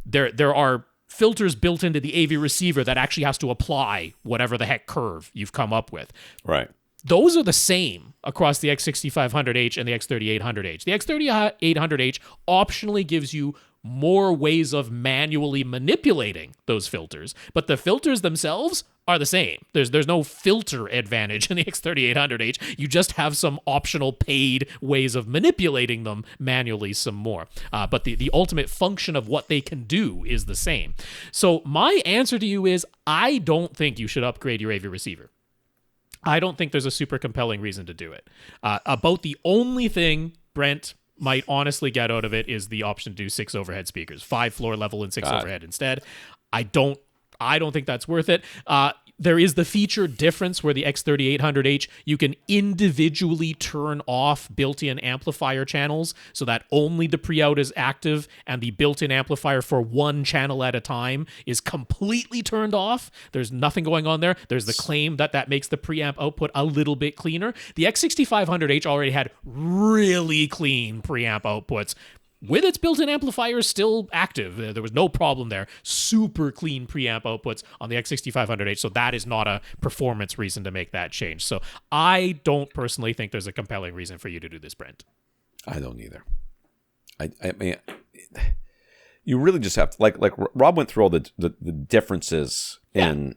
there are filters built into the AV receiver that actually has to apply whatever the heck curve you've come up with. Right. Those are the same across the X6500H and the X3800H. The X3800H optionally gives you more ways of manually manipulating those filters, but the filters themselves are the same. There's no filter advantage in the X3800H. You just have some optional paid ways of manipulating them manually some more. But the ultimate function of what they can do is the same. So my answer to you is I don't think you should upgrade your AV receiver. I don't think there's a super compelling reason to do it. About the only thing Brent might honestly get out of it is the option to do 6 overhead speakers, 5 floor level and 6 overhead instead. I don't think that's worth it. there is the feature difference where the X3800H, you can individually turn off built-in amplifier channels so that only the pre-out is active and the built-in amplifier for one channel at a time is completely turned off. There's nothing going on there. There's the claim that makes the preamp output a little bit cleaner. The X6500H already had really clean preamp outputs, with its built-in amplifiers still active. There was no problem there. Super clean preamp outputs on the X6500H, so that is not a performance reason to make that change. So I don't personally think there's a compelling reason for you to do this, Brent. I don't either. I mean, you really just have to, like Rob went through all the differences in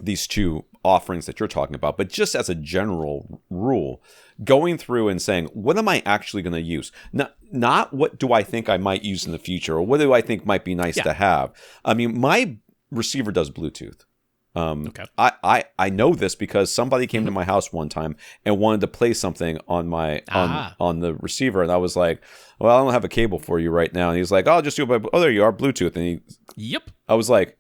these two offerings that you're talking about, but just as a general rule, going through and saying, what am I actually going to use? Not what do I think I might use in the future, or what do I think might be nice to have? I mean, my receiver does Bluetooth. Okay. I know this because somebody came to my house one time and wanted to play something on my on the receiver, and I was like, well, I don't have a cable for you right now. And he's like, oh, I'll just do it by, oh, there you are, Bluetooth. And I was like,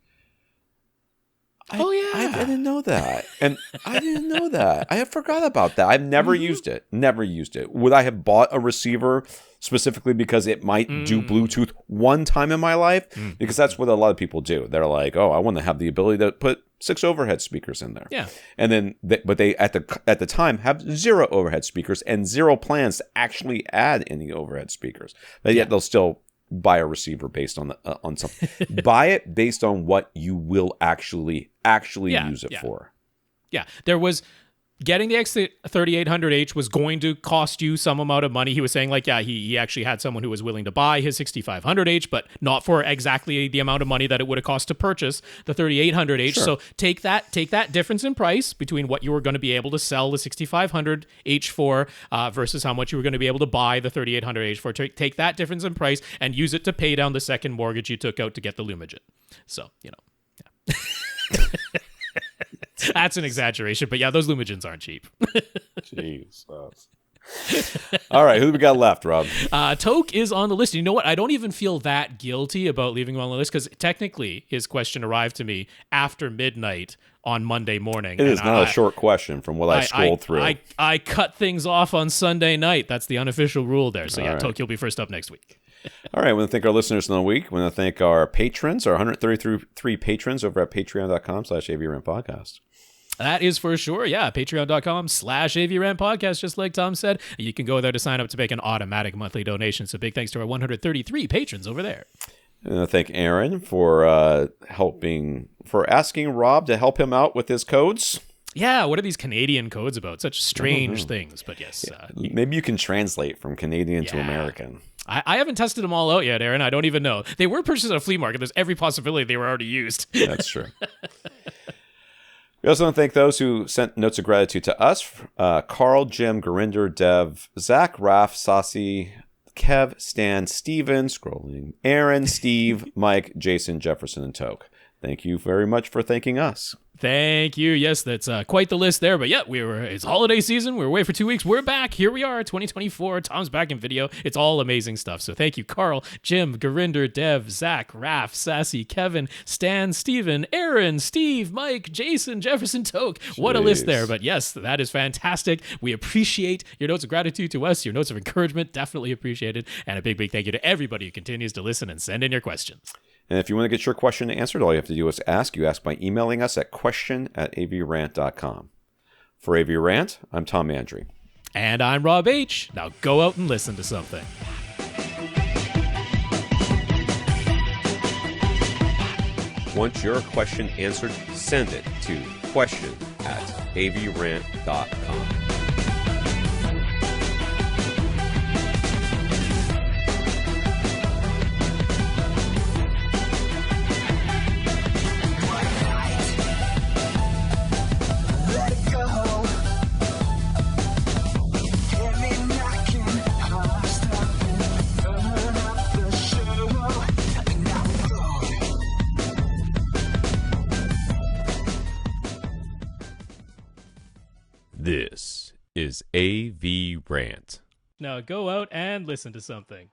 I didn't know that. And I didn't know that. I forgot about that. I've never used it. Never used it. Would I have bought a receiver specifically because it might do Bluetooth one time in my life? Because that's what a lot of people do. They're like, oh, I want to have the ability to put 6 overhead speakers in there. Yeah. And then, but they at the time have 0 overhead speakers and 0 plans to actually add any overhead speakers. But yet they'll still buy a receiver based on something. Buy it based on what you will actually use it for. Yeah, there was getting the X3800H was going to cost you some amount of money. He was saying, like, he actually had someone who was willing to buy his 6500H, but not for exactly the amount of money that it would have cost to purchase the 3800H. Sure. So take that difference in price between what you were going to be able to sell the 6500H for versus how much you were going to be able to buy the 3800H for. Take that difference in price and use it to pay down the second mortgage you took out to get the Lumagen. So, yeah. That's an exaggeration, but yeah, those Lumagens aren't cheap. Jeez. All right, who do we got left, Rob? Toke is on the list. You know what? I don't even feel that guilty about leaving him on the list because technically his question arrived to me after midnight on Monday morning. It is not a short question from what I scrolled through. I cut things off on Sunday night. That's the unofficial rule there. So Toke, you'll be first up next week. All right, I want to thank our listeners in the week. I want to thank our patrons, our 133 patrons over at patreon.com/AVRant podcast. That is for sure. Yeah, patreon.com/AVRant podcast, just like Tom said. You can go there to sign up to make an automatic monthly donation. So big thanks to our 133 patrons over there. And I thank Aaron for asking Rob to help him out with his codes. Yeah, what are these Canadian codes about? Such strange things, but yes. Maybe you can translate from Canadian to American. I haven't tested them all out yet, Aaron. I don't even know. They were purchased at a flea market. There's every possibility they were already used. That's true. We also want to thank those who sent notes of gratitude to us. Karl, Jim, Gurinder, Dev, Zach, Raph, Sasi, Kev, Stan, Steven, scrolling, Aaron, Steve, Mike, Jason, Jefferson, and Toke. Thank you very much for thanking us. Thank you. Yes, that's quite the list there. But yeah, it's holiday season. We were away for 2 weeks. We're back. Here we are, 2024. Tom's back in video. It's all amazing stuff. So thank you, Karl, Jim, Gurinder, Dev, Zach, Raph, Sasi, Kevin, Stan, Steven, Aaron, Steve, Mike, Jason, Jefferson, Toke. What a list there. But yes, that is fantastic. We appreciate your notes of gratitude to us, your notes of encouragement. Definitely appreciated. And a big, big thank you to everybody who continues to listen and send in your questions. And if you want to get your question answered, all you have to do is ask. You ask by emailing us at question@avrant.com. For AVRant, I'm Tom Andrew. And I'm Rob H. Now go out and listen to something. Want your question answered? Send it to question@avrant.com. This is AVRant. Now go out and listen to something.